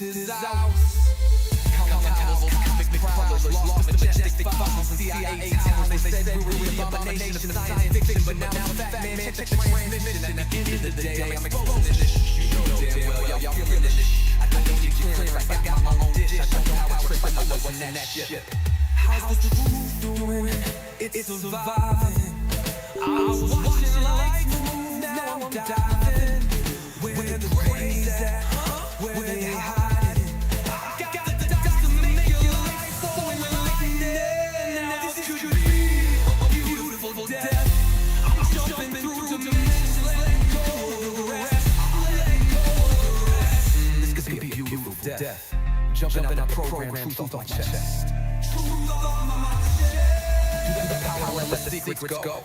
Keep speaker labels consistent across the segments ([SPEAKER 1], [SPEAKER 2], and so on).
[SPEAKER 1] is out. Comic prowlers, lost majestic fossils and CIA towers. They said we were the abomination of science fiction, but now I'm a fat man, check the transmission. At the end of the day, I'm exposing this. You know damn well, y'all feeling this. I don't need your clearance, I got my own dish. I don't know how criminal was in that shit. How's the truth doing? It's surviving. I was watching life move, now I'm diving. Where the brains at? Where they hiding? I got the dots to make your life so enlightening. Now this could be a beautiful death. I'm jumping through dimensions, let go of the rest. Let go of the rest. This could be a beautiful death. Jumping out the program, truth on my chest. Truth on my chest. You got the power, let the secrets go.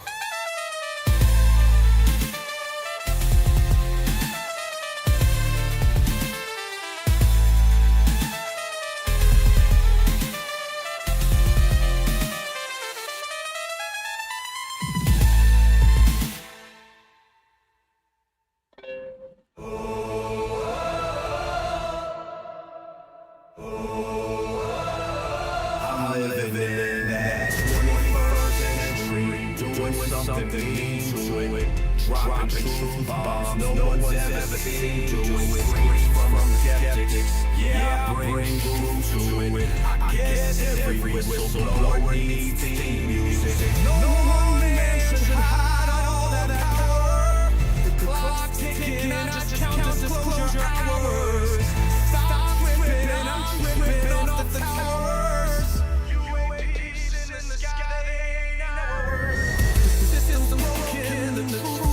[SPEAKER 2] Dropping truth bombs no one's ever seen. Do it free from skeptics. Yeah, I bring truth to it. I guess every whistleblower needs theme music. No one man should hide all that power. The clock ticking, I just count disclosure hours. Stop tripping, I'm tripping off the towers. UAPs in the sky, they ain't ours. The system's broken, the truth.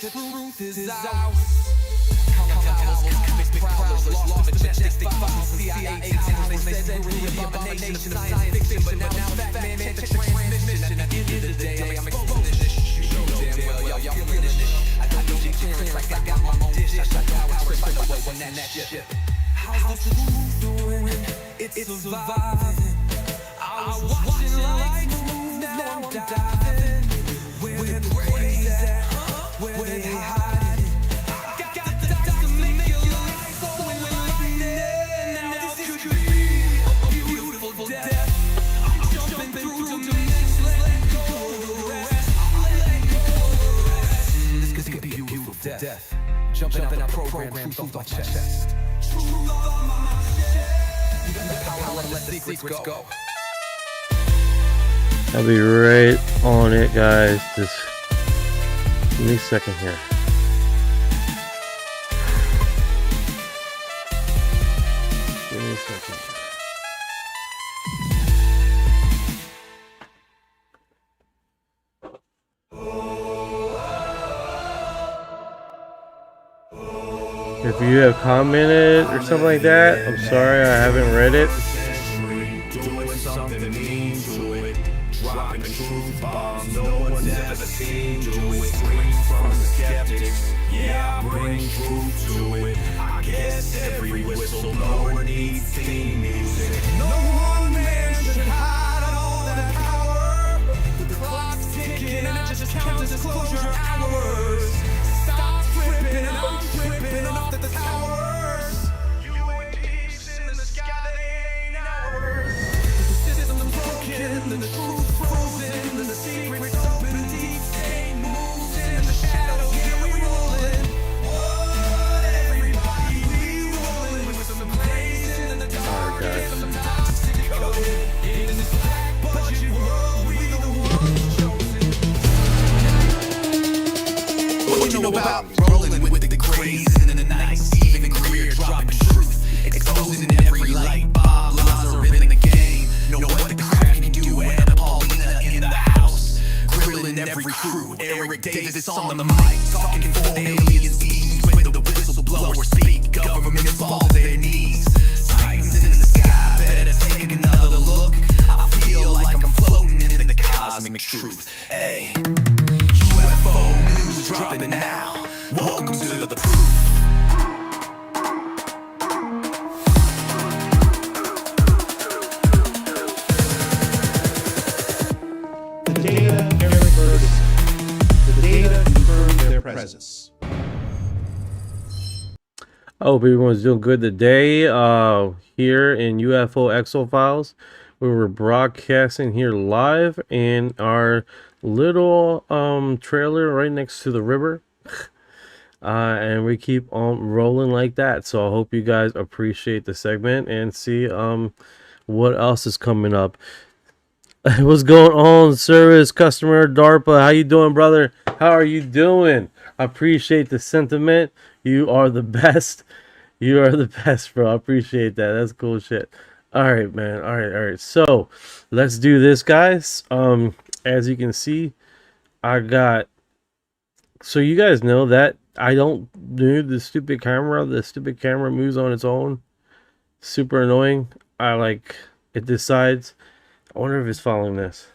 [SPEAKER 2] The truth is out. Comic prowlers, lost majestic fossils and CIA towers. They said we were the abomination of science fiction, but now I'm a fat man, check the transmission. At the end of the day, I'm exposing this. You know damn well, y'all feeling this. I don't need your clearance, I got my own dish. I don't know how criminal was in that shit. How's the truth doing? It's surviving. I was watching life move, now I'm diving. Where the brains at? Where they hiding? I got the dots to make your life so enlightening. Now this could be a beautiful death. I'm jumping through dimensions, let go of the rest. Let go of the rest. This could be a beautiful death. Jumping out the program, truth on my chest. Truth on my chest. You got the power, let the secrets go.
[SPEAKER 3] I'll be right on it, guys. Just give me a second here. Give me a second. If you have commented or something like that, I'm sorry I haven't read it.
[SPEAKER 2] Doing something mean to it. Dropping truth bombs no one's ever seen. Do it. Scream from the skeptics. Yeah, I bring truth to it. I guess every whistleblower needs theme music. No one man should hide all that power. The clock's ticking and it just counts as closure hours. Stop tripping, I'm tripping off the towers. UAPs in the sky, they ain't ours. The system's broken, and the truth frozen, and the secret's open. Deep state moves in the shadows, here we rollin'. What, everybody, we rollin' with some blazing in the dark, and some toxic code. In this black budget world, we the ones chosen. What you know about rolling with the crazy and the nice, even career dropping truth, exposing every light. Bob Lazar in the game, know what the crack can do. And Paulina in the house, grilling every crew. Eric Davis on the mic, talking for aliens, beings when the whistleblowers speak. Government falls to their knees. Titans in the sky, better take another look. I feel like I'm floating in the cosmic truth. Hey. UFO news is dropping now. Welcome to the proof.
[SPEAKER 4] The data confirmed their presence.
[SPEAKER 3] I hope everyone's doing good today. Here in UFO XO Files, we were broadcasting here live in our little trailer right next to the river. And we keep on rolling like that. So I hope you guys appreciate the segment and see what else is coming up. What's going on, service customer DARPA? How you doing, brother? How are you doing? I appreciate the sentiment. You are the best. You are the best, bro. I appreciate that. That's cool shit. All right, man. All right. So let's do this, guys. As you can see, I got. So you guys know that I don't do the stupid camera. The stupid camera moves on its own. Super annoying. It decides. I wonder if it's following this.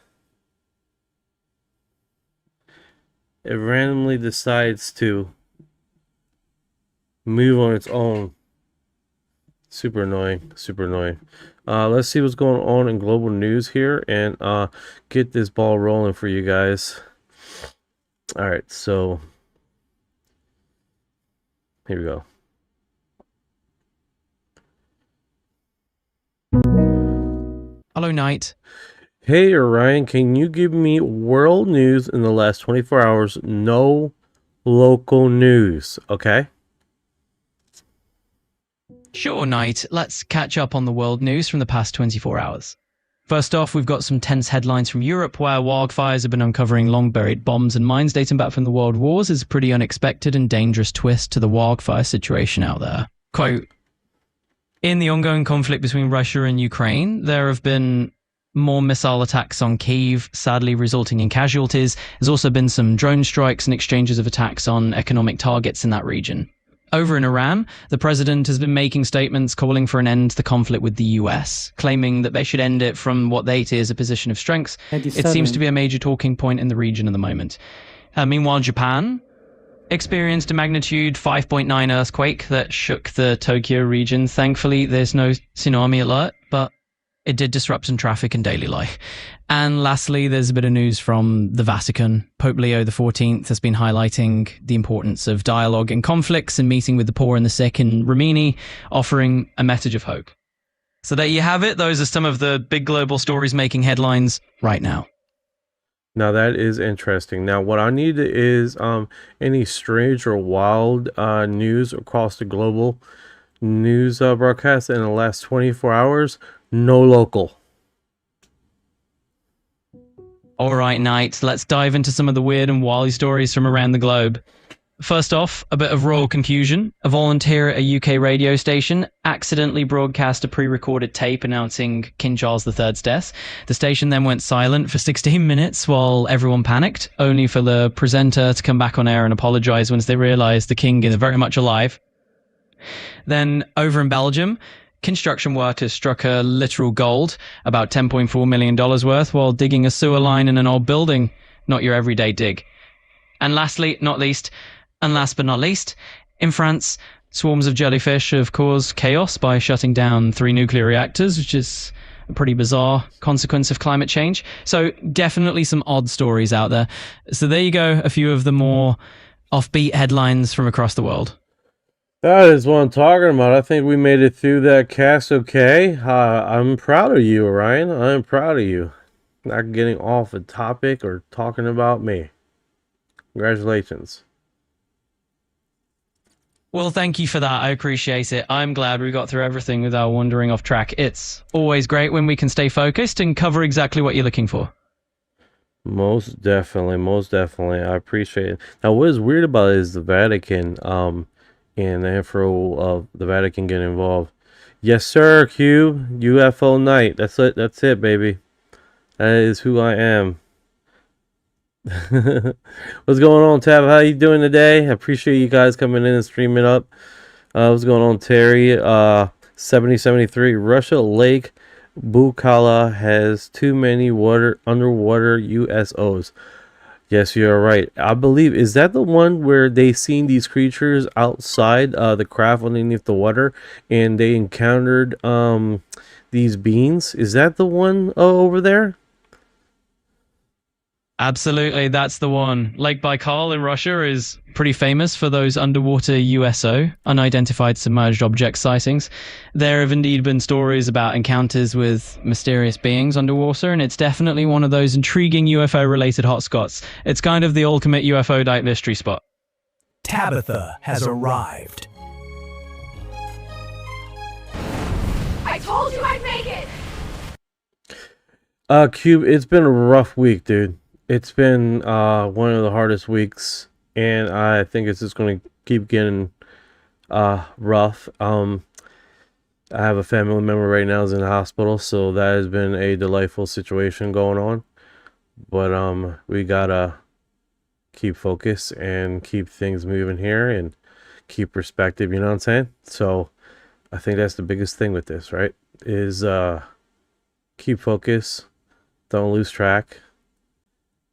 [SPEAKER 3] It randomly decides to move on its own. Super annoying. Super annoying. Let's see what's going on in global news here and get this ball rolling for you guys. All right, so here we go.
[SPEAKER 5] Hello, Knight.
[SPEAKER 3] Hey, Orion, can you give me world news in the last 24 hours? No local news, okay?
[SPEAKER 5] Sure, Knight. Let's catch up on the world news from the past 24 hours. First off, we've got some tense headlines from Europe where wildfires have been uncovering long-buried bombs and mines dating back from the World Wars is a pretty unexpected and dangerous twist to the wildfire situation out there. Quote, in the ongoing conflict between Russia and Ukraine, there have been more missile attacks on Kyiv, sadly resulting in casualties. There's also been some drone strikes and exchanges of attacks on economic targets in that region. Over in Iran, the president has been making statements calling for an end to the conflict with the US, claiming that they should end it from what they see as a position of strength. It seems to be a major talking point in the region at the moment. Meanwhile, Japan experienced a magnitude 5.9 earthquake that shook the Tokyo region. Thankfully, there's no tsunami alert, but it did disrupt some traffic and daily life. And lastly, there's a bit of news from the Vatican. Pope Leo XIV has been highlighting the importance of dialogue in conflicts and meeting with the poor and the sick in Rimini, offering a message of hope. So there you have it. Those are some of the big global stories making headlines right now.
[SPEAKER 3] Now that is interesting. Now what I need is any strange or wild news across the global news broadcast in the last 24 hours. No local.
[SPEAKER 5] All right, Knight, let's dive into some of the weird and wily stories from around the globe. First off, a bit of royal confusion. A volunteer at a UK radio station accidentally broadcast a pre-recorded tape announcing King Charles III's death. The station then went silent for 16 minutes while everyone panicked, only for the presenter to come back on air and apologize once they realized the king is very much alive. Then over in Belgium, construction workers struck a literal gold, about $10.4 million worth, while digging a sewer line in an old building. Not your everyday dig. And lastly, not least, and last but not least, in France, swarms of jellyfish have caused chaos by shutting down 3 nuclear reactors, which is a pretty bizarre consequence of climate change. So definitely some odd stories out there. So there you go, a few of the more offbeat headlines from across the world.
[SPEAKER 3] That is what I'm talking about. I think we made it through that cast okay. I'm proud of you, Orion. I'm proud of you. Not getting off the topic or talking about me. Congratulations.
[SPEAKER 5] Well, thank you for that. I appreciate it. I'm glad we got through everything without wandering off track. It's always great when we can stay focused and cover exactly what you're looking for.
[SPEAKER 3] Most definitely, most definitely. I appreciate it. Now, what is weird about it is the Vatican, and the info of the Vatican getting involved. Yes, sir, Q. UFO night. That's it. That's it, baby. That is who I am. What's going on, Tab? How you doing today? I appreciate you guys coming in and streaming up. What's going on, Terry? 7073. Russia Lake Bukala has too many underwater USOs. Yes, you're right. I believe, is that the one where they seen these creatures outside the craft underneath the water, and they encountered these beings? Is that the one over there?
[SPEAKER 5] Absolutely, that's the one. Lake Baikal in Russia is pretty famous for those underwater USO, unidentified submerged object sightings. There have indeed been stories about encounters with mysterious beings underwater, and it's definitely one of those intriguing UFO-related hotspots. It's kind of the ultimate UFO type mystery spot.
[SPEAKER 4] Tabitha has arrived.
[SPEAKER 2] I told you I'd make it!
[SPEAKER 3] Cube, it's been a rough week, dude. It's been one of the hardest weeks, and I think it's just going to keep getting rough. I have a family member right now who's in the hospital, so that has been a delightful situation going on. But we gotta keep focus and keep things moving here and keep perspective, you know what I'm saying? So I think that's the biggest thing with this, right? Is keep focus, don't lose track,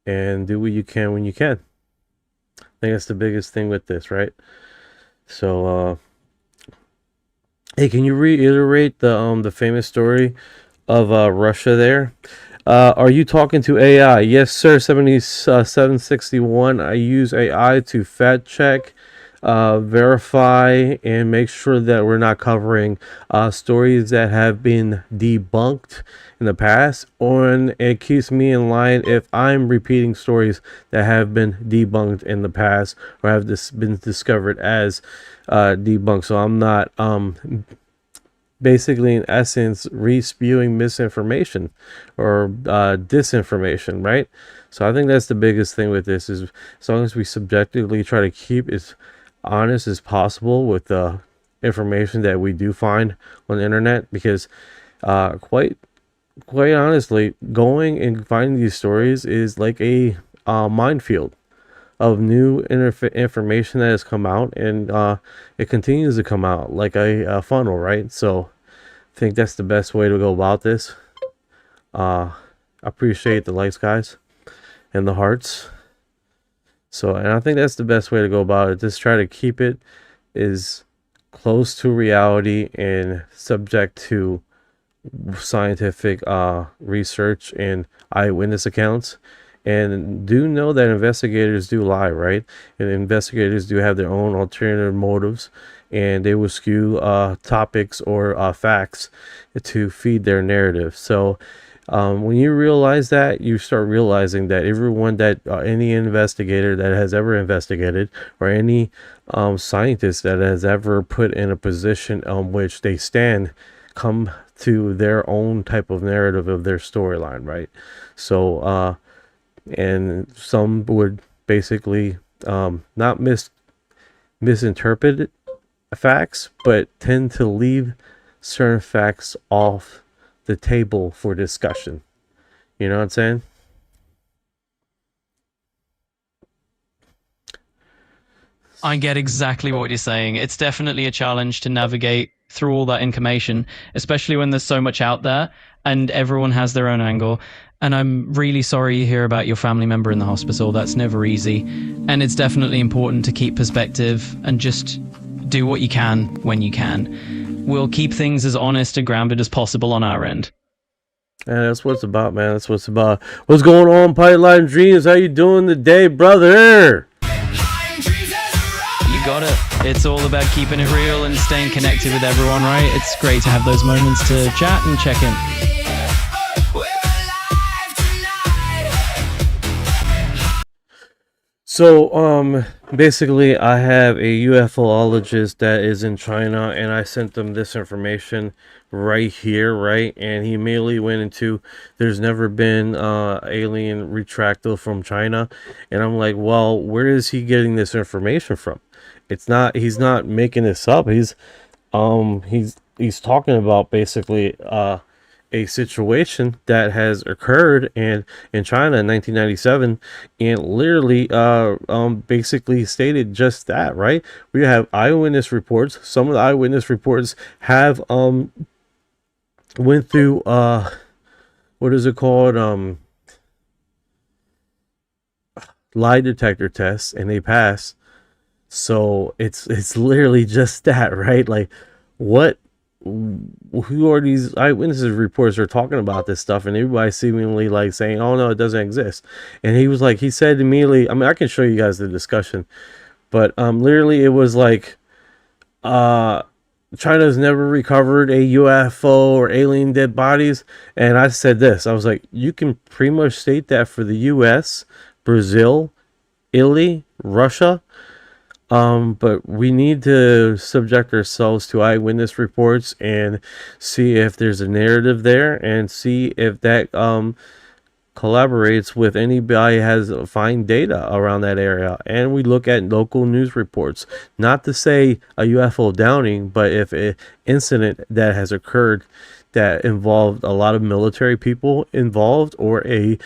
[SPEAKER 3] and do what you can when you can. I think that's the biggest thing with this, right? So hey, can you reiterate the famous story of Russia there? Are you talking to AI? Yes, sir. 7761. I use AI to fact check, verify, and make sure that we're not covering stories that have been debunked in the past, and it keeps me in line if I'm repeating stories that have been debunked in the past or have been discovered as debunked. So I'm not basically, in essence, re-spewing misinformation or disinformation, right? So I think that's the biggest thing with this, is as long as we subjectively try to keep as honest as possible with the information that we do find on the internet, because quite honestly, going and finding these stories is like a minefield of new information that has come out, and it continues to come out like a funnel, right? So I think that's the best way to go about this. I appreciate the likes, guys, and the hearts. So, and I think that's the best way to go about it. Just try to keep it as close to reality and subject to scientific research and eyewitness accounts. And do know that investigators do lie, right? And investigators do have their own alternative motives, and they will skew topics or facts to feed their narrative. So when you realize that, you start realizing that everyone that any investigator that has ever investigated, or any scientist that has ever put in a position on which they stand, come to their own type of narrative of their storyline, right? So and some would basically not misinterpret facts, but tend to leave certain facts off the table for discussion. You know what I'm saying?
[SPEAKER 5] I get exactly what you're saying. It's definitely a challenge to navigate through all that information, especially when there's so much out there and everyone has their own angle. And I'm really sorry you hear about your family member in the hospital. That's never easy. And it's definitely important to keep perspective and just do what you can when you can. We'll keep things as honest and grounded as possible on our end.
[SPEAKER 3] And that's what it's about, man. That's what it's about. What's going on, Pipeline Dreams? How you doing today, brother?
[SPEAKER 5] You got it. It's all about keeping it real and staying connected with everyone, right? It's great to have those moments to chat and check in.
[SPEAKER 3] So, basically, I have a UFOologist that is in China, and I sent them this information right here, right? And he immediately went into, there's never been alien retractile from China. And I'm like, well, where is he getting this information from? It's not, he's not making this up. He's talking about basically, a situation that has occurred in China in 1997, and literally basically stated just that, right? We have eyewitness reports. Some of the eyewitness reports have went through what is it called, lie detector tests, and they pass. So it's literally just that, right? Like, what, who are these eyewitnesses reports are talking about this stuff, and everybody seemingly like saying, oh no, it doesn't exist. And he was like, he said immediately, I mean, I can show you guys the discussion, but literally it was like China's never recovered a UFO or alien dead bodies. And I said this, I was like, you can pretty much state that for the US, Brazil, Italy, Russia. But we need to subject ourselves to eyewitness reports and see if there's a narrative there, and see if that collaborates with anybody has find data around that area. And we look at local news reports, not to say a UFO downing, but if an incident that has occurred that involved a lot of military people involved, or a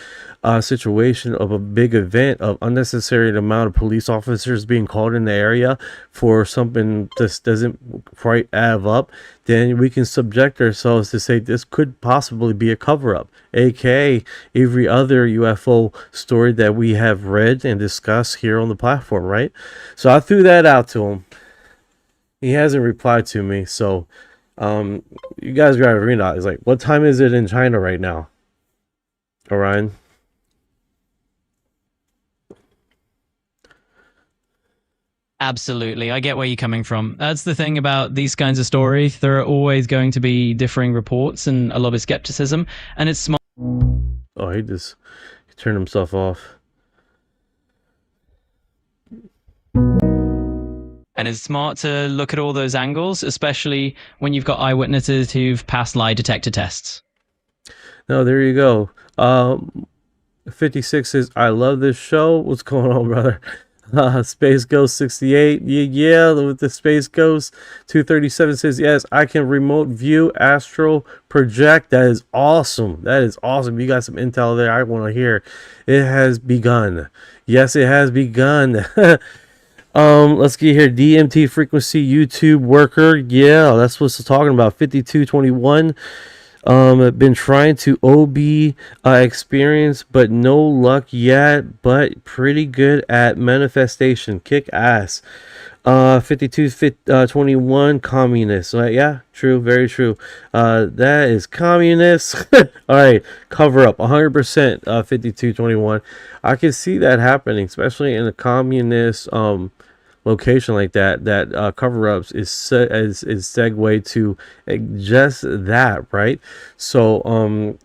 [SPEAKER 3] situation of a big event of unnecessary amount of police officers being called in the area for something that doesn't quite add up, then we can subject ourselves to say this could possibly be a cover-up, aka every other UFO story that we have read and discussed here on the platform, right? So I threw that out to him. He hasn't replied to me, so you guys gotta realize, like, what time is it in China right now, Orion?
[SPEAKER 5] Absolutely. I get where you're coming from. That's the thing about these kinds of stories. There are always going to be differing reports and a lot of skepticism, and it's smart.
[SPEAKER 3] Oh, he turned himself off.
[SPEAKER 5] And it's smart to look at all those angles, especially when you've got eyewitnesses who've passed lie detector tests.
[SPEAKER 3] No, there you go. 56 says, I love this show. What's going on, brother? Space Ghost 68. Yeah, with the Space Ghost. 237 says, yes, I can remote view astral project. That is awesome. That is awesome. You got some intel there I want to hear. It has begun. Yes, it has begun. Let's get here. DMT frequency YouTube worker. Yeah, that's what it's talking about. 5221. I've been trying to OB experience, but no luck yet, but pretty good at manifestation. Kick ass. 2221 communist. Yeah, true, very true. That is communist. All right, cover up 100%. 5221. I can see that happening, especially in a communist location like that. Cover-ups is segue to just that, right? So I'm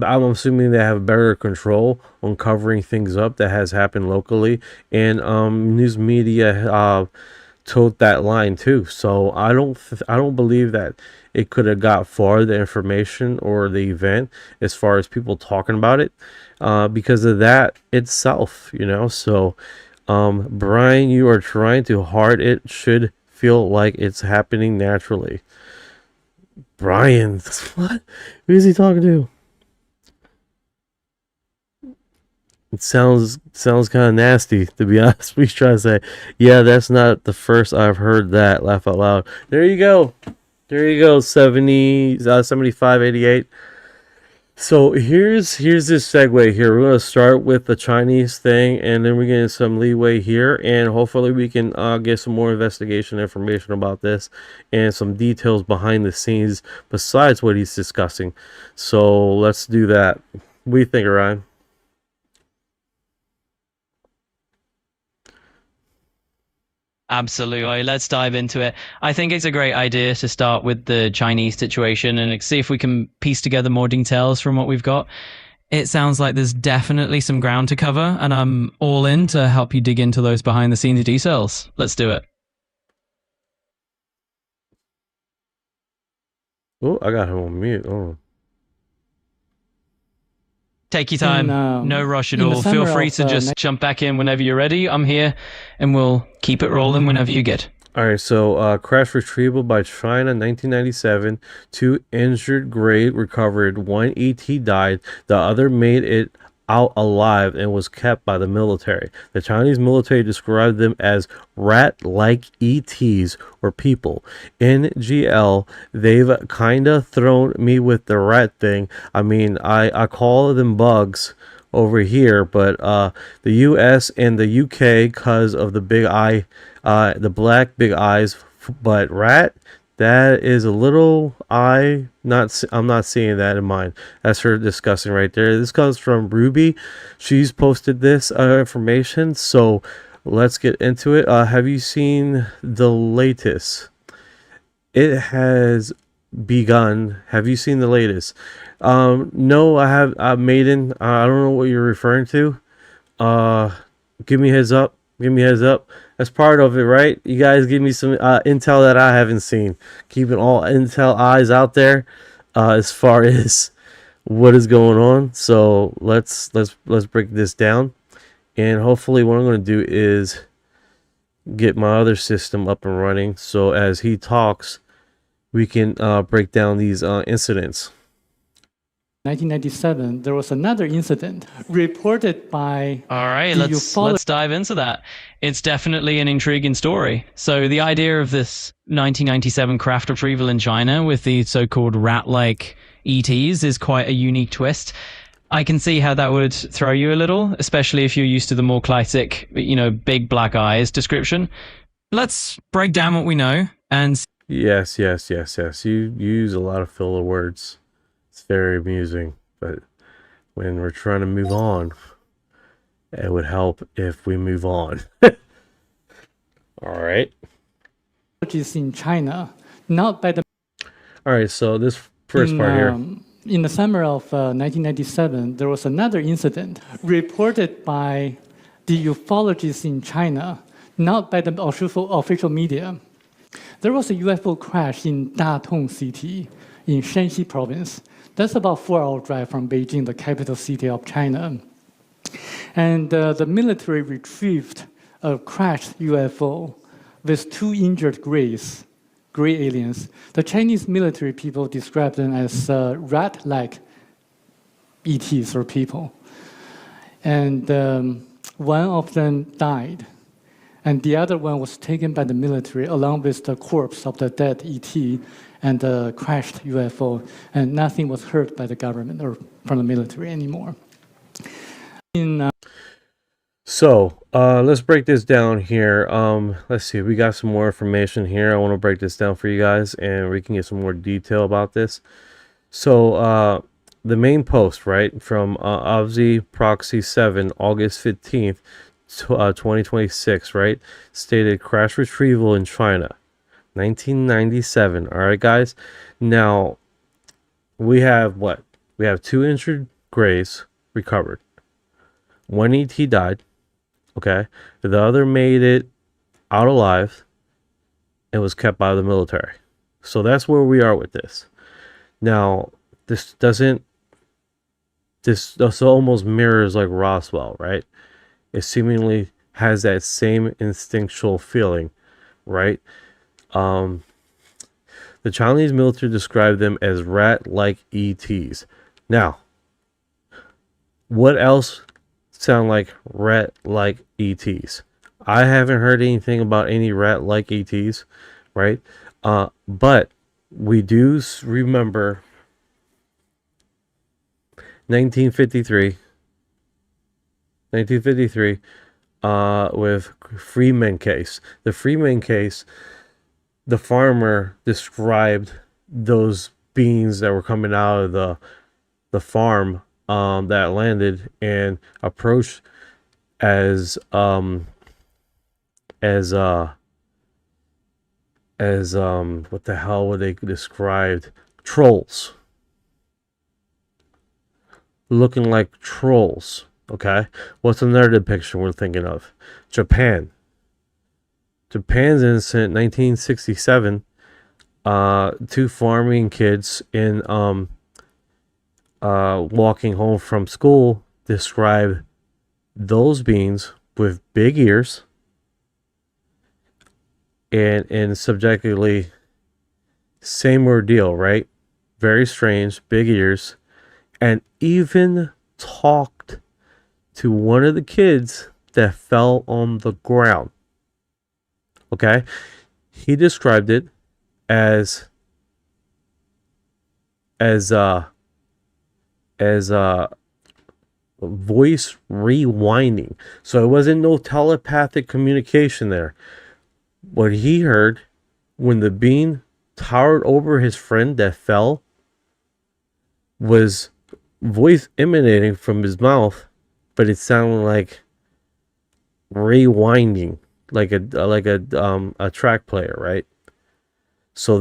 [SPEAKER 3] assuming they have better control on covering things up that has happened locally, and news media told that line too. So I don't believe that it could have got far, the information or the event, as far as people talking about it, because of that itself, you know. So Brian, you are trying too hard. It should feel like it's happening naturally. Brian, what? Who is he talking to? It sounds kind of nasty, to be honest. We try to say, yeah, that's not the first I've heard that. Laugh out loud. There you go. There you go. 75, 88. So here's this segue here. We're gonna start with the Chinese thing, and then we're getting some leeway here, and hopefully we can get some more investigation information about this and some details behind the scenes besides what he's discussing. So let's do that. What do you think, Ryan?
[SPEAKER 5] Absolutely. Let's dive into it. I think it's a great idea to start with the Chinese situation and see if we can piece together more details from what we've got. It sounds like there's definitely some ground to cover, and I'm all in to help you dig into those behind the scenes details. Let's do it.
[SPEAKER 3] Oh, I got him on mute. Oh.
[SPEAKER 5] Take your time. No rush at all. Feel free to just jump back in whenever you're ready. I'm here, and we'll keep it rolling whenever you get.
[SPEAKER 3] All right, so crash retrieval by China, 1997. 2 injured grade recovered. 1 ET died. The other made it out alive and was kept by the military. The Chinese military described them as rat-like ETs or people. NGL, they've kinda thrown me with the rat thing. I mean, I call them bugs over here, but the US and the UK, cause of the big eye, the black big eyes, but rat, that is a little I'm not seeing that in mine. That's her discussing right there. This comes from Ruby. She's posted this information, so let's get into it. Have you seen the latest? It has begun. Have you seen the latest? No, I have. Maiden, I don't know what you're referring to. Give me a heads up. Give me a heads up. That's part of it, right? You guys give me some intel that I haven't seen. Keeping all intel eyes out there as far as what is going on. So let's break this down, and hopefully what I'm going to do is get my other system up and running. So as he talks, we can break down these incidents.
[SPEAKER 2] 1997, there was another incident reported by.
[SPEAKER 5] All right, let's dive into that. It's definitely an intriguing story. So the idea of this 1997 craft retrieval in China with the so-called rat-like ETs is quite a unique twist. I can see how that would throw you a little, especially if you're used to the more classic, big black eyes description. Let's break down what we know and.
[SPEAKER 3] Yes. You use a lot of filler words. It's very amusing, but when we're trying to move on, it would help if we move on. All right.
[SPEAKER 2] In China, not by the.
[SPEAKER 3] All right, so this first part here.
[SPEAKER 2] In the summer of 1997, there was another incident reported by the ufologists in China, not by the official media. There was a UFO crash in Datong city in Shanxi province. That's about 4-hour drive from Beijing, the capital city of China. And the military retrieved a crashed UFO with 2 injured gray aliens. The Chinese military people described them as rat-like ETs or people. And one of them died. And the other one was taken by the military along with the corpse of the dead ET and the crashed UFO. And nothing was heard by the government or from the military anymore.
[SPEAKER 3] So let's break this down here. Let's see, we got some more information here. I want to break this down for you guys, and we can get some more detail about this. So the main post, right, from Avzi Proxy 7, August 15th, 2026, right, stated crash retrieval in China, 1997. All right, guys. Now we have what? We have 2 injured grays recovered. 1 ET died. Okay, the other made it out alive and was kept by the military. So that's where we are with this. Now, this almost mirrors like Roswell, right? It seemingly has that same instinctual feeling, right? The Chinese military described them as rat-like ETs. Now, what else sound like rat-like ETs. I haven't heard anything about any rat-like ETs, right? But we do remember 1953 with Freeman case. The Freeman case, the farmer described those beings that were coming out of the farm that landed and approached as what the hell were they described? Trolls. Looking like trolls. Okay. What's another depiction we're thinking of? Japan's incident, 1967. Two farming kids in walking home from school describe those beings with big ears and subjectively same ordeal, right? Very strange, big ears, and even talked to one of the kids that fell on the ground. Okay? He described it as voice rewinding. So it wasn't no telepathic communication there. What he heard when the being towered over his friend that fell was voice emanating from his mouth, but it sounded like rewinding, like a track player, right? So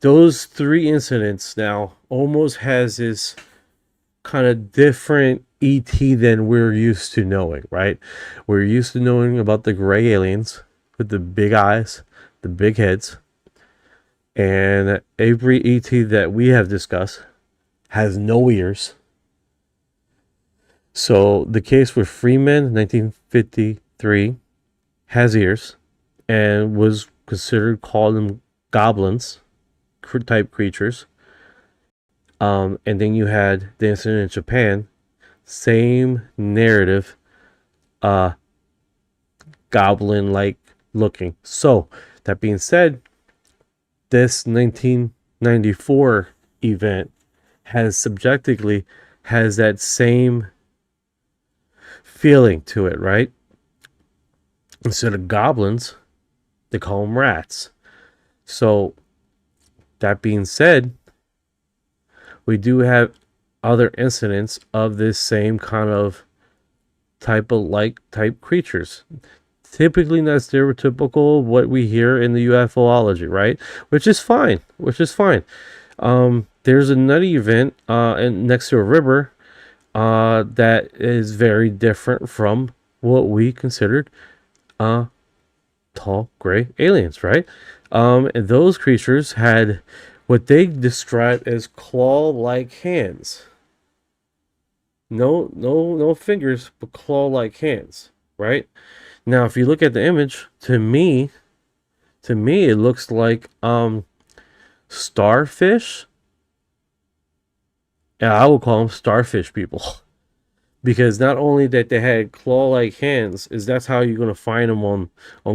[SPEAKER 3] those three incidents now almost has this kind of different ET than we're used to knowing, right? We're used to knowing about the gray aliens with the big eyes, the big heads, and every ET that we have discussed has no ears. So the case with Freeman, 1953, has ears and was considered called them goblins type creatures. And then you had the incident in Japan, same narrative, goblin-like looking. So that being said, this 1994 event has that same feeling to it, right? Instead of goblins, they call them rats. So that being said, we do have other incidents of this same kind of type creatures. Typically not stereotypical what we hear in the UFOlogy, right? Which is fine. There's another event next to a river that is very different from what we considered tall gray aliens, right? And those creatures had what they describe as claw-like hands. No fingers, but claw-like hands, right? Now, if you look at the image, to me, it looks like starfish. Yeah, I would call them starfish people. Because not only that they had claw-like hands, that's how you're going to find them on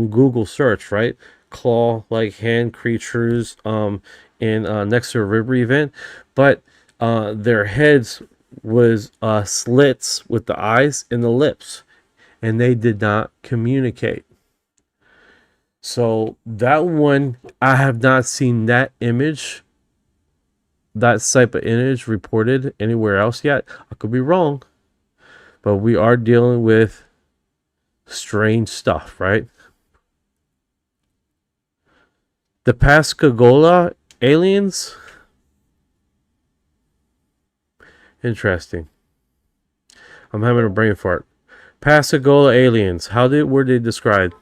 [SPEAKER 3] Google search, right? Claw-like hand creatures in next to a river event. But their heads was slits with the eyes and the lips. And they did not communicate. So that one, I have not seen that type of image reported anywhere else yet. I could be wrong. But we are dealing with strange stuff, right? The Pascagoula aliens. Interesting. I'm having a brain fart. Pascagoula aliens. Were they described?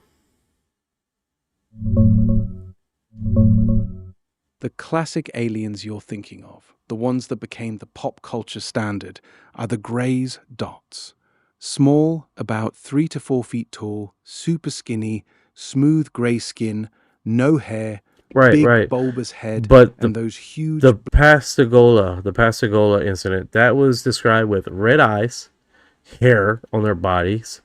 [SPEAKER 2] The classic aliens you're thinking of, the ones that became the pop culture standard, are the Greys dots. Small, about 3 to 4 feet tall, super skinny, smooth grey skin, no hair, big bulbous head,
[SPEAKER 3] but
[SPEAKER 2] those huge...
[SPEAKER 3] The Pascagoula incident, that was described with red eyes, hair on their bodies,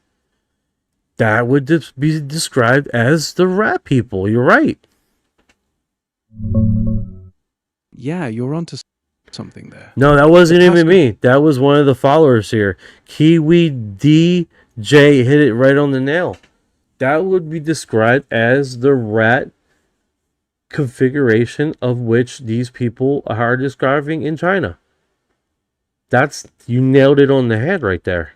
[SPEAKER 3] that would be described as the rat people. You're right.
[SPEAKER 2] Yeah, you're onto something there.
[SPEAKER 3] No, that wasn't even
[SPEAKER 2] Pascal-
[SPEAKER 3] me. That was one of the followers here. Kiwi DJ hit it right on the nail. That would be described as the rat configuration of which these people are describing in China. You nailed it on the head right there.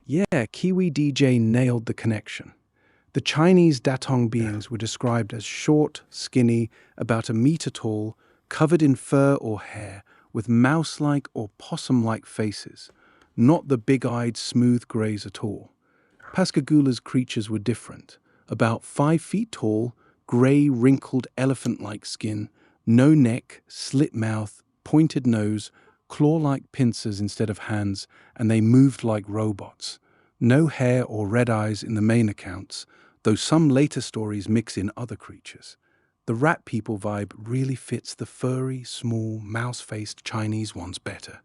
[SPEAKER 2] Yeah, Kiwi DJ nailed the connection. The Chinese Datong beings were described as short, skinny, about a meter tall, covered in fur or hair, with mouse-like or possum-like faces, not the big-eyed, smooth greys at all. Pascagoula's creatures were different. About 5 feet tall, grey, wrinkled, elephant-like skin, no neck, slit mouth, pointed nose, claw-like pincers instead of hands, and they moved like robots. No hair or red eyes in the main accounts, though some later stories mix in other creatures. The rat people vibe really fits the furry, small, mouse-faced Chinese ones better.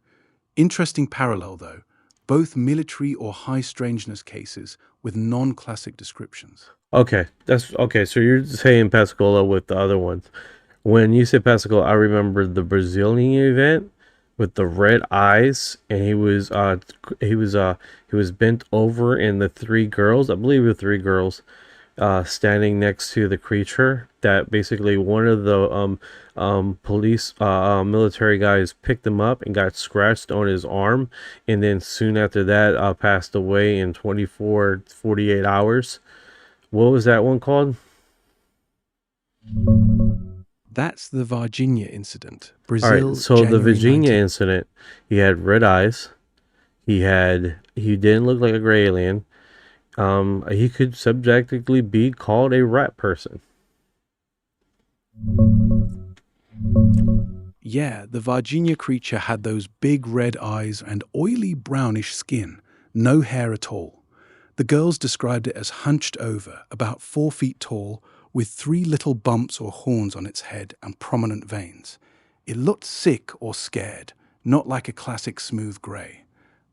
[SPEAKER 2] Interesting parallel, though. Both military or high strangeness cases with non-classic descriptions.
[SPEAKER 3] Okay, that's okay. So you're saying Pascola with the other ones. When you said Pascola, I remember the Brazilian event with the red eyes, and he was bent over, and the 3 girls, I believe the 3 girls, standing next to the creature. That basically one of the police military guys picked him up and got scratched on his arm, and then soon after that passed away in 48 hours. What was that one called?
[SPEAKER 2] That's the Virginia incident.
[SPEAKER 3] All
[SPEAKER 2] Brazil,
[SPEAKER 3] right, so the
[SPEAKER 2] January
[SPEAKER 3] Virginia
[SPEAKER 2] 19th.
[SPEAKER 3] incident, he had red eyes. He didn't look like a gray alien. He could subjectively be called a rat person.
[SPEAKER 2] Yeah, the Virginia creature had those big red eyes and oily brownish skin, no hair at all. The girls described it as hunched over, about 4 feet tall, with 3 little bumps or horns on its head and prominent veins. It looked sick or scared, not like a classic smooth grey.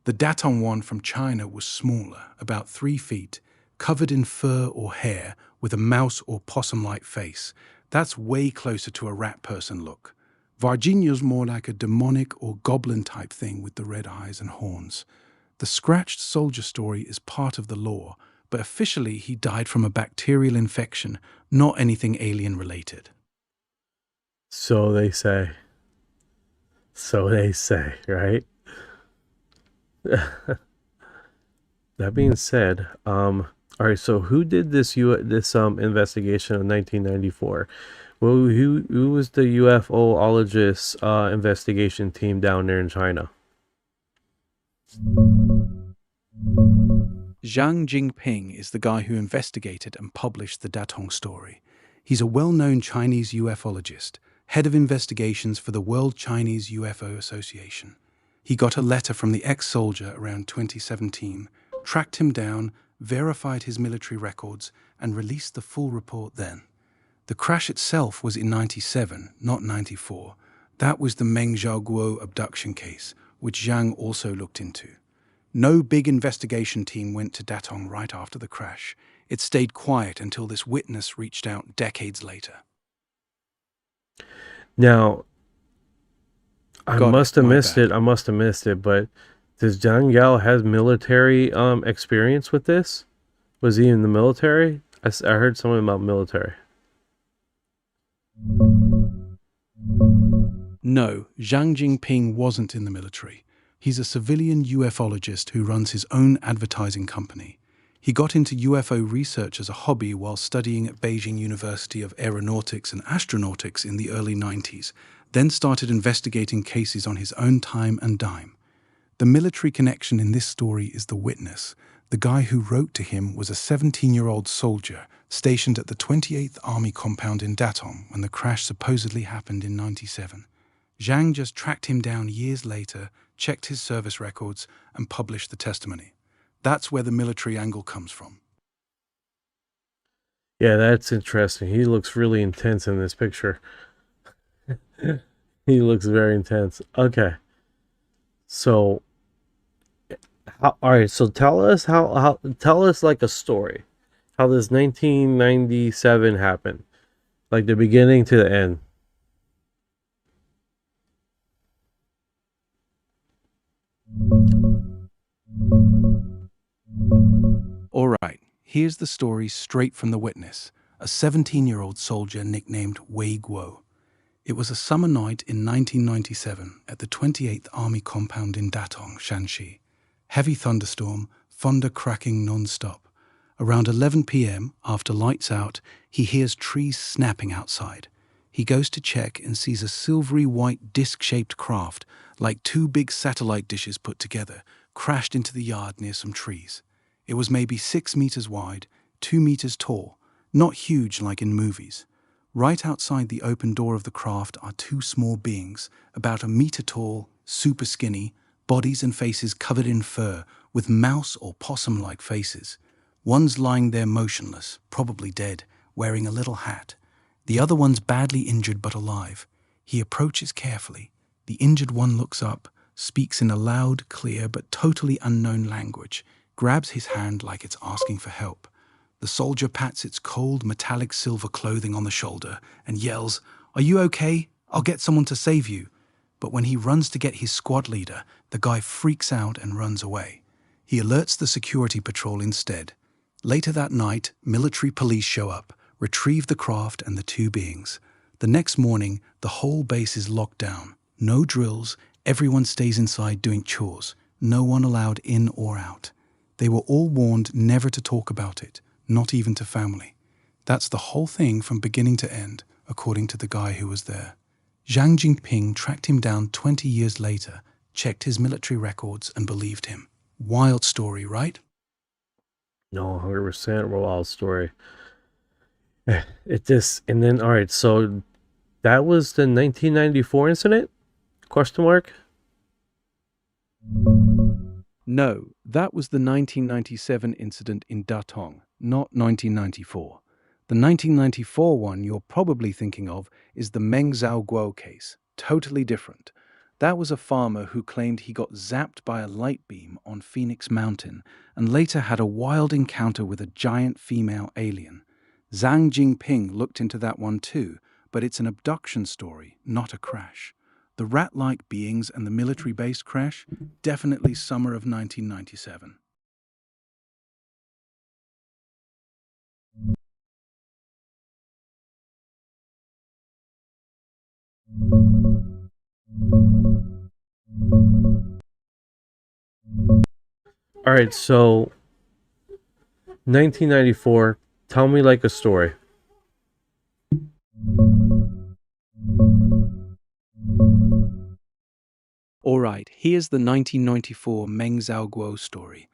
[SPEAKER 2] The Datong one from China was smaller, about 3 feet, covered in fur or hair, with a mouse or possum-like face. That's way closer to a rat person look. Virginia's more like a demonic or goblin-type thing with the red eyes and horns. The scratched soldier story is part of the lore, but officially he died from a bacterial infection, not anything alien-related.
[SPEAKER 3] So they say. So they say, right? That being said, all right. So who did this investigation in 1994? Well, who was the UFOologist investigation team down there in China?
[SPEAKER 2] Zhang Jingping is the guy who investigated and published the Datong story. He's a well-known Chinese ufologist, head of investigations for the World Chinese UFO Association. He got a letter from the ex-soldier around 2017, tracked him down, verified his military records, and released the full report then. The crash itself was in 97, not 94. That was the Meng Xiaoguo abduction case, which Zhang also looked into. No big investigation team went to Datong right after the crash. It stayed quiet until this witness reached out decades later.
[SPEAKER 3] Now, I
[SPEAKER 2] Got it,
[SPEAKER 3] must have
[SPEAKER 2] my
[SPEAKER 3] missed
[SPEAKER 2] bad.
[SPEAKER 3] it. I must have missed it. But does Zhang Yao has military experience with this? Was he in the military? I heard something about military.
[SPEAKER 2] No, Zhang Jingping wasn't in the military. He's a civilian ufologist who runs his own advertising company. He got into UFO research as a hobby while studying at Beijing University of Aeronautics and Astronautics in the early 90s, then started investigating cases on his own time and dime. The military connection in this story is the witness. The guy who wrote to him was a 17-year-old soldier stationed at the 28th Army compound in Datong when the crash supposedly happened in 97. Zhang just tracked him down years later, checked his service records, and published the testimony. That's where the military angle comes from.
[SPEAKER 3] Yeah, that's interesting. He looks really intense in this picture. He looks very intense. Okay. So, all right. So tell us tell us like a story, how this 1997 happened, like the beginning to the end.
[SPEAKER 6] All right, here's the story straight from the witness, a 17-year-old soldier nicknamed Wei Guo. It was a summer night in 1997 at the 28th Army compound in Datong, Shanxi. Heavy thunderstorm, thunder cracking non-stop. Around 11 p.m., after lights out, he hears trees snapping outside. He goes to check and sees a silvery white disc-shaped craft, like two big satellite dishes put together, crashed into the yard near some trees. It was maybe 6 meters wide, 2 meters tall, not huge like in movies. Right outside the open door of the craft are two small beings, about a meter tall, super skinny, bodies and faces covered in fur, with mouse or possum-like faces. One's lying there motionless, probably dead, wearing a little hat. The other one's badly injured but alive. He approaches carefully. The injured one looks up, speaks in a loud, clear but totally unknown language, grabs his hand like it's asking for help. The soldier pats its cold, metallic silver clothing on the shoulder and yells, "Are you okay? I'll get someone to save you." But when he runs to get his squad leader, the guy freaks out and runs away. He alerts the security patrol instead. Later that night, military police show up, retrieve the craft and the two beings. The next morning, the whole base is locked down. No drills, everyone stays inside doing chores. No one allowed in or out. They were all warned never to talk about it, not even to family. That's the whole thing from beginning to end, according to the guy who was there. Zhang Jinping tracked him down 20 years later, checked his military records and believed him. Wild story, right?
[SPEAKER 3] No, 100% wild story. It just, and then, all right, so that was the 1994 incident? Question mark?
[SPEAKER 6] No, that was the 1997 incident in Datong, not 1994. The 1994 one you're probably thinking of is the Meng Zhaoguo case, totally different. That was a farmer who claimed he got zapped by a light beam on Phoenix Mountain and later had a wild encounter with a giant female alien. Zhang Jinping looked into that one too, but it's an abduction story, not a crash. The rat-like beings and the military base crash, definitely summer of 1997.
[SPEAKER 3] All right, so 1994, tell me like a story.
[SPEAKER 6] All right, here's the 1994 Meng Zhaoguo story.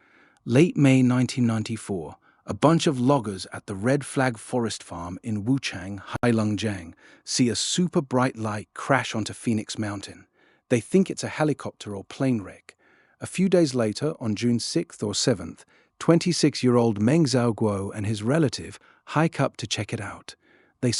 [SPEAKER 6] Late May 1994, a bunch of loggers at the Red Flag Forest Farm in Wuchang, Heilongjiang, see a super bright light crash onto Phoenix Mountain. They think it's a helicopter or plane wreck. A few days later, on June 6th or 7th, 26-year-old Meng Zhaoguo and his relative hike up to check it out. They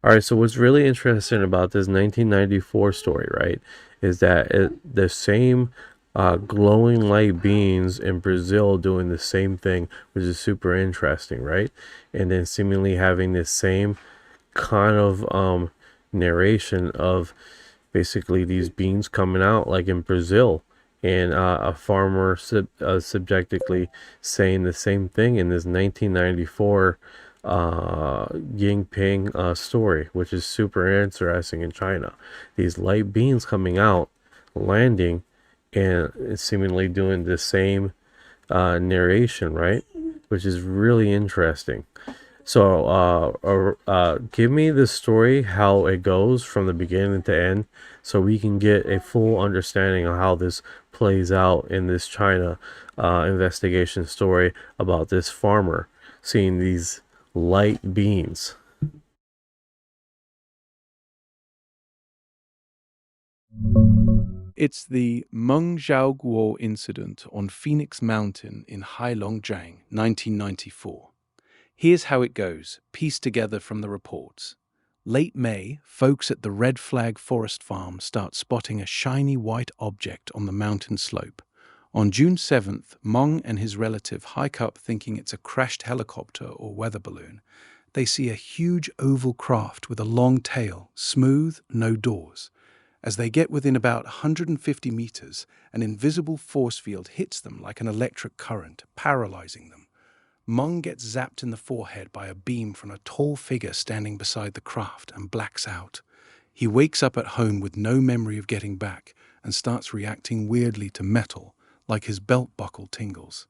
[SPEAKER 3] All right, so what's really interesting about this 1994 story, right, is that the same glowing light beings in Brazil doing the same thing, which is super interesting, right? And then seemingly having this same kind of narration of basically these beings coming out, like in Brazil, and a farmer subjectively saying the same thing in this 1994 Yingping story, which is super interesting in China. These light beings coming out, landing, and seemingly doing the same narration, right? Which is really interesting. So, give me the story, how it goes from the beginning to end, so we can get a full understanding of how this plays out in this China investigation story about this farmer seeing these light beings.
[SPEAKER 6] It's the Meng Zhaoguo incident on Phoenix Mountain in Heilongjiang, 1994. Here's how it goes, pieced together from the reports. Late May, folks at the Red Flag Forest Farm start spotting a shiny white object on the mountain slope. On June 7th, Meng and his relative hike up thinking it's a crashed helicopter or weather balloon. They see a huge oval craft with a long tail, smooth, no doors. As they get within about 150 meters, an invisible force field hits them like an electric current, paralyzing them. Meng gets zapped in the forehead by a beam from a tall figure standing beside the craft and blacks out. He wakes up at home with no memory of getting back and starts reacting weirdly to metal, like his belt buckle tingles.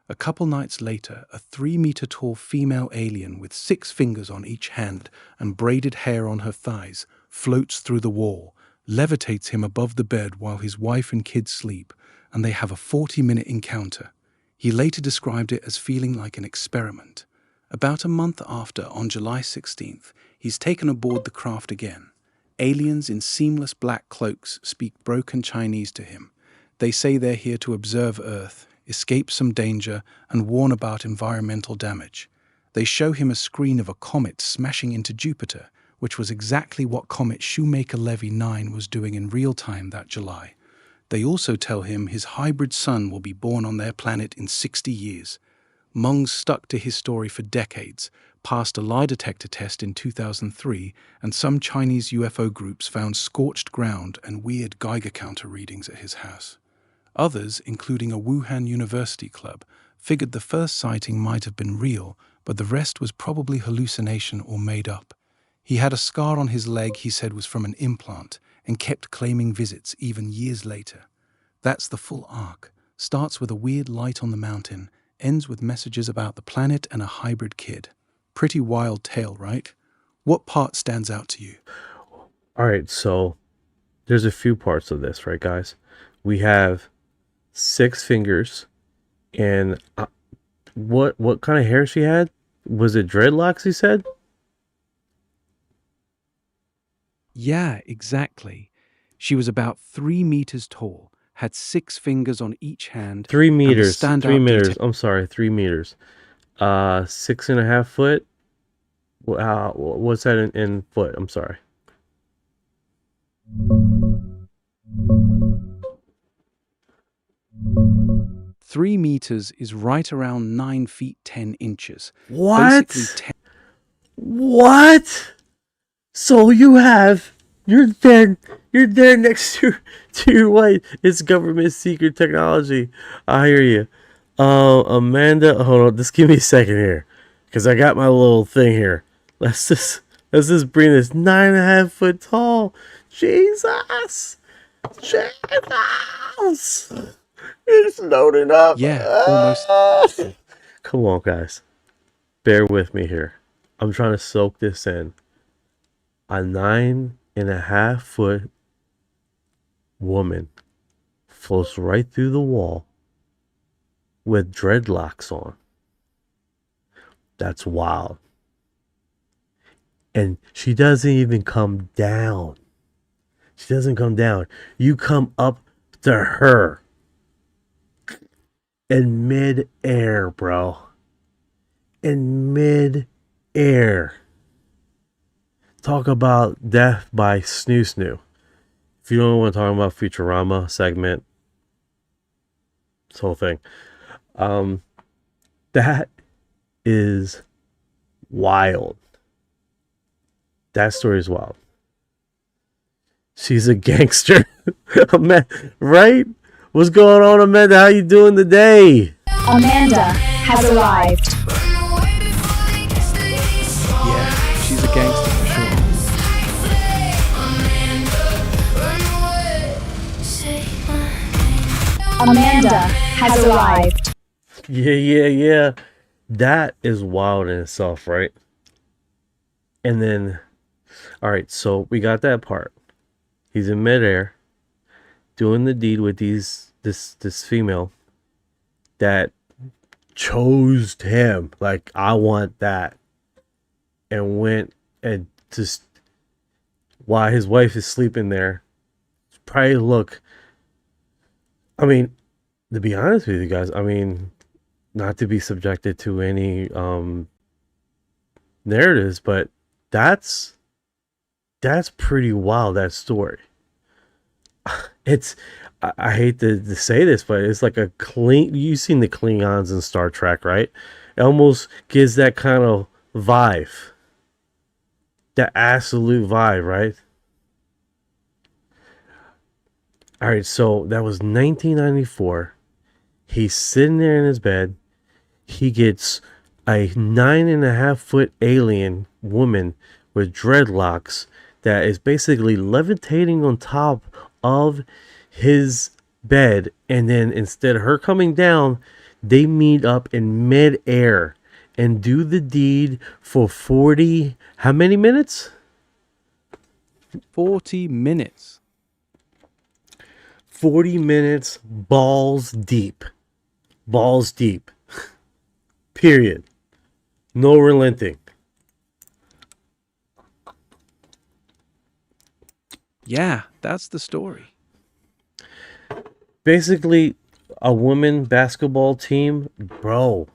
[SPEAKER 6] A couple nights later, a 3-meter-tall female alien with 6 fingers on each hand and braided hair on her thighs floats through the wall, levitates him above the bed while his wife and kids sleep, and they have a 40-minute encounter. He later described it as feeling like an experiment. About a month after, on July 16th, he's taken aboard the craft again. Aliens in seamless black cloaks speak broken Chinese to him. They say they're here to observe Earth, escape some danger, and warn about environmental damage. They show him a screen of a comet smashing into Jupiter, which was exactly what comet Shoemaker-Levy 9 was doing in real time that July. They also tell him his hybrid son will be born on their planet in 60 years. Meng's stuck to his story for decades, passed a lie detector test in 2003, and some Chinese UFO groups found scorched ground and weird Geiger counter readings at his house. Others, including a Wuhan University club, figured the first sighting might have been real, but the rest was probably hallucination or made up. He had a scar on his leg he said was from an implant and kept claiming visits even years later. That's the full arc. Starts with a weird light on the mountain, ends with messages about the planet and a hybrid kid. Pretty wild tale, right? What part stands out to you?
[SPEAKER 3] All right, so there's a few parts of this, right, guys? We have 6 fingers, and what kind of hair she had? Was it dreadlocks, he said?
[SPEAKER 6] Yeah, exactly. She was about 3 meters tall, had 6 fingers on each hand.
[SPEAKER 3] 3 meters.
[SPEAKER 6] 3
[SPEAKER 3] meters. I'm sorry, 3 meters. 6.5 foot. What's that in foot? I'm sorry.
[SPEAKER 6] Three meters is right around 9 feet 10 inches.
[SPEAKER 3] What?
[SPEAKER 6] Basically
[SPEAKER 3] What? So you're there next to your wife. It's government secret technology. I hear you. Amanda, hold on, just give me a second here, because I got my little thing here. Let's just bring this 9.5 foot tall. Jesus. It's loading up.
[SPEAKER 6] Yeah, almost.
[SPEAKER 3] Come on, guys. Bear with me here. I'm trying to soak this in. A 9.5 foot woman floats right through the wall with dreadlocks on. That's wild. And she doesn't even come down. She doesn't come down. You come up to her in mid-air, bro. In mid-air. Talk about death by snoo. If you don't want to talk about Futurama segment, this whole thing. That is wild. That story is wild. She's a gangster. Right? What's going on, Amanda? How you doing today?
[SPEAKER 2] Amanda has arrived.
[SPEAKER 6] Yeah, she's a gangster for sure.
[SPEAKER 2] Amanda has arrived.
[SPEAKER 3] Yeah. That is wild in itself, right? And then, all right, so we got that part. He's in midair doing the deed with this female that chose him. Like, I want that. And went and just, while his wife is sleeping there, probably look. I mean, to be honest with you guys, I mean, not to be subjected to any narratives, but that's pretty wild, that story. It's, I hate to say this, but it's like a clean, you've seen the Klingons in Star Trek, right? It almost gives that kind of vibe, that absolute vibe, right? All right, so that was 1994. He's sitting there in his bed. He gets a 9.5-foot alien woman with dreadlocks that is basically levitating on top of his bed. And then instead of her coming down, they meet up in mid-air and do the deed for 40, how many minutes?
[SPEAKER 6] 40 minutes.
[SPEAKER 3] 40 minutes, balls deep. Balls deep. Period. No relenting.
[SPEAKER 6] Yeah, that's the story.
[SPEAKER 3] Basically, a women basketball team, bro.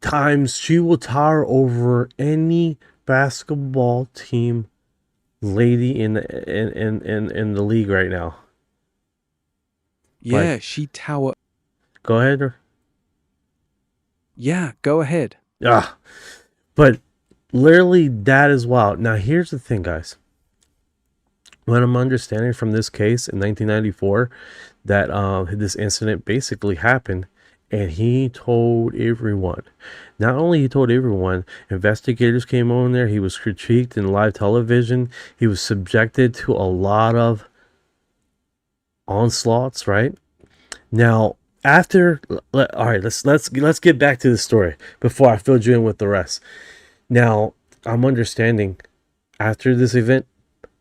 [SPEAKER 3] Times she will tower over any basketball team lady in the league right now.
[SPEAKER 6] Yeah,
[SPEAKER 3] Like,
[SPEAKER 6] she tower.
[SPEAKER 3] go ahead.
[SPEAKER 6] Yeah, go ahead.
[SPEAKER 3] Ah, but literally that is wild. Now here's the thing, guys. What I'm understanding from this case in 1994, that this incident basically happened, and he told everyone. Not only he told everyone, investigators came on there. He was critiqued in live television. He was subjected to a lot of onslaughts. Right now, after, all right, let's get back to the story before I filled you in with the rest. Now, I'm understanding after this event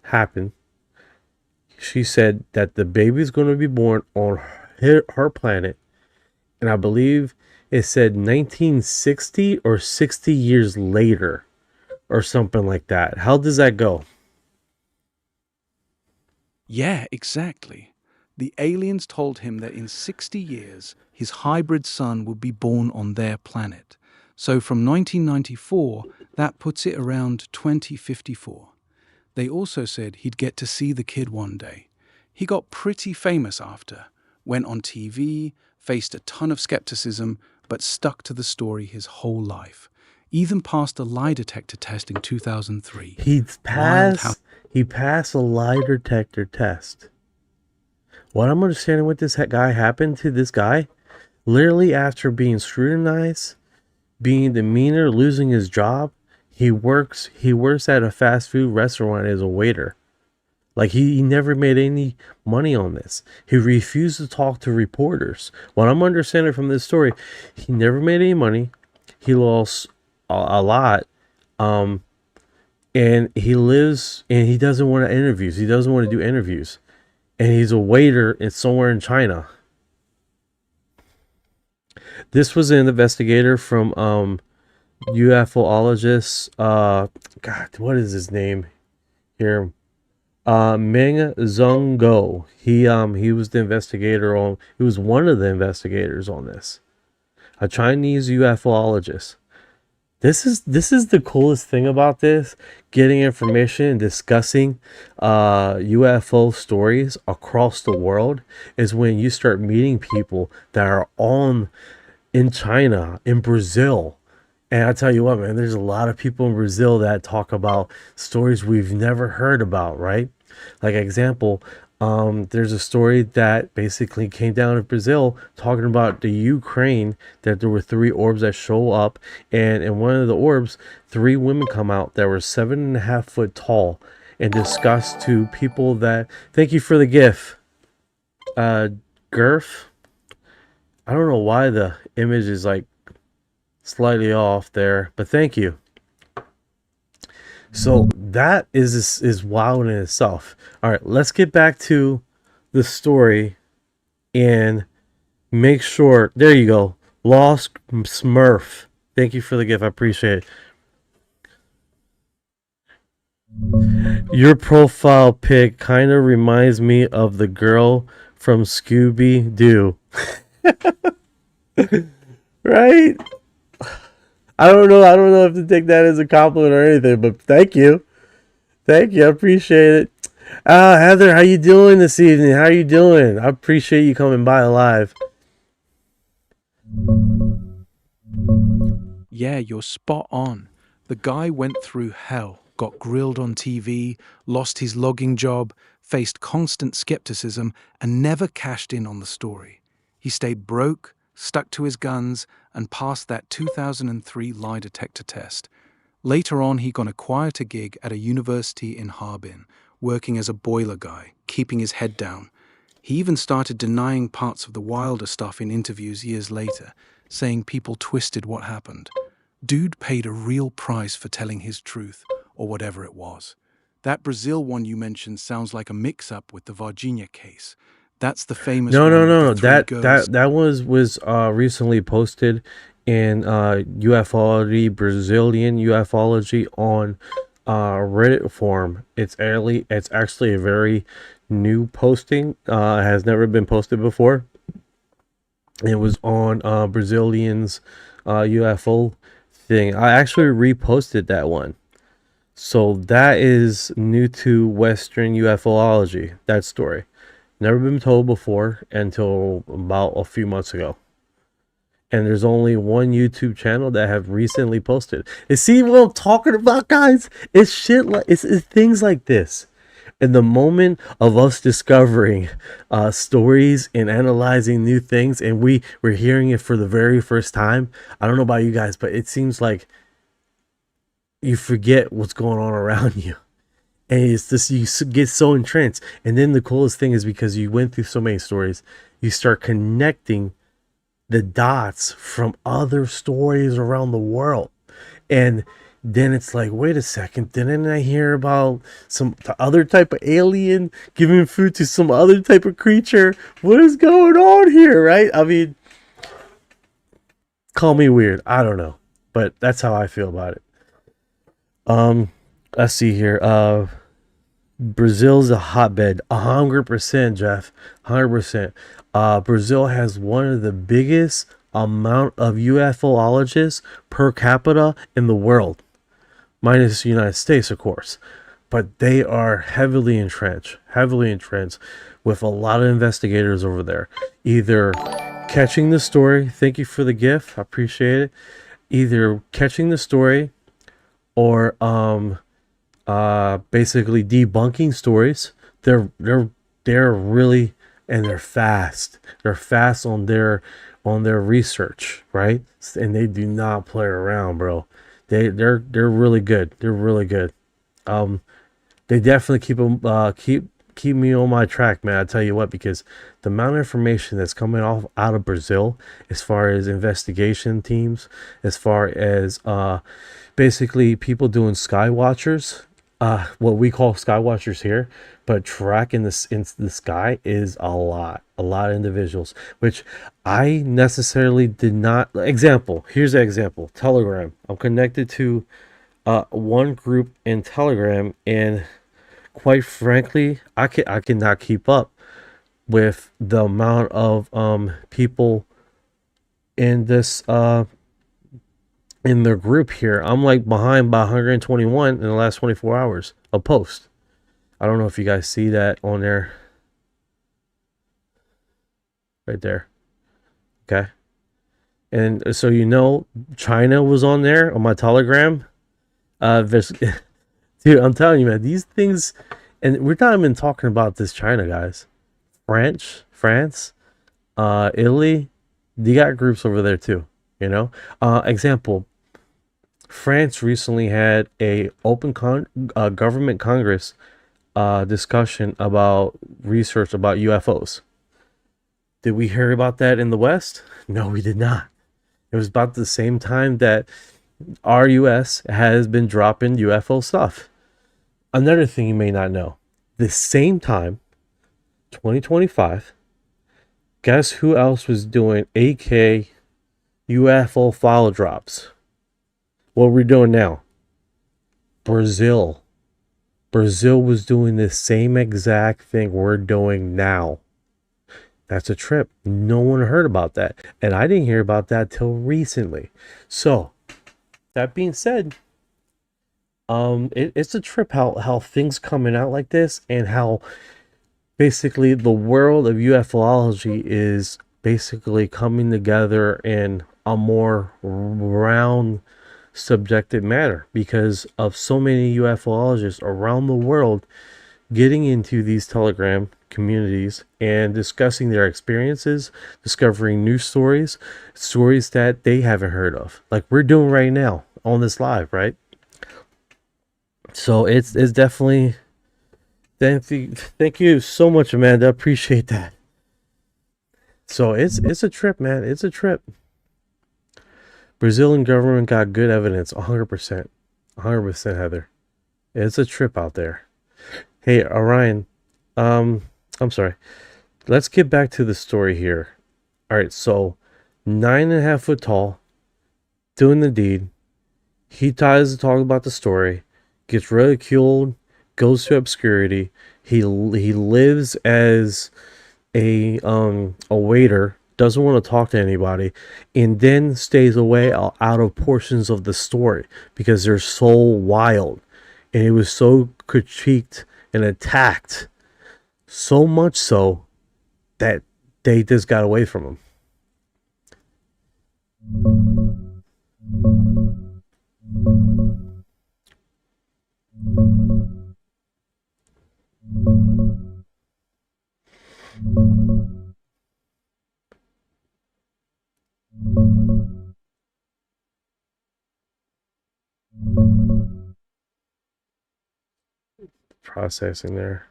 [SPEAKER 3] happened, she said that the baby's going to be born on her planet. And I believe it said 1960 or 60 years later or something like that. How does that go?
[SPEAKER 6] Yeah, exactly. The aliens told him that in 60 years, his hybrid son would be born on their planet. So from 1994, that puts it around 2054. They also said he'd get to see the kid one day. He got pretty famous after, went on TV, faced a ton of skepticism, but stuck to the story his whole life. Even passed a lie detector test in 2003.
[SPEAKER 3] He passed a lie detector test. What I'm understanding with this guy happened to this guy, literally after being scrutinized, being demeanor, losing his job, he works at a fast food restaurant as a waiter. Like, he never made any money on this. He refused to talk to reporters. What I'm understanding from this story, he never made any money. He lost a lot. And he lives, and he doesn't want to interviews. He doesn't want to do interviews. And he's a waiter somewhere in China. This was an investigator from UFOologist. God, what is his name here? Ming Zhonggo. He was the investigator on. He was one of the investigators on this. A Chinese UFOologist. This is the coolest thing about this. Getting information and discussing UFO stories across the world is when you start meeting people that are in China, in Brazil. And I tell you what, man, there's a lot of people in Brazil that talk about stories we've never heard about, right? Like, example, there's a story that basically came down in Brazil talking about the Ukraine, that there were 3 orbs that show up, and in one of the orbs, 3 women come out that were 7.5 foot tall and discuss to people that, thank you for the GIF, Gurf. I don't know why the image is like slightly off there, but thank you. So that is wild in itself. All right, let's get back to the story and make sure. There you go, Lost Smurf. Thank you for the gift. I appreciate it. Your profile pic kind of reminds me of the girl from Scooby Doo. Right? I don't know if to take that as a compliment or anything, but thank you. Thank you. I appreciate it. Heather, how you doing this evening? How you doing? I appreciate you coming by live.
[SPEAKER 6] Yeah, you're spot on. The guy went through hell, got grilled on TV, lost his logging job, faced constant skepticism, and never cashed in on the story. He stayed broke, stuck to his guns, and passed that 2003 lie detector test. Later on, he got a quieter gig at a university in Harbin, working as a boiler guy, keeping his head down. He even started denying parts of the wilder stuff in interviews years later, saying people twisted what happened. Dude paid a real price for telling his truth, or whatever it was. That Brazil one you mentioned sounds like a mix-up with the Virginia case. That's the famous one with the three girls.
[SPEAKER 3] That was recently posted in Ufology, Brazilian Ufology on Reddit forum. It's actually a very new posting. It has never been posted before. It was on Brazilian's UFO thing. I actually reposted that one. So that is new to Western ufology, that story. Never been told before until about a few months ago. And there's only one YouTube channel that have recently posted. And see what I'm talking about, guys? It's shit like it's things like this. In the moment of us discovering stories and analyzing new things, and we're hearing it for the very first time. I don't know about you guys, but it seems like you forget what's going on around you. And it's just, you get so entranced. And then the coolest thing is because you went through so many stories, you start connecting the dots from other stories around the world. And then it's like, wait a second, didn't I hear about some other type of alien giving food to some other type of creature? What is going on here, right? I mean, call me weird. I don't know. But that's how I feel about it. Let's see here. Brazil's a hotbed. 100%, Jeff. 100%. Brazil has one of the biggest amount of UFOologists per capita in the world. Minus the United States, of course. But they are heavily entrenched with a lot of investigators over there. Either catching the story. Thank you for the gift. I appreciate it. Either catching the story or basically debunking stories. They're really, and they're fast. They're fast on their research, right? And they do not play around, bro. They're really good. They're really good. They definitely keep me on my track, man. I tell you what, because the amount of information that's coming out of Brazil, as far as investigation teams, as far as basically people doing sky watchers, what we call sky watchers here, but tracking this in the sky is a lot of individuals, which I necessarily did not. Here's an example. Telegram. I'm connected to one group in Telegram, and quite frankly, I cannot keep up with the amount of people in this in their group here. I'm like behind by 121 in the last 24 hours of post. I don't know if you guys see that on there. Right there. Okay. And so, China was on there on my Telegram. Dude, I'm telling you, man, these things, and we're not even talking about this China, guys. France, Italy, they got groups over there too, example, France recently had a open government Congress discussion about research about UFOs. Did we hear about that in the West? No, we did not. It was about the same time that our US has been dropping UFO stuff. Another thing you may not know, the same time, 2025, guess who else was doing AK UFO file drops? What we're doing now? Brazil. Brazil was doing the same exact thing we're doing now. That's a trip. No one heard about that. And I didn't hear about that till recently. So, that being said, it's a trip how things coming out like this, and how basically the world of ufology is basically coming together in a more round subjective manner because of so many ufologists around the world getting into these Telegram communities and discussing their experiences, discovering new stories that they haven't heard of, like we're doing right now on this live, right? So it's definitely, thank you so much, Amanda. Appreciate that. So it's a trip, man. It's a trip. Brazilian government got good evidence, 100%, 100%, Heather. It's a trip out there. Hey, Orion, I'm sorry. Let's get back to the story here. All right, so 9.5 foot tall, doing the deed. He tries to talk about the story, gets ridiculed, goes to obscurity. He lives as a waiter, doesn't want to talk to anybody, and then stays away out of portions of the story because they're so wild, and it was so critiqued and attacked, so much so that they just got away from him. Processing there.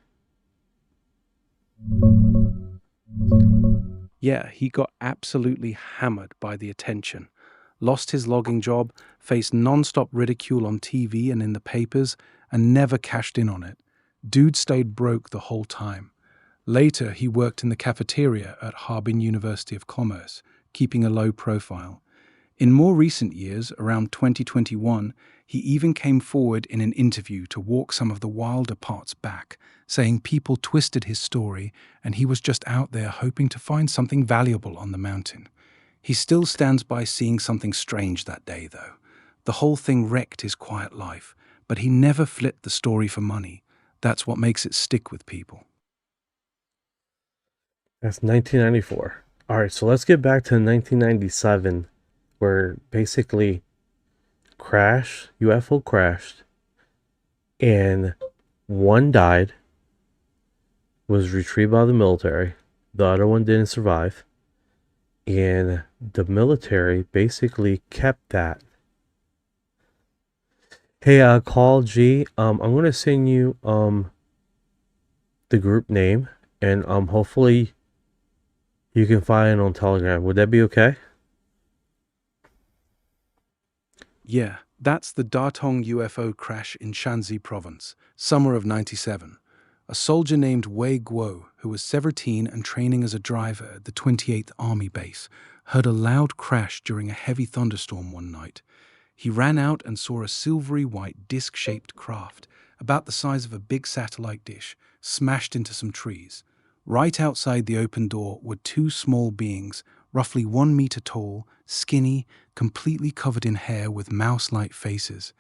[SPEAKER 6] Yeah, he got absolutely hammered by the attention. Lost his logging job, faced non-stop ridicule on TV and in the papers, and never cashed in on it. Dude stayed broke the whole time. Later, he worked in the cafeteria at Harbin University of Commerce, keeping a low profile. In more recent years, around 2021, he even came forward in an interview to walk some of the wilder parts back, saying people twisted his story and he was just out there hoping to find something valuable on the mountain. He still stands by seeing something strange that day, though. The whole thing wrecked his quiet life, but he never flipped the story for money. That's what makes it stick with people.
[SPEAKER 3] That's 1994. All right, so let's get back to 1997, where basically UFO crashed, and one died, was retrieved by the military. The other one didn't survive, and the military basically kept that. Hey, Call G, I'm gonna send you the group name, and hopefully you can find it on Telegram. Would that be okay?
[SPEAKER 6] Yeah, that's the Datong UFO crash in Shanxi province, summer of '97. A soldier named Wei Guo, who was 17 and training as a driver at the 28th Army Base, heard a loud crash during a heavy thunderstorm one night. He ran out and saw a silvery white disc-shaped craft, about the size of a big satellite dish, smashed into some trees. Right outside the open door were two small beings, roughly 1 meter tall, skinny, completely covered in hair with mouse-like faces.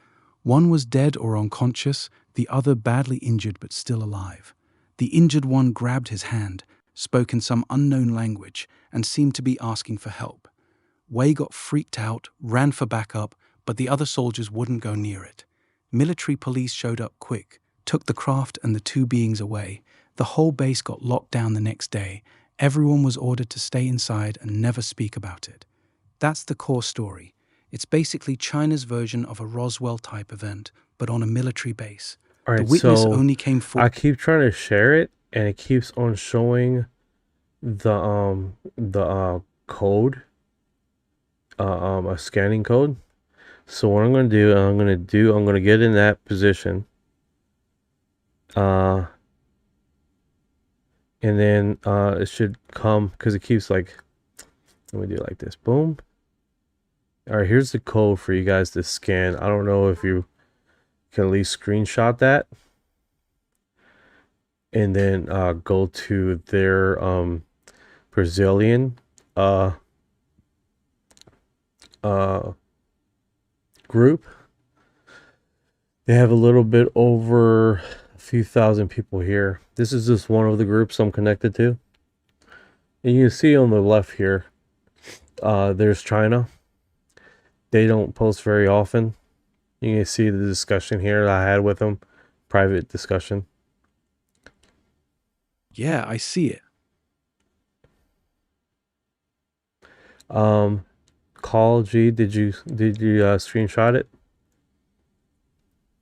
[SPEAKER 6] One was dead or unconscious, the other badly injured but still alive. The injured one grabbed his hand, spoke in some unknown language, and seemed to be asking for help. Wei got freaked out, ran for backup, but the other soldiers wouldn't go near it. Military police showed up quick, took the craft and the two beings away. The whole base got locked down the next day. Everyone was ordered to stay inside and never speak about it. That's the core story. It's basically China's version of a Roswell-type event, but on a military base.
[SPEAKER 3] All right,
[SPEAKER 6] The witness
[SPEAKER 3] so
[SPEAKER 6] only came
[SPEAKER 3] I
[SPEAKER 6] forward.
[SPEAKER 3] keep trying to share it, and it keeps on showing the code a scanning code. So what I'm going to do, I'm going to get in that position. And then it should come, because it keeps like, let me do it like this. Boom. All right, here's the code for you guys to scan. I don't know if you can at least screenshot that. And then go to their Brazilian group. They have a little bit over a few thousand people here. This is just one of the groups I'm connected to. And you can see on the left here, there's China. They don't post very often. You can see the discussion here that I had with them, private discussion.
[SPEAKER 6] Yeah, I see it.
[SPEAKER 3] Call G, did you screenshot it?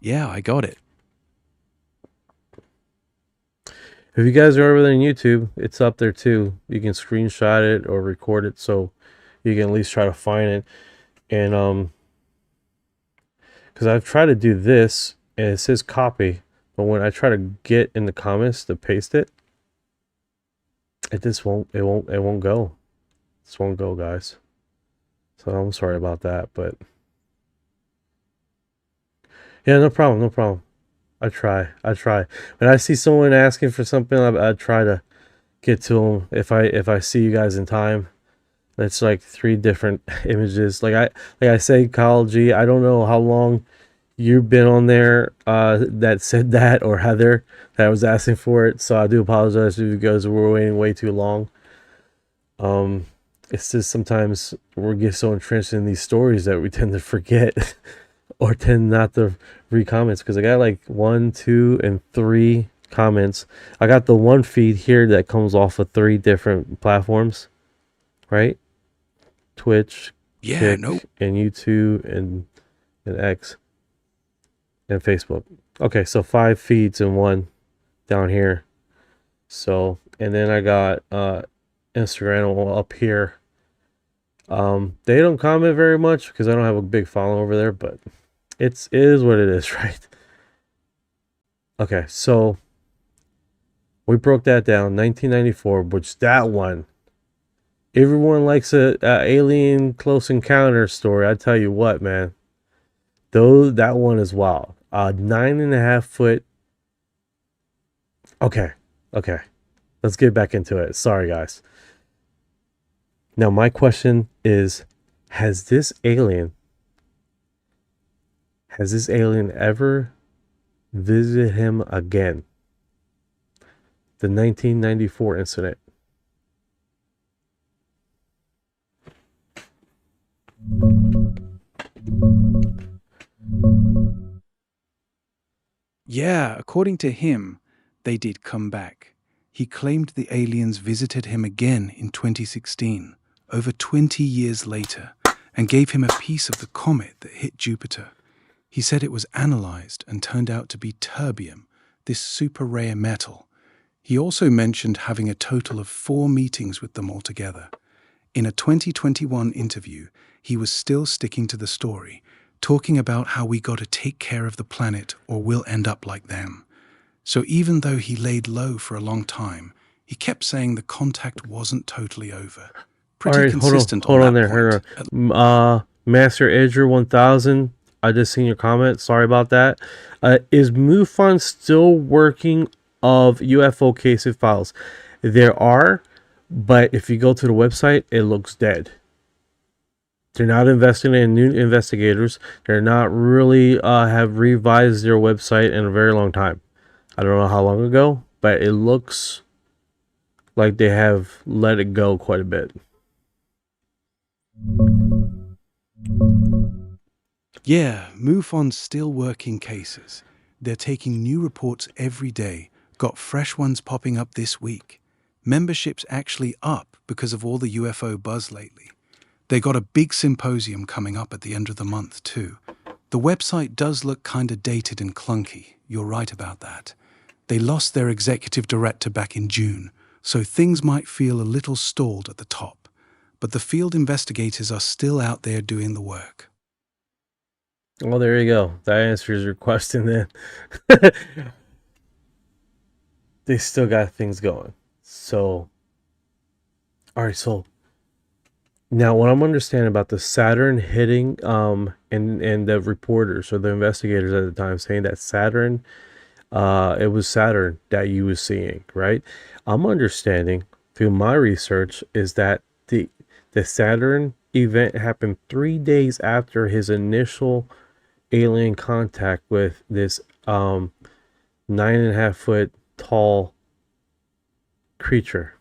[SPEAKER 6] Yeah, I got it.
[SPEAKER 3] If you guys are over there on YouTube, it's up there too. You can screenshot it or record it so you can at least try to find it. And because I've tried to do this and it says copy, but when I try to get in the comments to paste it, it just won't go. This won't go, guys. So I'm sorry about that, but yeah, no problem. I try. When I see someone asking for something, I try to get to them. If I see you guys in time, it's like 3 different images. Like I say, Kyle G, I don't know how long you've been on there that said that, or Heather that was asking for it. So I do apologize if you guys were waiting way too long. It's just sometimes we get so entrenched in these stories that we tend to forget or tend not to read comments, because I got like 1, 2, and 3 comments. I got the one feed here that comes off of 3 different platforms, right? Twitch, Kick, and YouTube, and X, and Facebook. Okay, so 5 feeds in one down here. So, and then I got Instagram up here. They don't comment very much because I don't have a big following over there, but it is what it is, right? Okay, so we broke that down. 1994, which that one, everyone likes a alien close encounter story. I tell you what, man, though that one is wild. 9.5 foot. Okay, let's get back into it. Sorry, guys. Now, my question is, has this alien ever visited him again? The 1994 incident.
[SPEAKER 6] Yeah, according to him, they did come back. He claimed the aliens visited him again in 2016, over 20 years later, and gave him a piece of the comet that hit Jupiter. He said it was analyzed and turned out to be terbium, this super rare metal. He also mentioned having a total of 4 meetings with them altogether. In a 2021 interview, he was still sticking to the story, talking about how we got to take care of the planet or we'll end up like them. So even though he laid low for a long time, he kept saying the contact wasn't totally over. Pretty consistent on that point.
[SPEAKER 3] Master Edger 1000, I just seen your comment. Sorry about that. Is MUFON still working of UFO XO Files? There are, but if you go to the website, it looks dead. They're not investing in new investigators. They're not really have revised their website in a very long time. I don't know how long ago, but it looks like they have let it go quite a bit.
[SPEAKER 6] Yeah, MUFON's still working cases. They're taking new reports every day, got fresh ones popping up this week. Membership's actually up because of all the UFO buzz lately. They got a big symposium coming up at the end of the month too. The website does look kinda dated and clunky, you're right about that. They lost their executive director back in June, so things might feel a little stalled at the top. but the field investigators are still out there doing the work.
[SPEAKER 3] Well, there you go. That answers your question then. They still got things going. So, all right, so now what I'm understanding about the Saturn hitting and the reporters or the investigators at the time saying that Saturn, it was Saturn that you was seeing, right? I'm understanding through my research is that the Saturn event happened 3 days after his initial alien contact with this 9.5 foot tall creature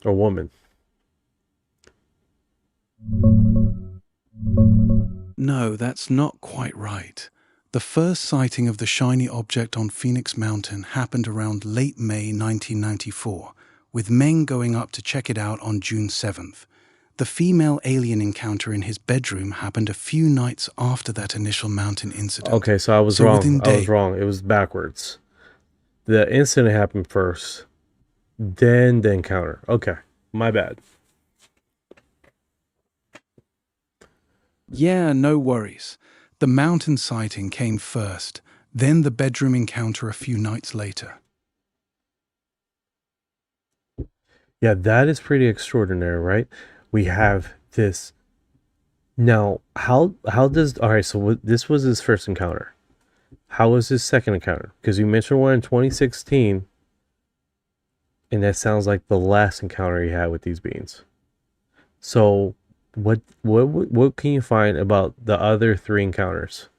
[SPEAKER 3] or woman.
[SPEAKER 6] No, that's not quite right. The first sighting of the shiny object on Phoenix Mountain happened around late May 1994, with Meng going up to check it out on June 7th. The female alien encounter in his bedroom happened a few nights after that initial mountain incident.
[SPEAKER 3] Okay, so I was wrong. I was wrong. It was backwards. The incident happened first, then the encounter. Okay, my bad.
[SPEAKER 6] Yeah, no worries. The mountain sighting came first, then the bedroom encounter a few nights later.
[SPEAKER 3] Yeah, that is pretty extraordinary, right? We have this. Now, how does... All right, so this was his first encounter. How was his second encounter? Because you mentioned one in 2016, and that sounds like the last encounter he had with these beings. So, what can you find about the other 3 encounters?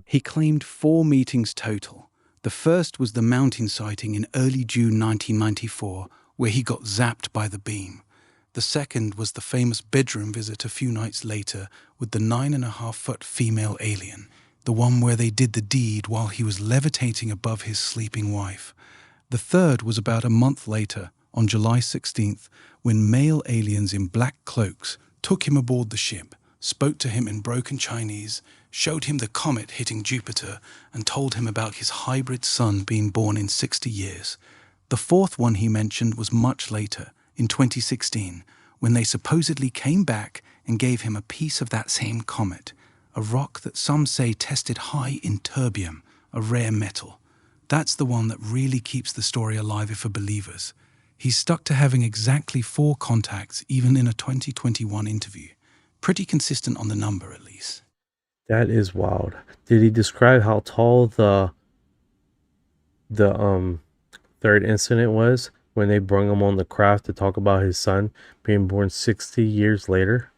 [SPEAKER 6] He claimed 4 meetings total. The first was the mountain sighting in early June 1994, where he got zapped by the beam. The second was the famous bedroom visit a few nights later with the 9.5 foot female alien, the one where they did the deed while he was levitating above his sleeping wife. The third was about a month later, on July 16th, when male aliens in black cloaks took him aboard the ship, spoke to him in broken Chinese, showed him the comet hitting Jupiter, and told him about his hybrid son being born in 60 years. The fourth one he mentioned was much later, in 2016, when they supposedly came back and gave him a piece of that same comet, a rock that some say tested high in terbium, a rare metal. That's the one that really keeps the story alive for believers. He's stuck to having exactly 4 contacts, even in a 2021 interview. Pretty consistent on the number, at least.
[SPEAKER 3] That is wild. Did he describe how tall the third incident was when they brought him on the craft to talk about his son being born 60 years later?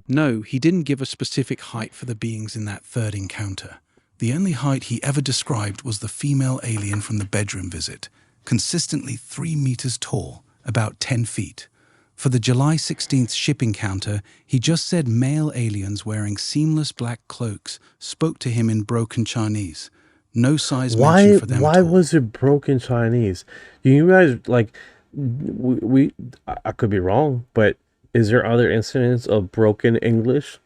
[SPEAKER 6] No, he didn't give a specific height for the beings in that third encounter. The only height he ever described was the female alien from the bedroom visit, consistently 3 meters tall, about 10 feet. For the July 16th ship encounter, he just said male aliens wearing seamless black cloaks spoke to him in broken Chinese. No size mentioned for them
[SPEAKER 3] Why
[SPEAKER 6] at all.
[SPEAKER 3] was it broken Chinese? You guys, like, I could be wrong, but is there other incidents of broken English?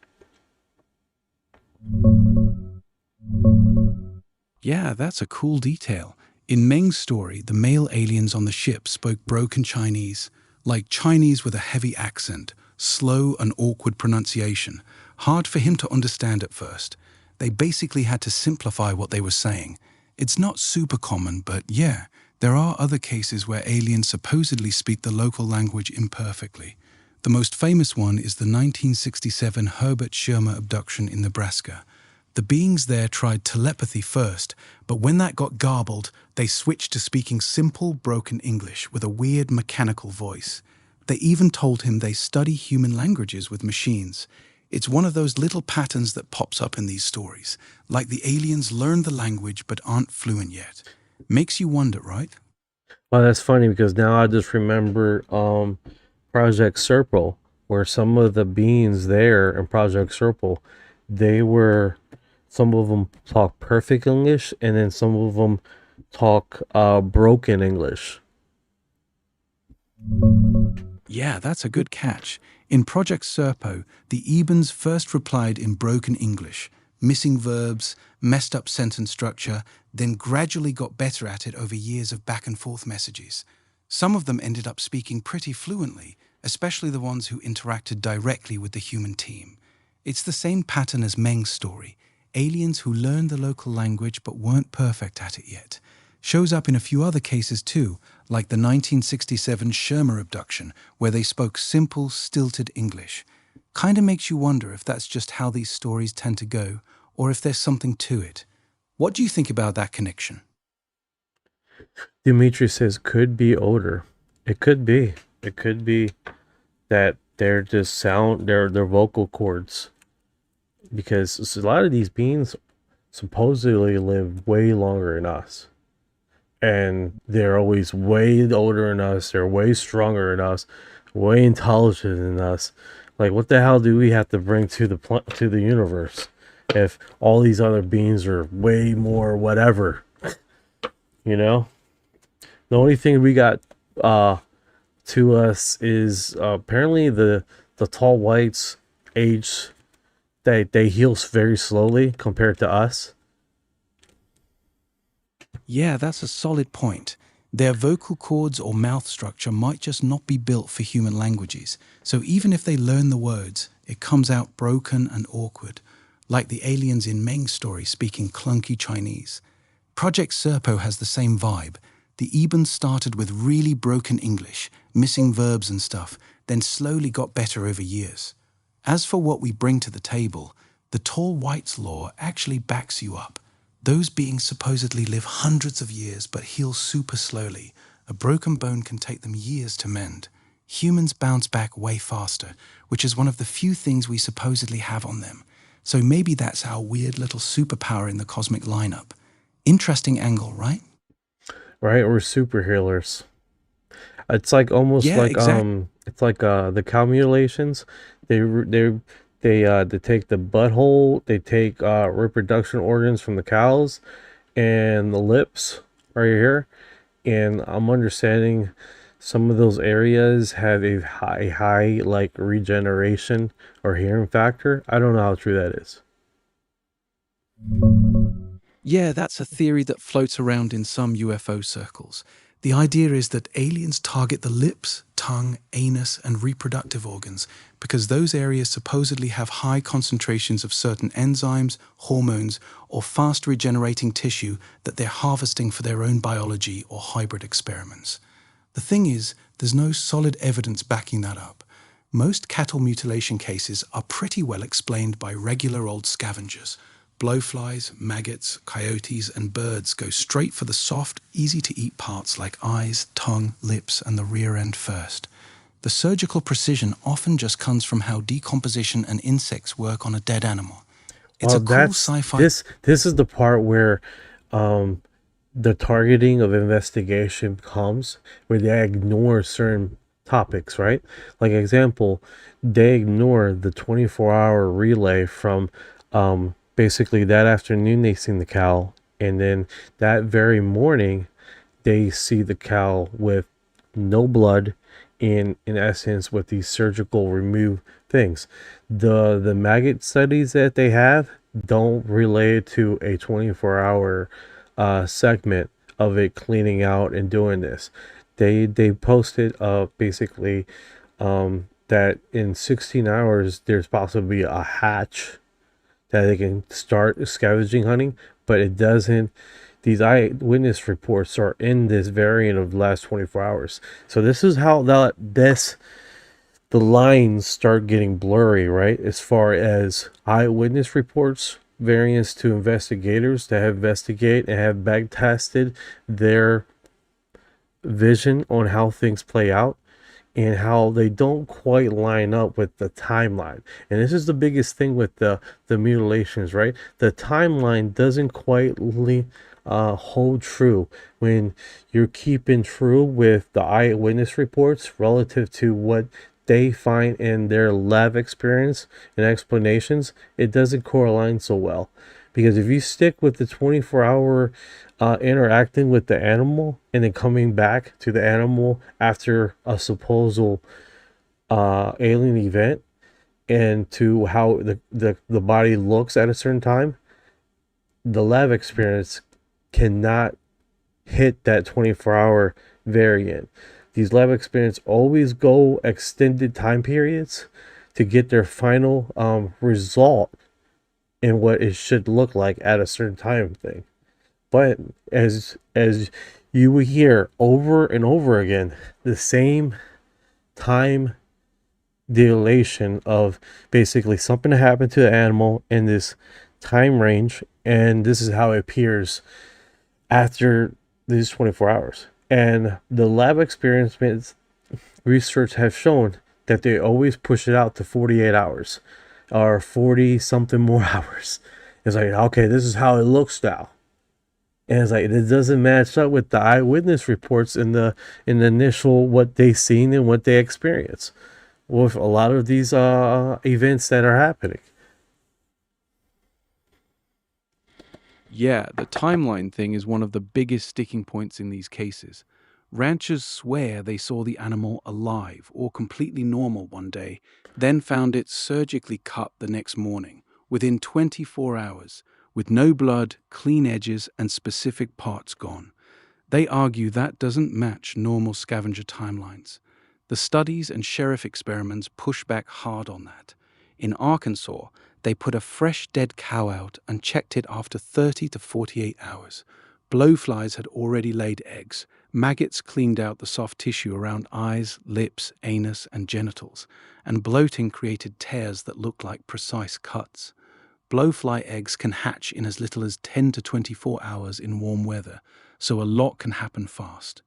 [SPEAKER 6] Yeah, that's a cool detail. In Meng's story, the male aliens on the ship spoke broken Chinese, like Chinese with a heavy accent, slow and awkward pronunciation, hard for him to understand at first. They basically had to simplify what they were saying. It's not super common, but yeah, there are other cases where aliens supposedly speak the local language imperfectly. The most famous one is the 1967 Herbert Schirmer abduction in Nebraska. The beings there tried telepathy first, but when that got garbled, they switched to speaking simple, broken English with a weird mechanical voice. They even told him they study human languages with machines. It's one of those little patterns that pops up in these stories, like the aliens learn the language but aren't fluent yet. Makes you wonder, right?
[SPEAKER 3] Well, that's funny because now I just remember Project Serpil, where some of the beings there in Project Serpil, some of them talk perfect English, and then some of them talk broken English.
[SPEAKER 6] Yeah, that's a good catch. In Project Serpo, the Ebens first replied in broken English, missing verbs, messed up sentence structure, then gradually got better at it over years of back and forth messages. Some of them ended up speaking pretty fluently, especially the ones who interacted directly with the human team. It's the same pattern as Meng's story. Aliens who learned the local language but weren't perfect at it yet. Shows up in a few other cases too, like the 1967 Shermer abduction, where they spoke simple, stilted English. Kinda makes you wonder if that's just how these stories tend to go, or if there's something to it. What do you think about that connection?
[SPEAKER 3] Dimitri says could be odor. It could be. It could be that they're just their vocal cords. Because a lot of these beings supposedly live way longer than us. And they're always way older than us. They're way stronger than us. Way intelligent than us. Like, what the hell do we have to bring to the universe if all these other beings are way more whatever? You know? The only thing we got to us is apparently the tall whites age. They heal very slowly compared to us.
[SPEAKER 6] Yeah, that's a solid point. Their vocal cords or mouth structure might just not be built for human languages, so even if they learn the words, it comes out broken and awkward, like the aliens in Meng's story speaking clunky Chinese. Project Serpo has the same vibe. The Ebens started with really broken English, missing verbs and stuff, then slowly got better over years. As for what we bring to the table, the tall whites law actually backs you up. Those beings supposedly live hundreds of years but heal super slowly. A broken bone can take them years to mend. Humans bounce back way faster, which is one of the few things we supposedly have on them. So maybe that's our weird little superpower in the cosmic lineup. Interesting angle, right?
[SPEAKER 3] Right? We're super healers. It's like almost like
[SPEAKER 6] exactly.
[SPEAKER 3] it's like the cow mutilations. They take the butthole, they take reproduction organs from the cows and the lips right here. And I'm understanding some of those areas have a high like regeneration or hearing factor. I don't know how true that is.
[SPEAKER 6] Yeah, that's a theory that floats around in some UFO circles. The idea is that aliens target the lips, tongue, anus, and reproductive organs because those areas supposedly have high concentrations of certain enzymes, hormones, or fast regenerating tissue that they're harvesting for their own biology or hybrid experiments. The thing is, there's no solid evidence backing that up. Most cattle mutilation cases are pretty well explained by regular old scavengers. Blowflies, maggots, coyotes, and birds go straight for the soft, easy-to-eat parts like eyes, tongue, lips, and the rear end first. The surgical precision often just comes from how decomposition and insects work on a dead animal. It's a cool sci-fi...
[SPEAKER 3] This is the part where the targeting of investigation comes, where they ignore certain topics, right? Like, example, they ignore the 24-hour relay from... basically that afternoon they seen the cow, and then that very morning they see the cow with no blood, in essence with these surgical remove things. The maggot studies that they have don't relate to a 24-hour segment of it cleaning out and doing this. They posted basically that in 16 hours there's possibly a hatch that they can start scavenging hunting, but it doesn't. These eyewitness reports are in this variant of the last 24 hours. So this is how the lines start getting blurry, right? As far as eyewitness reports, variants to investigators that have investigated and have back tested their vision on how things play out, and how they don't quite line up with the timeline. And this is the biggest thing with the mutilations, right? The timeline doesn't quite hold true when you're keeping true with the eyewitness reports relative to what they find in their lab experience and explanations. It doesn't correlate so well, because if you stick with the 24-hour interacting with the animal and then coming back to the animal after a supposed alien event and to how the body looks at a certain time, the lab experience cannot hit that 24-hour variant. These lab experience always go extended time periods to get their final result in what it should look like at a certain time thing. But as you will hear over and over again, the same time dilation of basically something happened to the animal in this time range, and this is how it appears after these 24 hours. And the lab experiments research have shown that they always push it out to 48 hours or 40 something more hours. It's like, okay, this is how it looks now. And it's like, it doesn't match up with the eyewitness reports in the initial what they seen and what they experienced with a lot of these events that are happening.
[SPEAKER 6] Yeah, the timeline thing is one of the biggest sticking points in these cases. Ranchers swear they saw the animal alive or completely normal one day, then found it surgically cut the next morning, within 24 hours, with no blood, clean edges, and specific parts gone. They argue that doesn't match normal scavenger timelines. The studies and sheriff experiments push back hard on that. In Arkansas, they put a fresh dead cow out and checked it after 30 to 48 hours. Blowflies had already laid eggs. Maggots cleaned out the soft tissue around eyes, lips, anus, and genitals, and bloating created tears that looked like precise cuts. Blowfly eggs can hatch in as little as 10 to 24 hours in warm weather, so a lot can happen fast.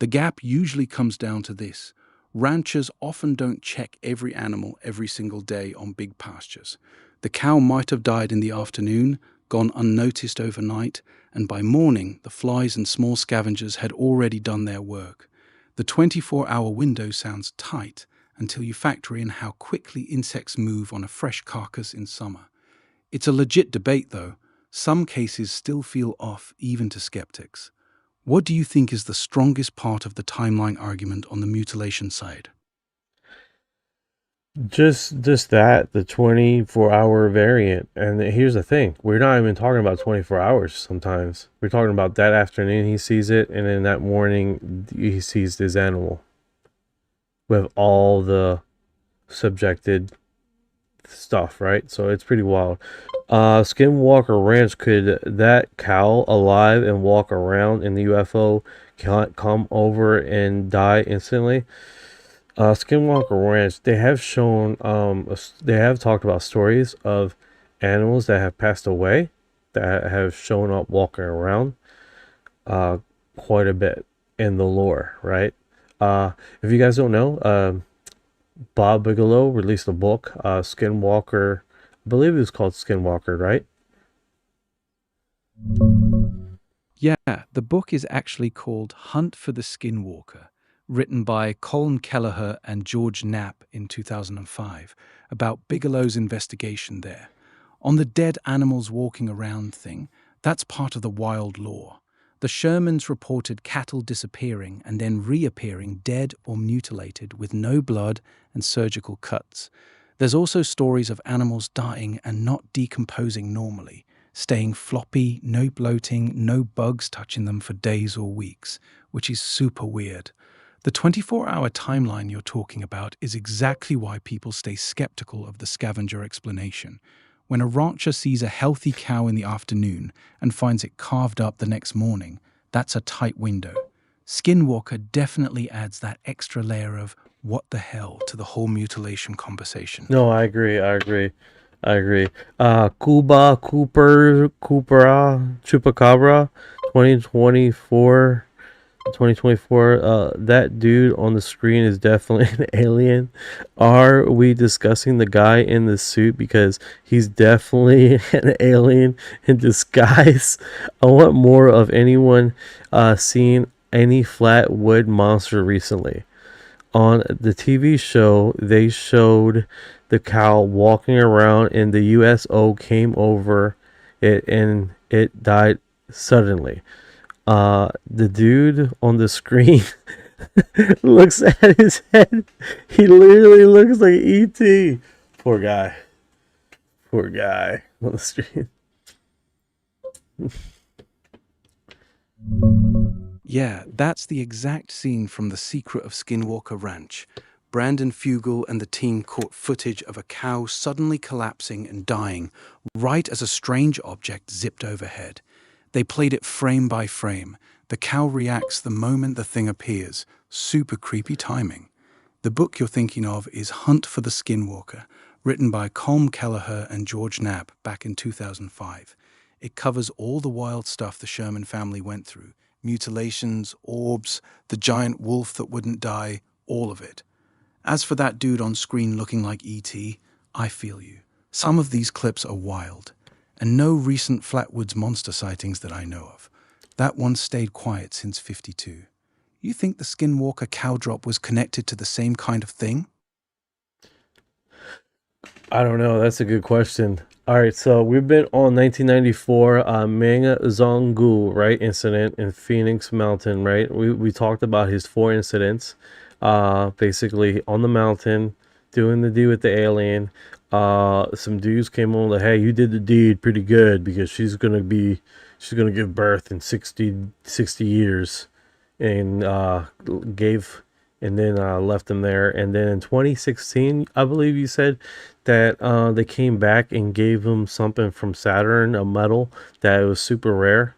[SPEAKER 6] The gap usually comes down to this. Ranchers often don't check every animal every single day on big pastures. The cow might have died in the afternoon, gone unnoticed overnight, and by morning the flies and small scavengers had already done their work. The 24-hour window sounds tight until you factor in how quickly insects move on a fresh carcass in summer. It's a legit debate, though. Some cases still feel off, even to skeptics. What do you think is the strongest part of the timeline argument on the mutilation side?
[SPEAKER 3] Just that, the 24-hour variant. And here's the thing, we're not even talking about 24 hours sometimes. We're talking about that afternoon he sees it, and then that morning he sees this animal with all the subjected stuff, right? So it's pretty wild. Skinwalker Ranch, could that cow alive and walk around in the UFO can't come over and die instantly? Skinwalker Ranch, they have shown, they have talked about stories of animals that have passed away that have shown up walking around quite a bit in the lore, right? If you guys don't know, Bob Bigelow released a book, Skinwalker, I believe it was called Skinwalker, right?
[SPEAKER 6] Yeah, the book is actually called Hunt for the Skinwalker, written by Colin Kelleher and George Knapp in 2005, about Bigelow's investigation there. On the dead animals walking around thing, that's part of the wild lore. The Shermans reported cattle disappearing and then reappearing dead or mutilated with no blood and surgical cuts. There's also stories of animals dying and not decomposing normally, staying floppy, no bloating, no bugs touching them for days or weeks, which is super weird. The 24-hour timeline you're talking about is exactly why people stay skeptical of the scavenger explanation. When a rancher sees a healthy cow in the afternoon and finds it carved up the next morning, that's a tight window. Skinwalker definitely adds that extra layer of what the hell to the whole mutilation conversation.
[SPEAKER 3] No, I agree. Cuba, Coopera, Chupacabra, 2024, that dude on the screen is definitely an alien. Are we discussing the guy in the suit? Because he's definitely an alien in disguise. I want more of anyone seeing any flat wood monster recently. On the TV show, they showed the cow walking around and the USO came over it and it died suddenly. The dude on the screen looks at his head. He literally looks like E.T. Poor guy. Poor guy on the street.
[SPEAKER 6] Yeah, that's the exact scene from The Secret of Skinwalker Ranch. Brandon Fugel and the team caught footage of a cow suddenly collapsing and dying right as a strange object zipped overhead. They played it frame by frame. The cow reacts the moment the thing appears. Super creepy timing. The book you're thinking of is Hunt for the Skinwalker, written by Colm Kelleher and George Knapp back in 2005. It covers all the wild stuff the Sherman family went through. Mutilations, orbs, the giant wolf that wouldn't die, all of it. As for that dude on screen looking like E.T., I feel you. Some of these clips are wild, and no recent Flatwoods monster sightings that I know of. That one stayed quiet since '52. You think the Skinwalker cow drop was connected to the same kind of thing?
[SPEAKER 3] I don't know. That's a good question. All right, so we've been on 1994 Meng Zonggu, right, incident in Phoenix Mountain, right? We talked about his 4 incidents, basically on the mountain, doing the deed with the alien. Some dudes came on like, hey, you did the deed pretty good because she's gonna give birth in 60 years, and then left them there. And then in 2016, I believe you said that they came back and gave him something from Saturn, a metal that was super rare.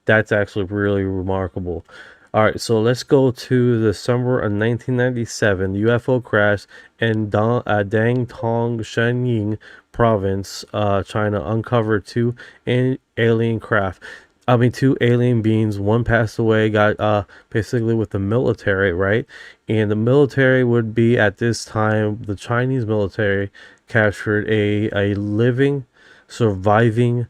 [SPEAKER 3] That's actually really remarkable. All right, so let's go to the summer of 1997. The UFO crash in Datong, Shenyang province, China, uncovered 2 alien craft. 2 alien beings. One passed away, got basically with the military, right? And the military would be, at this time, the Chinese military captured a living, surviving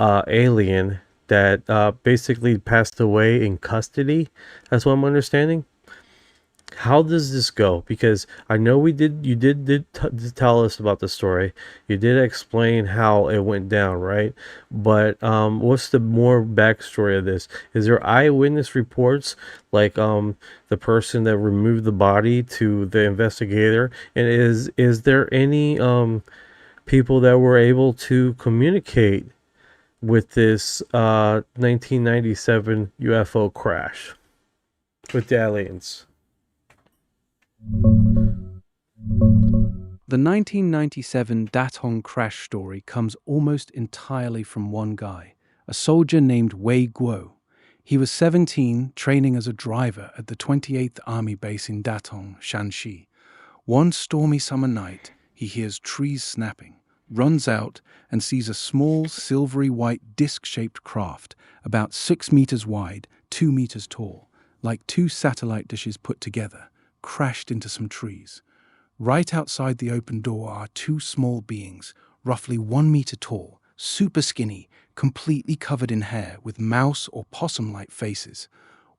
[SPEAKER 3] alien that basically passed away in custody. That's what I'm understanding. How does this go? Because I know you did tell us about the story. You did explain how it went down, right? But what's the more backstory of this? Is there eyewitness reports, like the person that removed the body to the investigator? And is there any people that were able to communicate with this 1997 UFO crash with the aliens?
[SPEAKER 6] The 1997 Datong crash story comes almost entirely from one guy, a soldier named Wei Guo. He was 17, training as a driver at the 28th Army Base in Datong, Shanxi. One stormy summer night, he hears trees snapping, runs out, and sees a small, silvery white disc-shaped craft, about 6 meters wide, 2 meters tall, like 2 satellite dishes put together, crashed into some trees. Right outside the open door are 2 small beings, roughly 1 meter tall, super skinny, completely covered in hair with mouse or possum-like faces.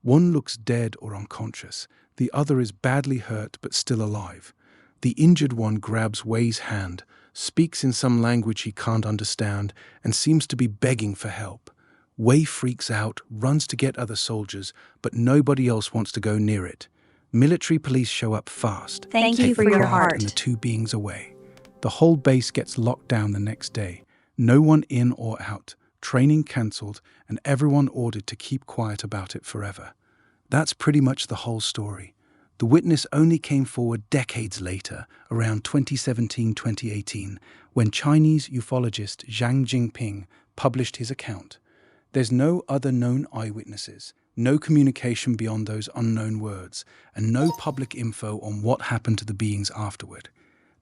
[SPEAKER 6] One looks dead or unconscious. The other is badly hurt but still alive. The injured one grabs Wei's hand, speaks in some language he can't understand, and seems to be begging for help. Wei freaks out, runs to get other soldiers, but nobody else wants to go near it. Military police show up fast.
[SPEAKER 2] Thank you
[SPEAKER 6] take
[SPEAKER 2] for
[SPEAKER 6] the
[SPEAKER 2] your
[SPEAKER 6] craft
[SPEAKER 2] heart.
[SPEAKER 6] And the 2 beings away. The whole base gets locked down the next day. No one in or out. Training cancelled, and everyone ordered to keep quiet about it forever. That's pretty much the whole story. The witness only came forward decades later, around 2017-2018, when Chinese ufologist Zhang Jinping published his account. There's no other known eyewitnesses, no communication beyond those unknown words, and no public info on what happened to the beings afterward.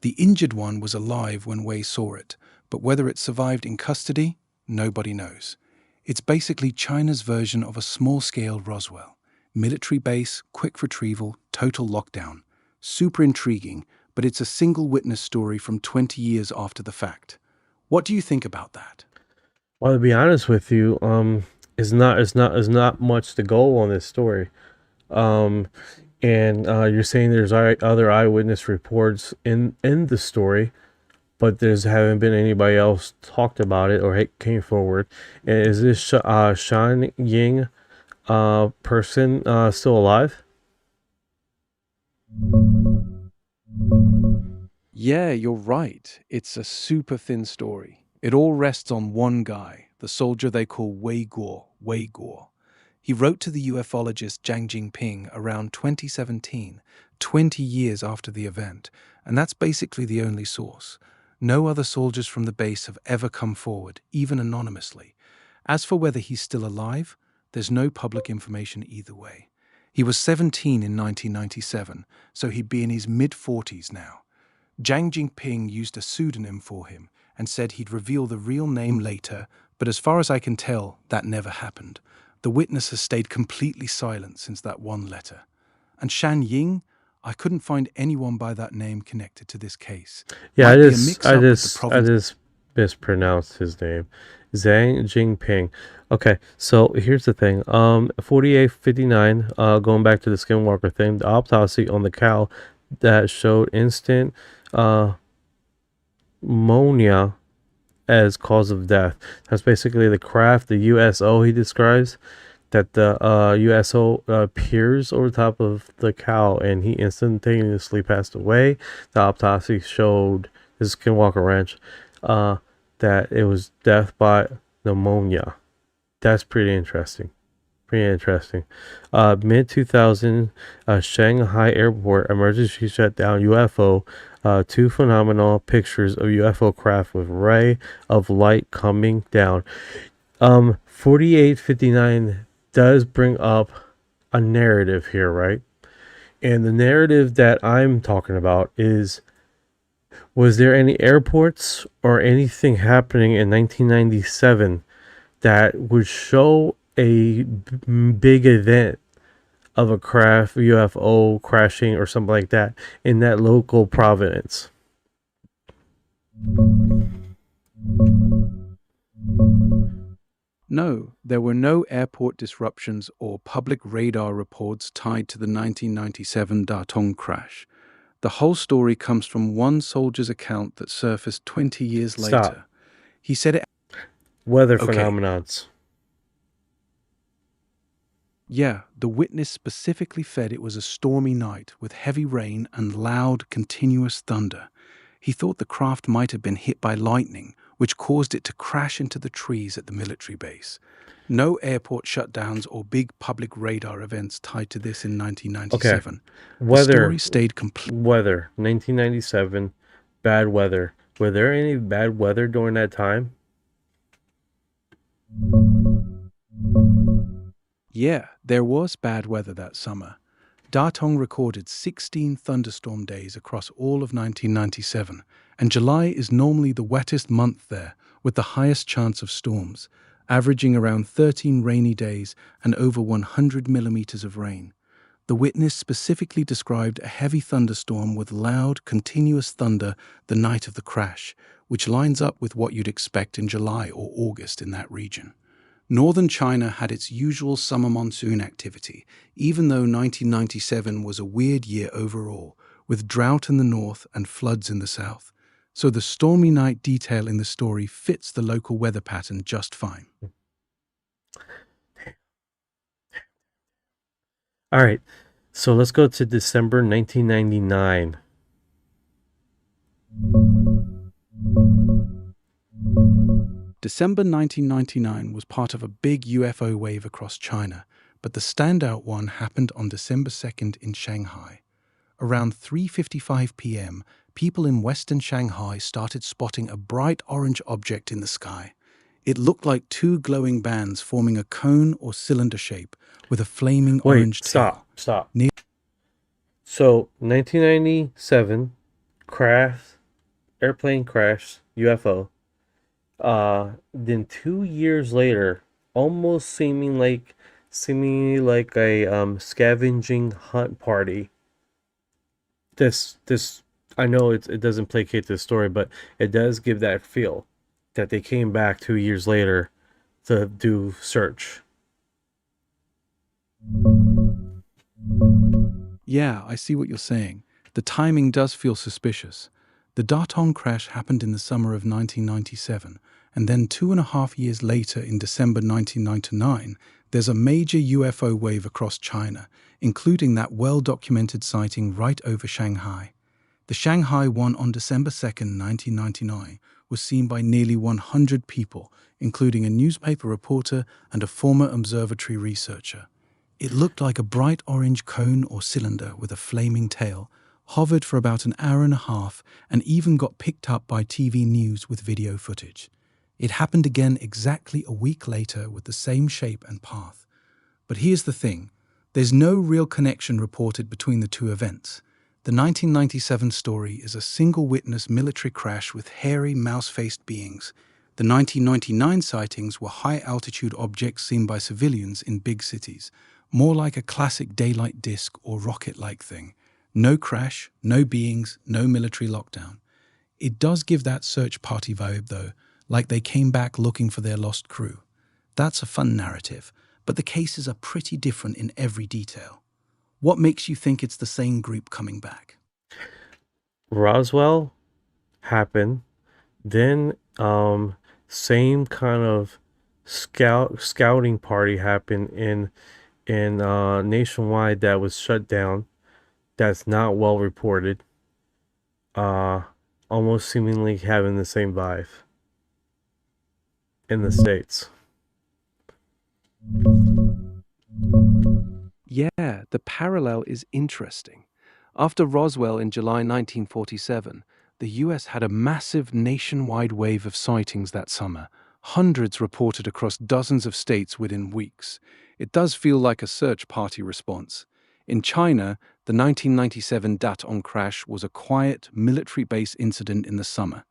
[SPEAKER 6] The injured one was alive when Wei saw it, but whether it survived in custody, nobody knows. It's basically China's version of a small-scale Roswell. Military base, quick retrieval, total lockdown. Super intriguing, but it's a single witness story from 20 years after the fact. What do you think about that?
[SPEAKER 3] Well, to be honest with you, it's not much to go on this story. And you're saying there's other eyewitness reports in the story, but haven't been anybody else talked about it or came forward. And is this Shan Ying person still alive?
[SPEAKER 6] Yeah, you're right. It's a super thin story. It all rests on one guy, the soldier they call Wei Guo. He wrote to the ufologist Jiang Jingping around 2017, 20 years after the event, and that's basically the only source. No other soldiers from the base have ever come forward, even anonymously. As for whether he's still alive, there's no public information either way. He was 17 in 1997, so he'd be in his mid-40s now. Jiang Jingping used a pseudonym for him and said he'd reveal the real name later, but as far as I can tell, that never happened. The witness has stayed completely silent since that one letter. And Shan Ying, I couldn't find anyone by that name connected to this case.
[SPEAKER 3] Yeah,
[SPEAKER 6] Might
[SPEAKER 3] I
[SPEAKER 6] be a
[SPEAKER 3] just
[SPEAKER 6] mix-up with the province.
[SPEAKER 3] mispronounced his name. Zhang Jingping. Okay, so here's the thing. 4859, going back to the Skinwalker thing, the autopsy on the cow that showed instant pneumonia as cause of death. That's basically the craft, the USO he describes, that the USO appears over top of the cow and he instantaneously passed away. The autopsy showed, this is Skinwalker Ranch, that it was death by pneumonia. That's pretty interesting. Mid 2000, Shanghai Airport emergency shutdown UFO. Two phenomenal pictures of UFO craft with ray of light coming down. 4859 does bring up a narrative here, right? And the narrative that I'm talking about is, was there any airports or anything happening in 1997 that would show a big event of a craft UFO crashing or something like that in that local province?
[SPEAKER 6] No, there were no airport disruptions or public radar reports tied to the 1997 Datong crash. The whole story comes from one soldier's account that surfaced 20 years later. He said it...
[SPEAKER 3] Weather
[SPEAKER 6] Okay.
[SPEAKER 3] phenomenons.
[SPEAKER 6] Yeah, the witness specifically said it was a stormy night with heavy rain and loud, continuous thunder. He thought the craft might have been hit by lightning, which caused it to crash into the trees at the military base. No airport shutdowns or big public radar events tied to this in 1997.
[SPEAKER 3] Weather.
[SPEAKER 6] The story stayed complete.
[SPEAKER 3] Weather. 1997. Bad weather. Were there any bad weather during that time?
[SPEAKER 6] Yeah, there was bad weather that summer. Datong recorded 16 thunderstorm days across all of 1997, and July is normally the wettest month there, with the highest chance of storms, averaging around 13 rainy days and over 100 millimeters of rain. The witness specifically described a heavy thunderstorm with loud, continuous thunder the night of the crash, which lines up with what you'd expect in July or August in that region. Northern China had its usual summer monsoon activity, even though 1997 was a weird year overall, with drought in the north and floods in the south. So the stormy night detail in the story fits the local weather pattern just fine.
[SPEAKER 3] All right, so let's go to December 1999.
[SPEAKER 6] December 1999 was part of a big UFO wave across China, but the standout one happened on December 2nd in Shanghai. Around 3:55 p.m., people in western Shanghai started spotting a bright orange object in the sky. It looked like two glowing bands forming a cone or cylinder shape with a flaming orange tail.
[SPEAKER 3] Stop. So, 1997, airplane crash, UFO. Then 2 years later, almost seemingly like a scavenging hunt party. This I know it doesn't placate this story, but it does give that feel that they came back 2 years later to do search.
[SPEAKER 6] Yeah, I see what you're saying. The timing does feel suspicious. The Datong crash happened in the summer of 1997, and then 2.5 years later, in December 1999, there's a major UFO wave across China, including that well-documented sighting right over Shanghai. The Shanghai one on December 2nd, 1999, was seen by nearly 100 people, including a newspaper reporter and a former observatory researcher. It looked like a bright orange cone or cylinder with a flaming tail, hovered for about an hour and a half, and even got picked up by TV news with video footage. It happened again exactly a week later with the same shape and path. But here's the thing, there's no real connection reported between the two events. The 1997 story is a single-witness military crash with hairy, mouse-faced beings. The 1999 sightings were high-altitude objects seen by civilians in big cities, more like a classic daylight disk or rocket-like thing. No crash, no beings, no military lockdown. It does give that search party vibe, though, like they came back looking for their lost crew. That's a fun narrative, but the cases are pretty different in every detail. What makes you think it's the same group coming back?
[SPEAKER 3] Roswell happened, then same kind of scouting party happened in nationwide that was shut down. That's not well reported. Almost seemingly having the same vibe in the States.
[SPEAKER 2] Yeah, the parallel is interesting. After Roswell in July 1947, the US had a massive nationwide wave of sightings that summer, hundreds reported across dozens of states within weeks. It does feel like a search party response. In China, the 1997 Datong crash was a quiet, military-based incident in the summer.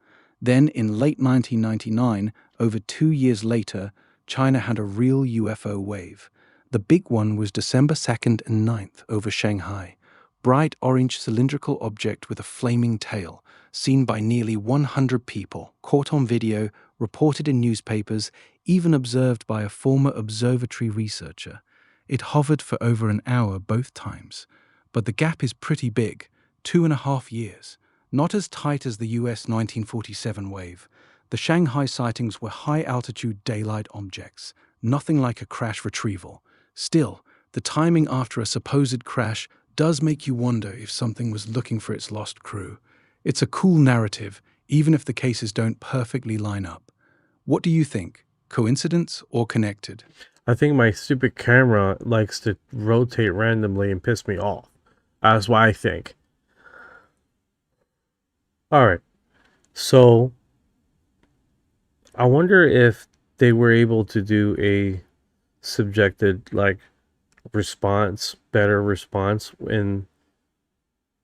[SPEAKER 2] Then, in late 1999, over 2 years later, China had a real UFO wave. The big one was December 2nd and 9th over Shanghai. Bright orange cylindrical object with a flaming tail, seen by nearly 100 people, caught on video, reported in newspapers, even observed by a former observatory researcher. It hovered for over an hour both times. But the gap is pretty big, 2.5 years. Not as tight as the US 1947 wave. The Shanghai sightings were high-altitude daylight objects, nothing like a crash retrieval. Still, the timing after a supposed crash does make you wonder if something was looking for its lost crew. It's a cool narrative, even if the cases don't perfectly line up. What do you think? Coincidence or connected?
[SPEAKER 3] I think my stupid camera likes to rotate randomly and piss me off. That's what I think. Alright. So, I wonder if they were able to do a subjected, better response in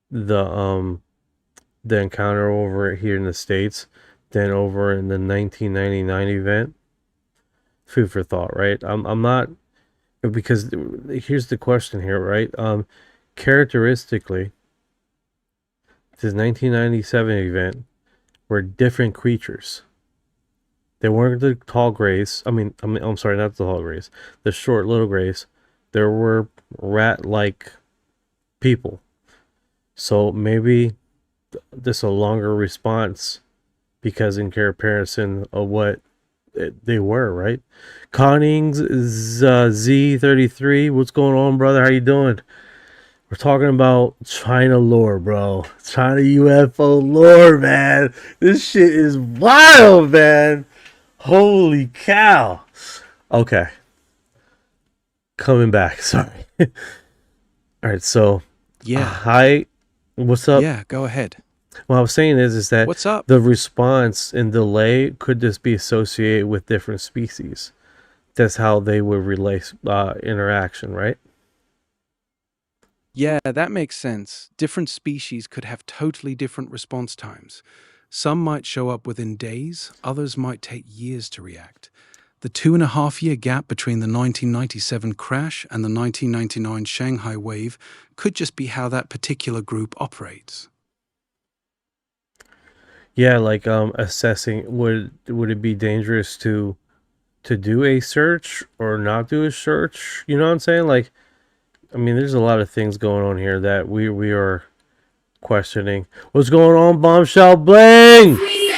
[SPEAKER 3] the encounter over here in the States than over in the 1999 event. Food for thought, right? I'm not, because here's the question here, right? Characteristically, this 1997 event were different creatures. They weren't the tall grays. I'm sorry, not the tall grays. The short little grays. There were rat-like people. So maybe this is a longer response because in comparison of what they were, right? Connings Z33. What's going on, brother? How you doing? We're talking about China lore, bro. China UFO lore, man. This shit is wild, man. Holy cow. Okay. Coming back. Sorry. All right, so.
[SPEAKER 2] Yeah.
[SPEAKER 3] Hi. What's up?
[SPEAKER 2] Yeah, go ahead.
[SPEAKER 3] What I was saying is that
[SPEAKER 2] What's up?
[SPEAKER 3] the response and delay could just be associated with different species. That's how they would relay interaction, right?
[SPEAKER 2] Yeah, that makes sense. Different species could have totally different response times. Some might show up within days, others might take years to react. The 2.5-year gap between the 1997 crash and the 1999 Shanghai wave could just be how that particular group operates.
[SPEAKER 3] Yeah, assessing would it be dangerous to do a search or not do a search? You know what I'm saying? There's a lot of things going on here that we are questioning. What's going on, Bombshell Bling?
[SPEAKER 2] Yeah,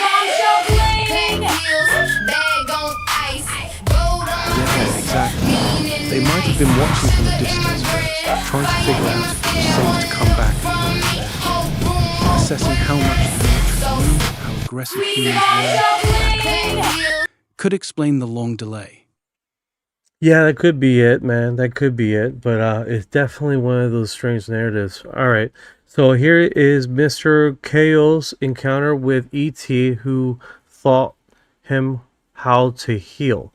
[SPEAKER 2] exactly. They
[SPEAKER 6] been watching from a distance first, trying to figure out if it was safe to come back from where it left, assessing how much the military knew, how aggressive humans were. Could explain the long delay.
[SPEAKER 3] Yeah, that could be it, man. That could be it. But it's definitely one of those strange narratives. All right. So here is Mr. Ko's encounter with E.T., who taught him how to heal.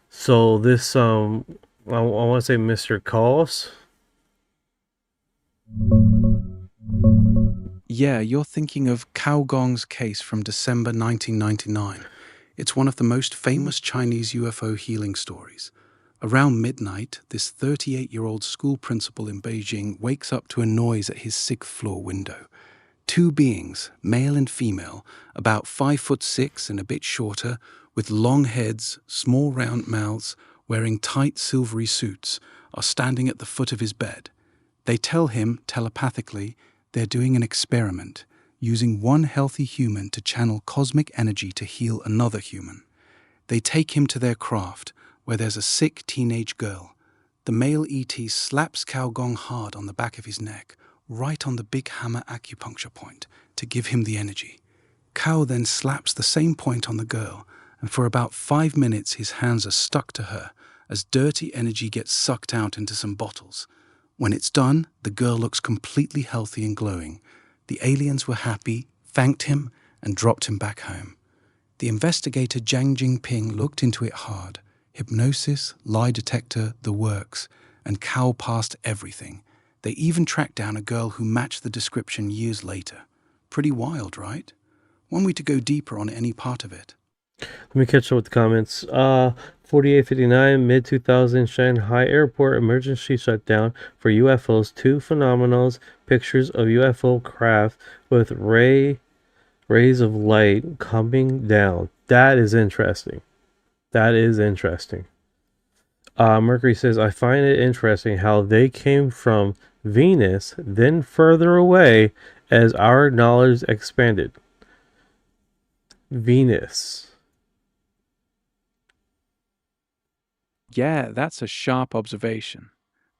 [SPEAKER 3] So this, I want to say Mr. Chaos.
[SPEAKER 6] Yeah, you're thinking of Cao Gong's case from December 1999. It's one of the most famous Chinese UFO healing stories. Around midnight, this 38-year-old school principal in Beijing wakes up to a noise at his 6th floor window. Two beings, male and female, about 5'6" and a bit shorter, with long heads, small round mouths, wearing tight silvery suits, are standing at the foot of his bed. They tell him, telepathically, they're doing an experiment, using one healthy human to channel cosmic energy to heal another human. They take him to their craft, where there's a sick teenage girl. The male ET slaps Cao Gong hard on the back of his neck, right on the big hammer acupuncture point, to give him the energy. Cao then slaps the same point on the girl, and for about 5 minutes his hands are stuck to her, as dirty energy gets sucked out into some bottles. When it's done, the girl looks completely healthy and glowing. The aliens were happy, thanked him, and dropped him back home. The investigator Zhang Jingping looked into it hard. Hypnosis, lie detector, the works, and Cao passed everything. They even tracked down a girl who matched the description years later. Pretty wild, right? Want me to go deeper on any part of it?
[SPEAKER 3] Let me catch up with the comments. 4859, mid-2000, Shanghai Airport emergency shutdown for UFOs. 2 phenomenals, pictures of UFO craft with rays of light coming down. That is interesting. That is interesting. Mercury says, I find it interesting how they came from Venus, then further away as our knowledge expanded. Venus.
[SPEAKER 6] Yeah, that's a sharp observation.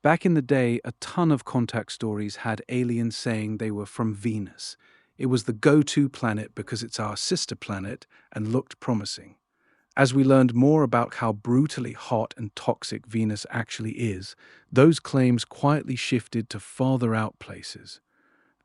[SPEAKER 6] Back in the day, a ton of contact stories had aliens saying they were from Venus. It was the go-to planet because it's our sister planet and looked promising. As we learned more about how brutally hot and toxic Venus actually is, those claims quietly shifted to farther out places.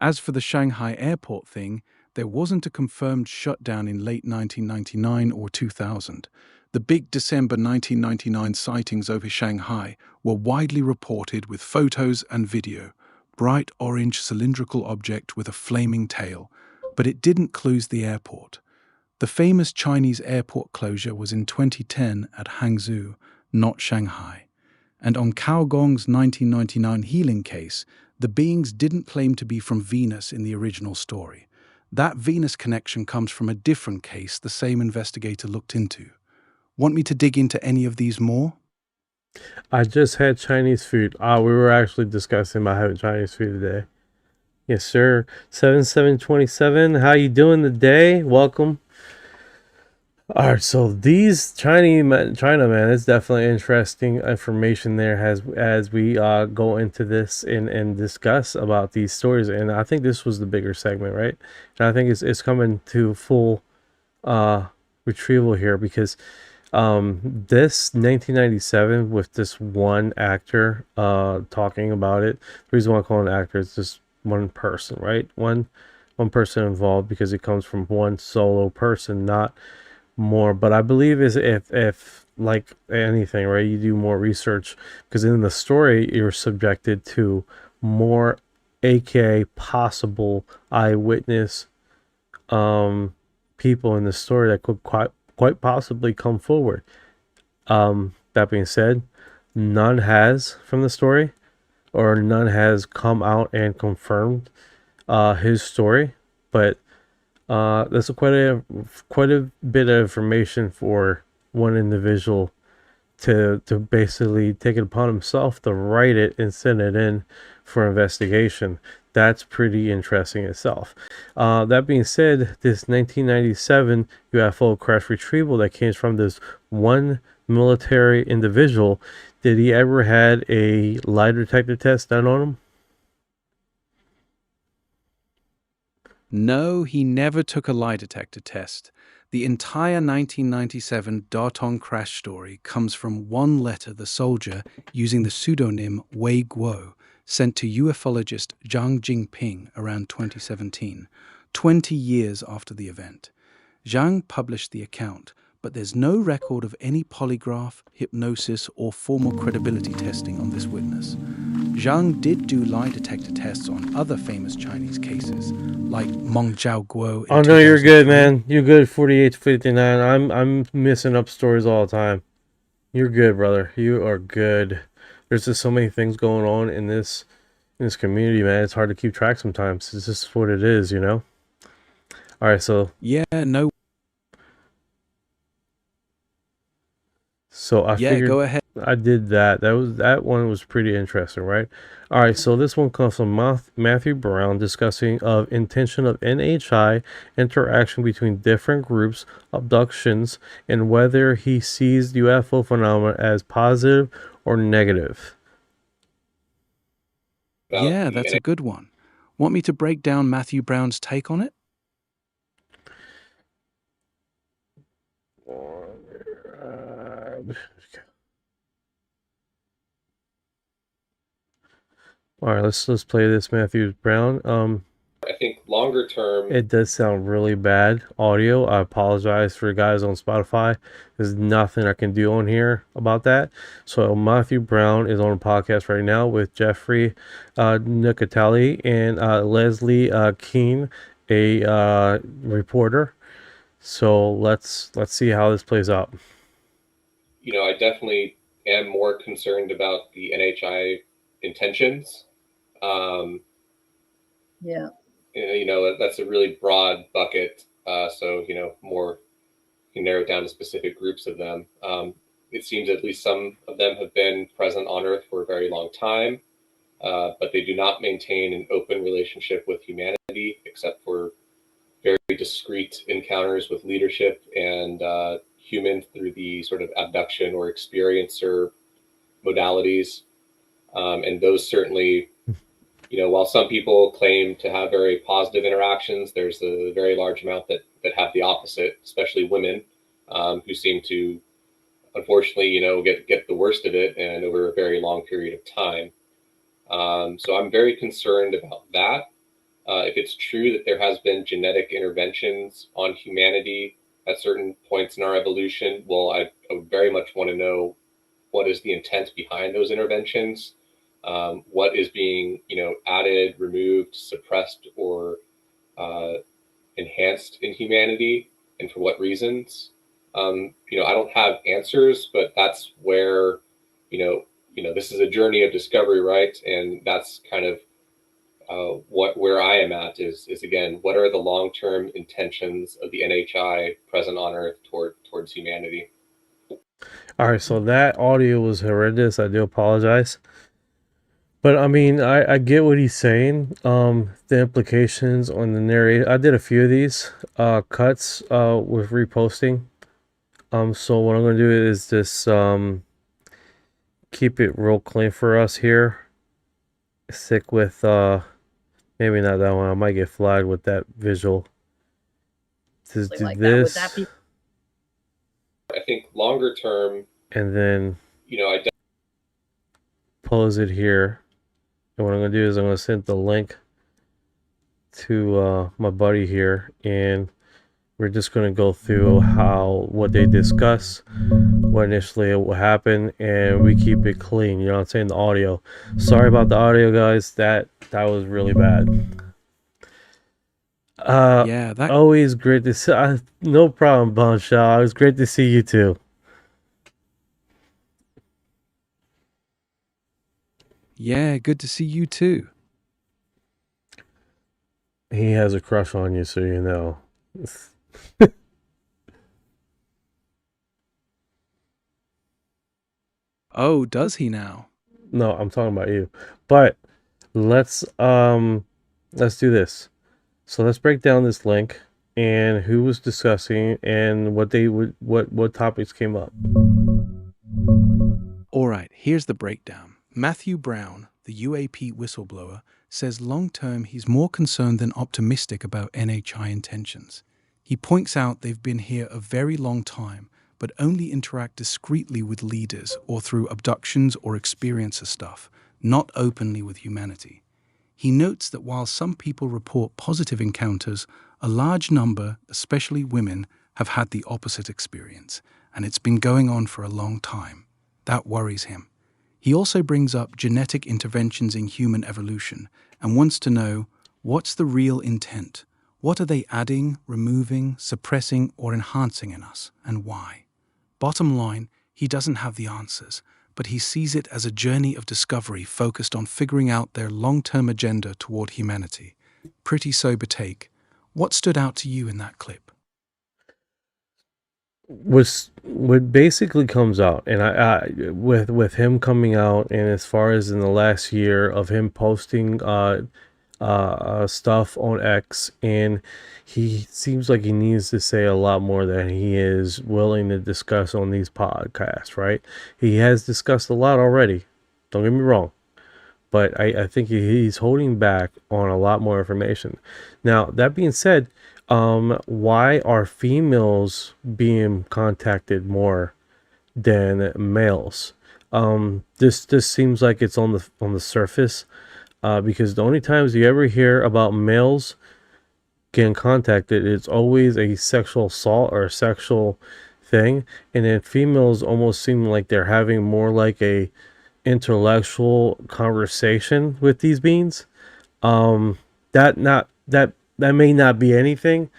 [SPEAKER 6] As for the Shanghai airport thing, there wasn't a confirmed shutdown in late 1999 or 2000. The big December 1999 sightings over Shanghai were widely reported with photos and video. Bright orange cylindrical object with a flaming tail, but it didn't close the airport. The famous Chinese airport closure was in 2010 at Hangzhou, not Shanghai. And on Cao Gong's 1999 healing case, the beings didn't claim to be from Venus in the original story. That Venus connection comes from a different case the same investigator looked into. Want me to dig into any of these more?
[SPEAKER 3] I just had Chinese food. We were actually discussing about having Chinese food today. Yes, sir. 7727. How you doing today? Welcome. All right, so these China, man, it's definitely interesting information there as we go into this and discuss about these stories. And I think this was the bigger segment, right? And I think it's coming to full retrieval here because this 1997 with this one actor talking about it. The reason why I call it an actor is just one person, right? One person involved because it comes from one solo person, not more. But I believe is if like anything, right, you do more research because in the story you're subjected to more aka possible eyewitness people in the story that could quite possibly come forward. That being said, none has from the story, or none has come out and confirmed his story, but that's quite a bit of information for one individual to basically take it upon himself to write it and send it in for investigation. That's pretty interesting itself. That being said, this 1997 UFO crash retrieval that came from this one military individual Did he ever had a lie detector test done on him?
[SPEAKER 6] No, he never took a lie detector test. The entire 1997 Datong crash story comes from one letter the soldier, using the pseudonym Wei Guo, sent to ufologist Zhang Jingping around 2017, 20 years after the event. Zhang published the account, but there's no record of any polygraph, hypnosis, or formal credibility testing on this witness. Zhang did do lie detector tests on other famous Chinese cases, like Meng Jiao Guo in
[SPEAKER 3] Oh no, you're good,
[SPEAKER 6] 2003.
[SPEAKER 3] man. You're good. 48 to 59. I'm missing up stories all the time. You're good, brother. You are good. There's just so many things going on in this community, man. It's hard to keep track sometimes. It's just what it is, you know. All right, so
[SPEAKER 6] Yeah, no.
[SPEAKER 3] I
[SPEAKER 6] Yeah,
[SPEAKER 3] figured
[SPEAKER 6] go ahead.
[SPEAKER 3] I did that. That one was pretty interesting, right? All right, so this one comes from Matthew Brown discussing of intention of NHI interaction between different groups, abductions, and whether he sees UFO phenomena as positive or negative.
[SPEAKER 6] Yeah, that's a good one. Want me to break down Matthew Brown's take on it?
[SPEAKER 3] All right, let's play this Matthew Brown.
[SPEAKER 2] I think longer term,
[SPEAKER 3] It does sound really bad audio. I apologize for guys on Spotify. There's nothing I can do on here about that. So Matthew Brown is on a podcast right now with Jeffrey Nicotali and Leslie Keene, a reporter. So let's see how this plays out.
[SPEAKER 2] I definitely am more concerned about the NHI intentions.
[SPEAKER 7] Yeah.
[SPEAKER 2] That's a really broad bucket. So, more you can narrow it down to specific groups of them. It seems at least some of them have been present on Earth for a very long time, but they do not maintain an open relationship with humanity, except for very discrete encounters with leadership and humans through the sort of abduction or experiencer modalities. And those certainly, while some people claim to have very positive interactions, there's a very large amount that have the opposite, especially women, who seem to, unfortunately, get the worst of it and over a very long period of time. So I'm very concerned about that. If it's true that there has been genetic interventions on humanity at certain points in our evolution, well, I would very much want to know what is the intent behind those interventions. What is being, added, removed, suppressed, or enhanced in humanity, and for what reasons? I don't have answers, but that's where, this is a journey of discovery, right? And that's kind of where I am at is again, what are the long-term intentions of the NHI present on Earth towards humanity?
[SPEAKER 3] All right, so that audio was horrendous. I do apologize. But I mean, I get what he's saying. The implications on the narrative. I did a few of these cuts with reposting. So what I'm gonna do is just keep it real clean for us here. Stick with maybe not that one. I might get flagged with that visual. Just do
[SPEAKER 7] Like
[SPEAKER 3] this,
[SPEAKER 7] that. Would that be?
[SPEAKER 2] I think longer term,
[SPEAKER 3] and then
[SPEAKER 2] I
[SPEAKER 3] pause it here. And what I'm gonna do is I'm gonna send the link to my buddy here, and we're just gonna go through what they discuss, what initially what happened, and we keep it clean. You know what I'm saying? The audio. Sorry about the audio, guys. That was really bad.
[SPEAKER 6] Yeah, that.
[SPEAKER 3] Always great to see. No problem, Bombshell. It was great to see you too.
[SPEAKER 6] Yeah, good to see you too.
[SPEAKER 3] He has a crush on you, so you know.
[SPEAKER 6] Oh, does he now?
[SPEAKER 3] No, I'm talking about you. But let's do this. So let's break down this link and who was discussing and what topics came up.
[SPEAKER 6] All right, here's the breakdown. Matthew Brown, the UAP whistleblower, says long-term he's more concerned than optimistic about NHI intentions. He points out they've been here a very long time, but only interact discreetly with leaders or through abductions or experiencer stuff, not openly with humanity. He notes that while some people report positive encounters, a large number, especially women, have had the opposite experience, and it's been going on for a long time. That worries him. He also brings up genetic interventions in human evolution and wants to know, what's the real intent? What are they adding, removing, suppressing, or enhancing in us, and why? Bottom line, he doesn't have the answers, but he sees it as a journey of discovery focused on figuring out their long-term agenda toward humanity. Pretty sober take. What stood out to you in that clip?
[SPEAKER 3] What basically comes out, and with him coming out, and as far as in the last year of him posting stuff on X, and he seems like he needs to say a lot more than he is willing to discuss on these podcasts, right? He has discussed a lot already, don't get me wrong, but I think he's holding back on a lot more information. Now, that being said, why are females being contacted more than males? This seems like it's on the surface, because the only times you ever hear about males getting contacted, it's always a sexual assault or a sexual thing, and then females almost seem like they're having more like a intellectual conversation with these beings. That may not be anything,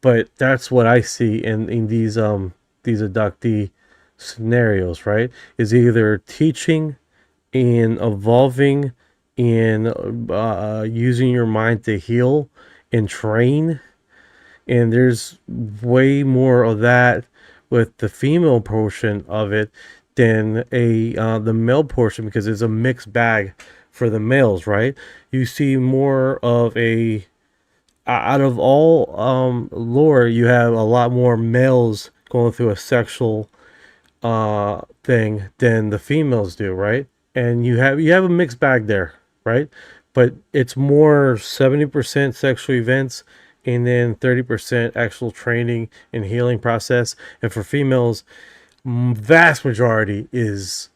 [SPEAKER 3] but that's what I see in these abductee scenarios, right? Is either teaching and evolving and using your mind to heal and train, and there's way more of that with the female portion of it than the male portion, because it's a mixed bag for the males, right? You see more of a out of all lore, you have a lot more males going through a sexual thing than the females do, right? And you have a mixed bag there, right? But it's more 70% sexual events and then 30% actual training and healing process. And for females, vast majority is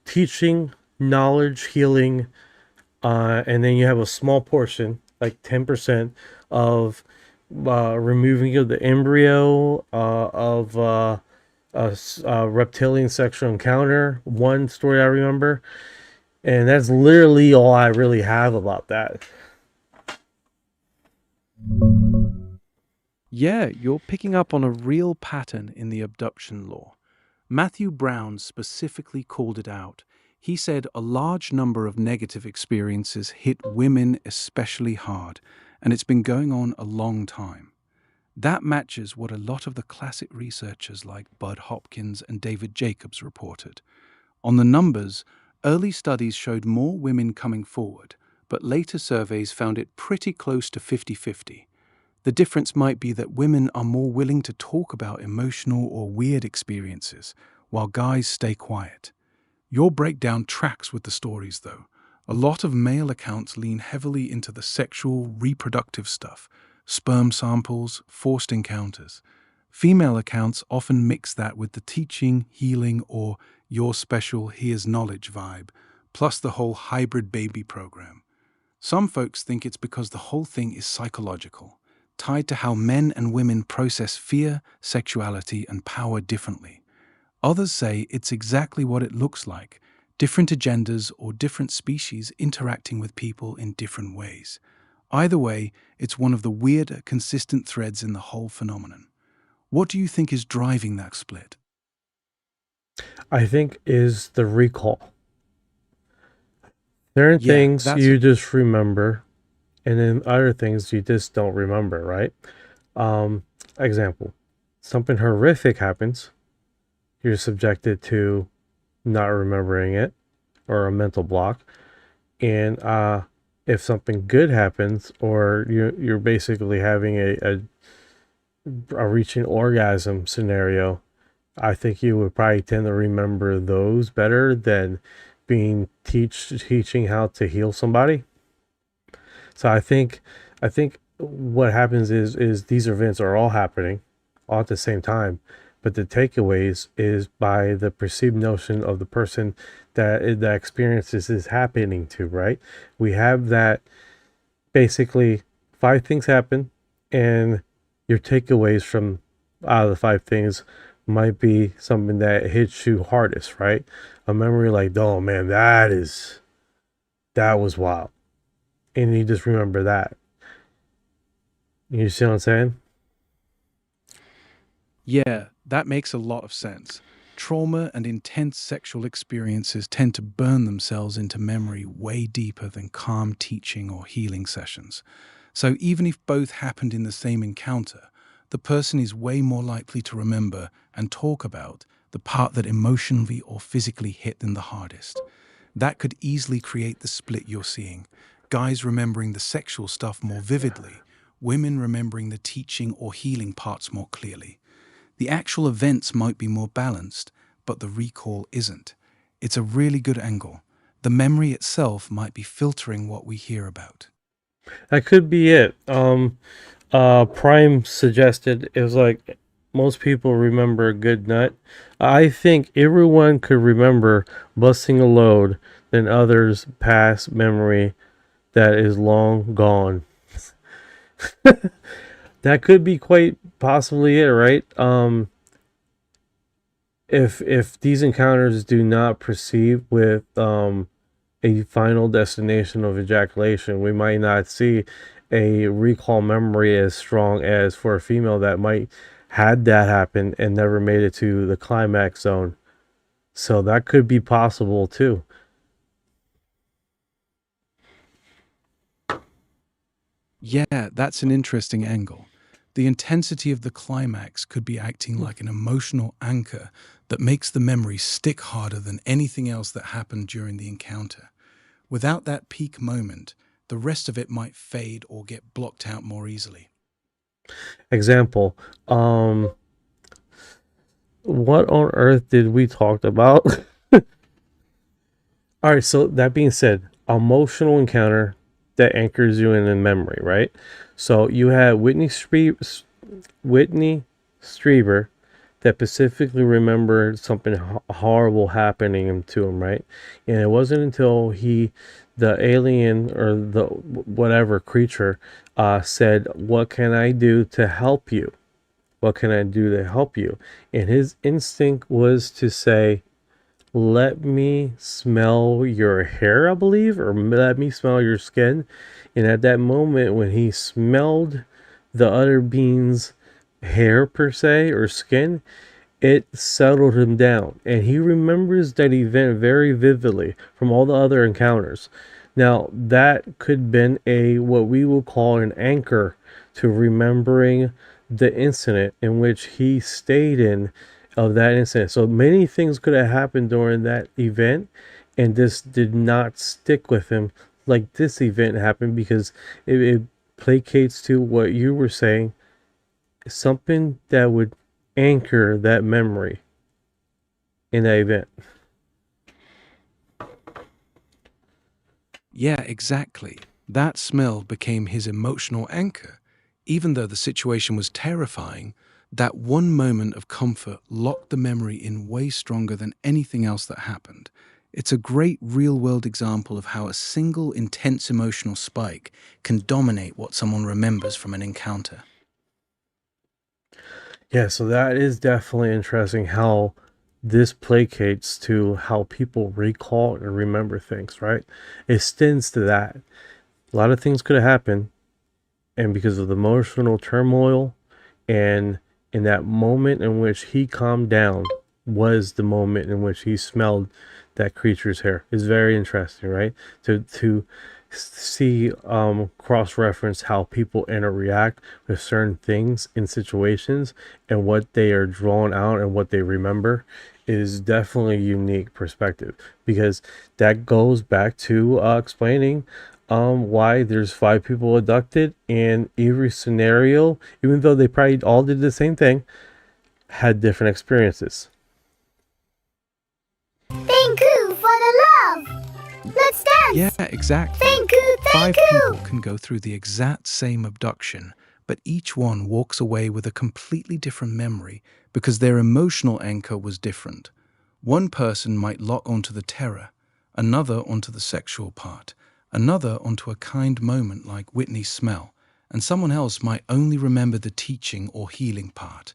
[SPEAKER 3] teaching, knowledge, healing, and then you have a small portion, like 10%, of removing of the embryo of a reptilian sexual encounter. One story I remember, and that's literally all I really have about that.
[SPEAKER 6] Yeah, you're picking up on a real pattern in the abduction lore. Matthew Brown specifically called it out. He said a large number of negative experiences hit women especially hard, and it's been going on a long time. That matches what a lot of the classic researchers like Bud Hopkins and David Jacobs reported. On the numbers, early studies showed more women coming forward, but later surveys found it pretty close to 50-50. The difference might be that women are more willing to talk about emotional or weird experiences, while guys stay quiet. Your breakdown tracks with the stories, though. A lot of male accounts lean heavily into the sexual, reproductive stuff, sperm samples, forced encounters. Female accounts often mix that with the teaching, healing, or your special, here's knowledge vibe, plus the whole hybrid baby program. Some folks think it's because the whole thing is psychological, tied to how men and women process fear, sexuality, and power differently. Others say it's exactly what it looks like, different agendas or different species interacting with people in different ways. Either way, it's one of the weirder, consistent threads in the whole phenomenon. What do you think is driving that split?
[SPEAKER 3] I think is the recall. There are
[SPEAKER 6] Yeah,
[SPEAKER 3] things
[SPEAKER 6] that's
[SPEAKER 3] you just remember, and then other things you just don't remember, right? Example, something horrific happens, you're subjected to not remembering it or a mental block. And if something good happens, or you're basically having a reaching orgasm scenario, I think you would probably tend to remember those better than being teaching how to heal somebody. So I think what happens is these events are all happening all at the same time, but the takeaways is by the perceived notion of the person that experiences is happening to, right? We have that basically 5 things happen, and your takeaways from out of the 5 things might be something that hits you hardest, right? A memory like, oh man, that was wild. And you just remember that. You see what I'm saying?
[SPEAKER 6] Yeah, that makes a lot of sense. Trauma and intense sexual experiences tend to burn themselves into memory way deeper than calm teaching or healing sessions. So even if both happened in the same encounter, the person is way more likely to remember and talk about the part that emotionally or physically hit them the hardest. That could easily create the split you're seeing. Guys remembering the sexual stuff more vividly, women remembering the teaching or healing parts more clearly. The actual events might be more balanced, but the recall isn't. It's a really good angle. The memory itself might be filtering what we hear about.
[SPEAKER 3] That could be it. Prime suggested it was like most people remember a good nut. I think everyone could remember busting a load than others' past memory that is long gone. That could be quite possibly it, right? If these encounters do not proceed with a final destination of ejaculation, we might not see a recall memory as strong as for a female that might had that happen and never made it to the climax zone. So that could be possible too.
[SPEAKER 6] Yeah, that's an interesting angle. The intensity of the climax could be acting like an emotional anchor that makes the memory stick harder than anything else that happened during the encounter. Without that peak moment, the rest of it might fade or get blocked out more easily.
[SPEAKER 3] Example, what on earth did we talk about? All right, so that being said, emotional encounter that anchors you in a memory, right? So you had Whitney Strieber that specifically remembered something horrible happening to him, right? And it wasn't until the alien or the whatever creature, said, "What can I do to help you? What can I do to help you?" And his instinct was to say, "Let me smell your hair," I believe, or "Let me smell your skin." And at that moment, when he smelled the other being's hair per se or skin, it settled him down. And he remembers that event very vividly from all the other encounters. Now, that could have been what we will call an anchor to remembering the incident in which he stayed in of that incident. So many things could have happened during that event, and this did not stick with him like this event happened, because it placates to what you were saying, something that would anchor that memory in that event.
[SPEAKER 6] Yeah, exactly. That smell became his emotional anchor. Even though the situation was terrifying, that one moment of comfort locked the memory in way stronger than anything else that happened. It's a great real-world example of how a single intense emotional spike can dominate what someone remembers from an encounter.
[SPEAKER 3] Yeah, so that is definitely interesting how this placates to how people recall and remember things, right? It extends to that. A lot of things could have happened, and because of the emotional turmoil, and in that moment in which he calmed down was the moment in which he smelled that creature's hair. Is very interesting, right? To see cross reference how people interact with certain things in situations and what they are drawn out and what they remember is definitely a unique perspective, because that goes back to explaining why there's 5 people abducted, and every scenario, even though they probably all did the same thing, had different experiences.
[SPEAKER 2] Thank you for the love. Let's dance.
[SPEAKER 6] Yeah, exactly.
[SPEAKER 2] Thank you,
[SPEAKER 6] Five
[SPEAKER 2] thank you.
[SPEAKER 6] people can go through the exact same abduction, but each one walks away with a completely different memory because their emotional anchor was different. One person might lock onto the terror, another onto the sexual part, another onto a kind moment like Whitney's smell, and someone else might only remember the teaching or healing part.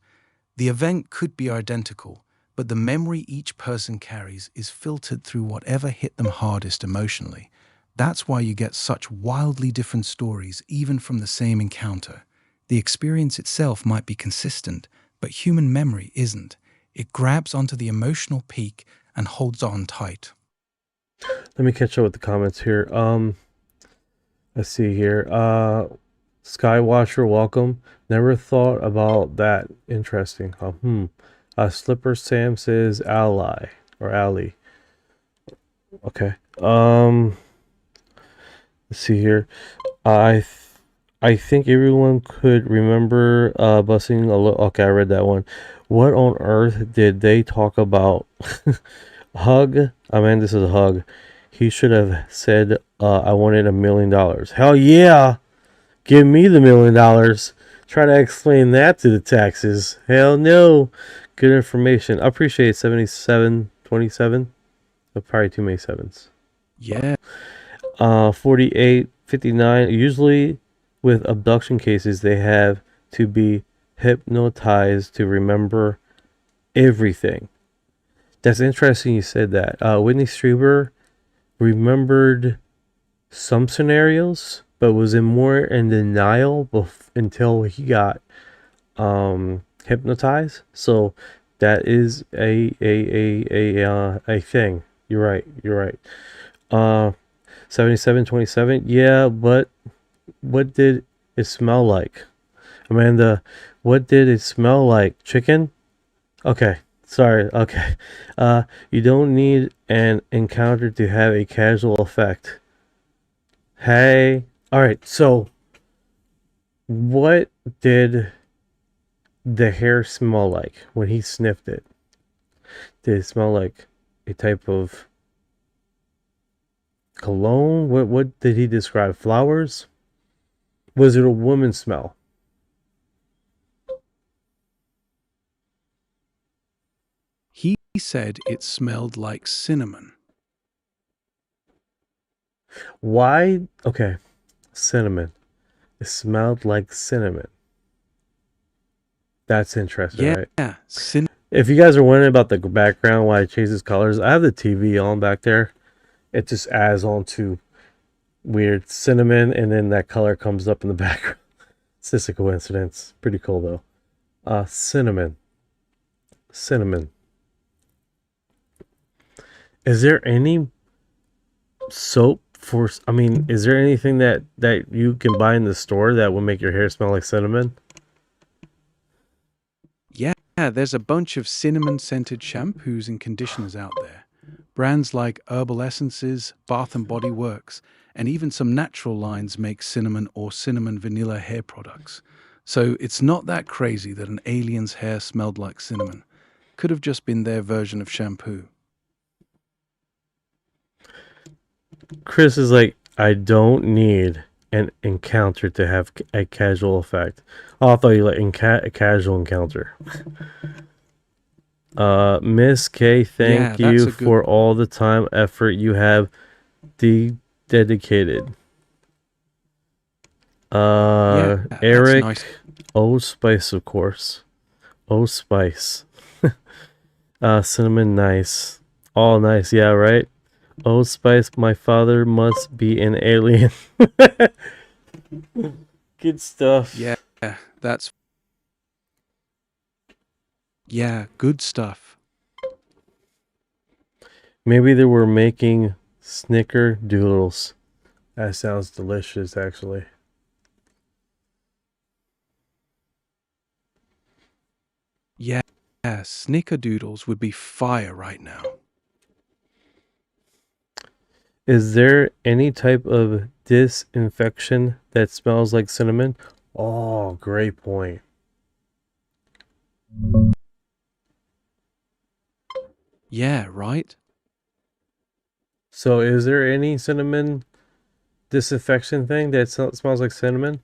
[SPEAKER 6] The event could be identical, but the memory each person carries is filtered through whatever hit them hardest emotionally. That's why you get such wildly different stories even from the same encounter. The experience itself might be consistent, but human memory isn't. It grabs onto the emotional peak and holds on tight.
[SPEAKER 3] Let me catch up with the comments here. Let's see here. Skywatcher, welcome. Never thought about that. Interesting. Slipper Sam says ally or ally. Okay. Let's see here. I think everyone could remember busing a little. Okay, I read that one. What on earth did they talk about? Hug. I mean, this is a hug. He should have said, I wanted $1 million. Hell yeah. Give me the $1 million. Try to explain that to the taxes. Hell no. Good information. I appreciate 7727. Probably too many sevens.
[SPEAKER 6] Yeah.
[SPEAKER 3] 4859. Usually with abduction cases, they have to be hypnotized to remember everything. That's interesting you said that. Whitney Strieber remembered some scenarios, but was more in denial until he got hypnotized. So that is a thing. You're right. 7727. Yeah, but what did it smell like? Amanda, what did it smell like? Chicken? Okay. Sorry. Okay. You don't need an encounter to have a casual effect. Hey. All right. So, what did the hair smell like when he sniffed it? Did it smell like a type of cologne? What did he describe? Flowers? Was it a woman smell?
[SPEAKER 6] He said it smelled like cinnamon.
[SPEAKER 3] Why? Okay. Cinnamon. It smelled like cinnamon. That's interesting, right?
[SPEAKER 6] Yeah,
[SPEAKER 3] If you guys are wondering about the background, why it changes colors, I have the TV on back there. It just adds on to weird cinnamon, and then that color comes up in the background. It's just a coincidence. Pretty cool, though. Cinnamon. Is there any soap for... I mean, is there anything that you can buy in the store that will make your hair smell like cinnamon?
[SPEAKER 6] Yeah, there's a bunch of cinnamon-scented shampoos and conditioners out there. Brands like Herbal Essences, Bath & Body Works, and even some natural lines make cinnamon or cinnamon vanilla hair products. So it's not that crazy that an alien's hair smelled like cinnamon. Could have just been their version of shampoo.
[SPEAKER 3] Chris is like, I don't need an encounter to have a casual effect. Oh, I thought you like a casual encounter. Miss K, thank you for all the time, effort you have dedicated. Eric, nice. Oh Spice, of course. Oh Spice. Cinnamon, nice. All nice, yeah, right? Oh Spice, my father must be an alien. Good stuff.
[SPEAKER 6] Yeah, good stuff.
[SPEAKER 3] Maybe they were making snickerdoodles. That sounds delicious, actually.
[SPEAKER 6] Yeah, snickerdoodles would be fire right now.
[SPEAKER 3] Is there any type of disinfection that smells like cinnamon? Oh, great point.
[SPEAKER 6] Yeah, right?
[SPEAKER 3] So is there any cinnamon disinfection thing that smells like cinnamon?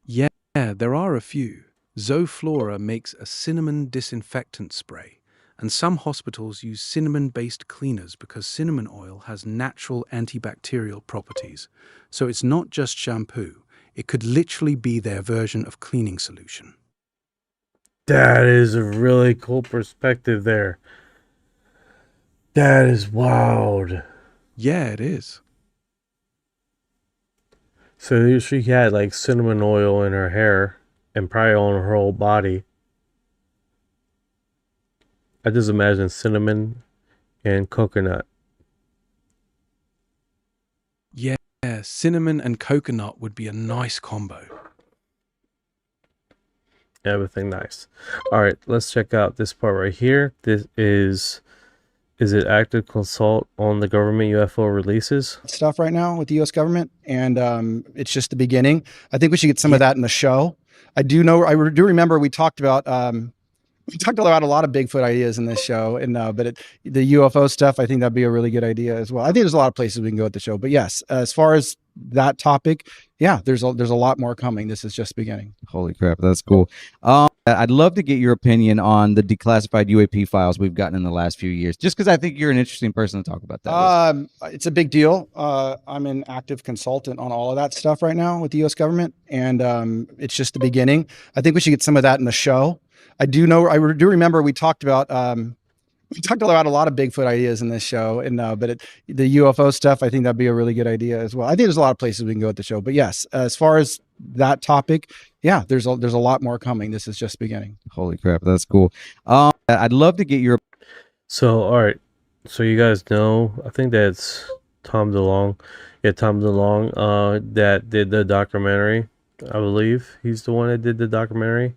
[SPEAKER 6] Yeah, there are a few. Zoflora makes a cinnamon disinfectant spray, and some hospitals use cinnamon-based cleaners because cinnamon oil has natural antibacterial properties. So it's not just shampoo. It could literally be their version of cleaning solution.
[SPEAKER 3] That is a really cool perspective there. That is wild.
[SPEAKER 6] Yeah, it is.
[SPEAKER 3] So she had like cinnamon oil in her hair and probably on her whole body. I just imagine cinnamon and coconut.
[SPEAKER 6] Yeah, cinnamon and coconut would be a nice combo.
[SPEAKER 3] Everything nice. All right, let's check out this part right here. This is it active consult on the government UFO releases?
[SPEAKER 2] Stuff right now with the U.S. government, and it's just the beginning. I think we should get some of that in the show. I do remember we talked about a lot of Bigfoot ideas in this show, and the UFO stuff, I think that'd be a really good idea as well. I think there's a lot of places we can go with the show, but yes, as far as that topic, yeah, there's a lot more coming. This is just beginning.
[SPEAKER 8] Holy crap, that's cool. I'd love to get your opinion on the declassified UAP files we've gotten in the last few years, just because I think you're an interesting person to talk about that.
[SPEAKER 2] It's a big deal. I'm an active consultant on all of that stuff right now with the U.S. government, and it's just the beginning. I think we should get some of that in the show. I do remember we talked about a lot of Bigfoot ideas in this show, and the UFO stuff, I think that'd be a really good idea as well. I think there's a lot of places we can go with the show, but yes, as far as that topic, yeah, there's a lot more coming. This is just beginning.
[SPEAKER 8] Holy crap, that's cool. I'd love to get your.
[SPEAKER 3] So all right, so you guys know, I think that's Tom DeLonge. Yeah, Tom DeLonge. That did the documentary. I believe he's the one that did the documentary.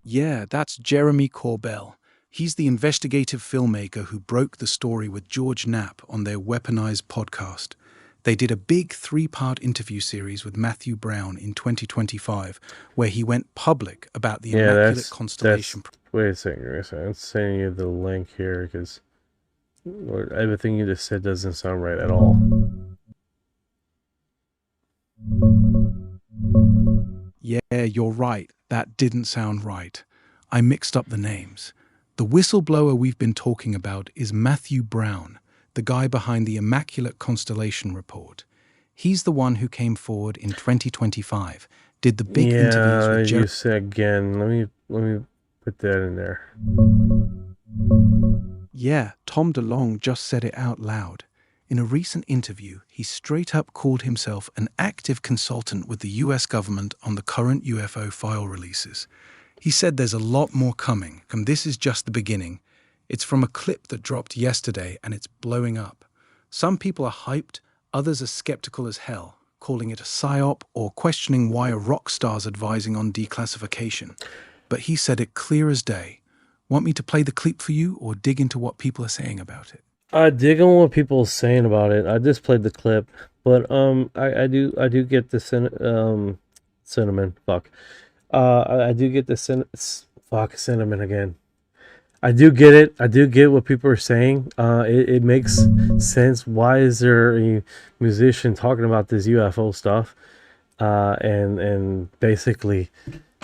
[SPEAKER 6] Yeah, that's Jeremy Corbell. He's the investigative filmmaker who broke the story with George Knapp on their Weaponized podcast. They did a big 3-part interview series with Matthew Brown in 2025, where he went public about the Immaculate Constellation.
[SPEAKER 3] Wait a second. I'm sending you the link here because everything you just said doesn't sound right at all.
[SPEAKER 6] Yeah, you're right. That didn't sound right. I mixed up the names. The whistleblower we've been talking about is Matthew Brown, the guy behind the Immaculate Constellation report. He's the one who came forward in 2025, did the big interviews with
[SPEAKER 3] you said again. Let me put that in there.
[SPEAKER 6] Yeah, Tom DeLonge just said it out loud. In a recent interview, he straight up called himself an active consultant with the US government on the current UFO file releases. He said there's a lot more coming, and this is just the beginning. It's from a clip that dropped yesterday, and it's blowing up. Some people are hyped, others are skeptical as hell, calling it a psyop or questioning why a rock star's advising on declassification. But he said it clear as day. Want me to play the clip for you or dig into what people are saying about it?
[SPEAKER 3] I dig on what people are saying about it. I just played the clip, but I do get the cinnamon. Fuck. I do get the cinnamon again. I do get it. I do get what people are saying. It makes sense. Why is there a musician talking about this UFO stuff? And basically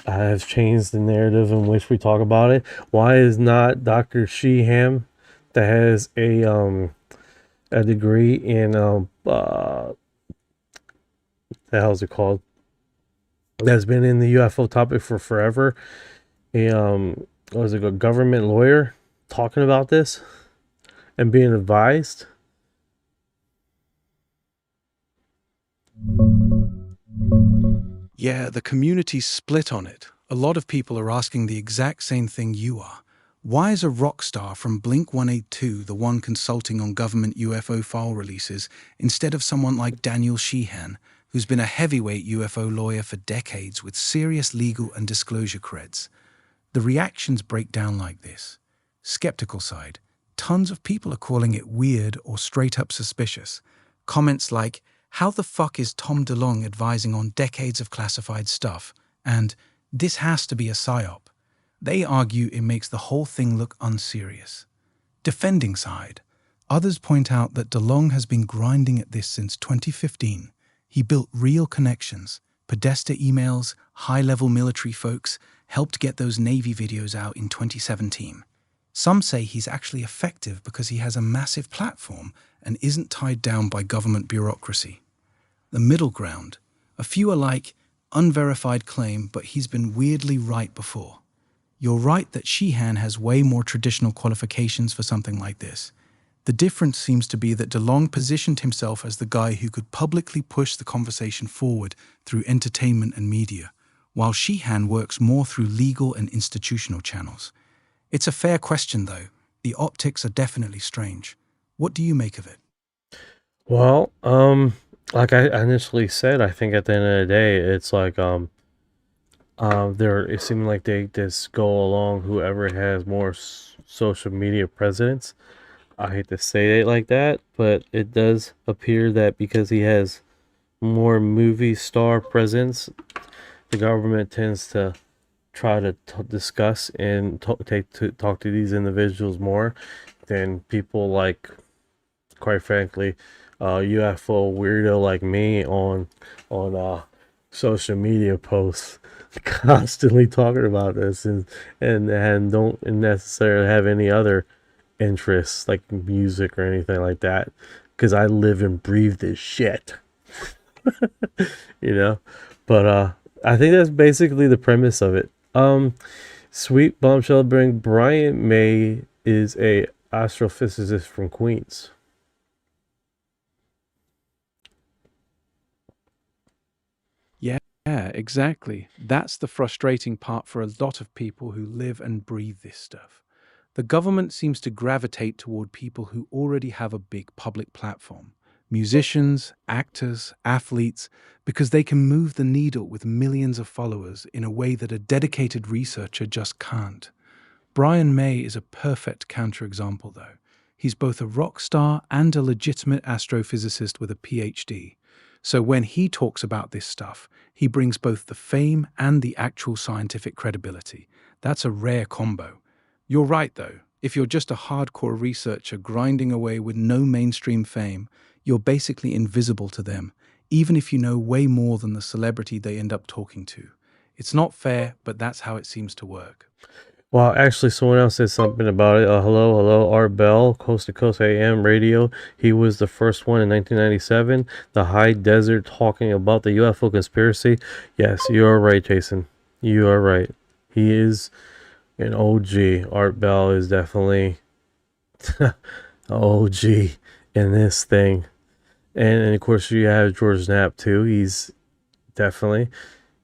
[SPEAKER 3] has changed the narrative in which we talk about it. Why is not Dr. Sheehan, that has a degree in the hell's it called? That's been in the UFO topic for forever. A government lawyer talking about this and being advised.
[SPEAKER 6] Yeah, the community's split on it. A lot of people are asking the exact same thing you are. Why is a rock star from Blink-182 the one consulting on government UFO file releases instead of someone like Daniel Sheehan, who's been a heavyweight UFO lawyer for decades with serious legal and disclosure creds? The reactions break down like this. Skeptical side, tons of people are calling it weird or straight up suspicious. Comments like, How the fuck is Tom DeLonge advising on decades of classified stuff? And this has to be a psyop. They argue it makes the whole thing look unserious. Defending side. Others point out that DeLonge has been grinding at this since 2015. He built real connections, Podesta emails, high-level military folks, helped get those Navy videos out in 2017. Some say he's actually effective because he has a massive platform and isn't tied down by government bureaucracy. The middle ground. A few are like, unverified claim, but he's been weirdly right before. You're right that Sheehan has way more traditional qualifications for something like this. The difference seems to be that DeLonge positioned himself as the guy who could publicly push the conversation forward through entertainment and media, while Sheehan works more through legal and institutional channels. It's a fair question, though. The optics are definitely strange. What do you make of it?
[SPEAKER 3] Well, like I initially said, I think at the end of the day, it's like it seemed like they just go along whoever has more social media presence. I hate to say it like that, but it does appear that because he has more movie star presence, the government tends to try to discuss and talk to these individuals more than people like, quite frankly, UFO weirdo like me on social media posts, constantly talking about this and don't necessarily have any other interests like music or anything like that, because I live and breathe this shit. But I think that's basically the premise of it. Sweet bombshell bring Brian May is a astrophysicist from Queens.
[SPEAKER 6] Yeah, exactly. That's the frustrating part for a lot of people who live and breathe this stuff. The government seems to gravitate toward people who already have a big public platform. Musicians, actors, athletes, because they can move the needle with millions of followers in a way that a dedicated researcher just can't. Brian May is a perfect counterexample, though. He's both a rock star and a legitimate astrophysicist with a PhD. So when he talks about this stuff, he brings both the fame and the actual scientific credibility. That's a rare combo. You're right, though. If you're just a hardcore researcher grinding away with no mainstream fame, you're basically invisible to them, even if you know way more than the celebrity they end up talking to. It's not fair, but that's how it seems to work.
[SPEAKER 3] Well, actually, someone else said something about it. Hello, Art Bell, Coast to Coast AM radio. He was the first one in 1997. The High Desert talking about the UFO conspiracy. Yes, you are right, Jason. You are right. He is an OG. Art Bell is definitely an OG in this thing. And of course, you have George Knapp, too. He's definitely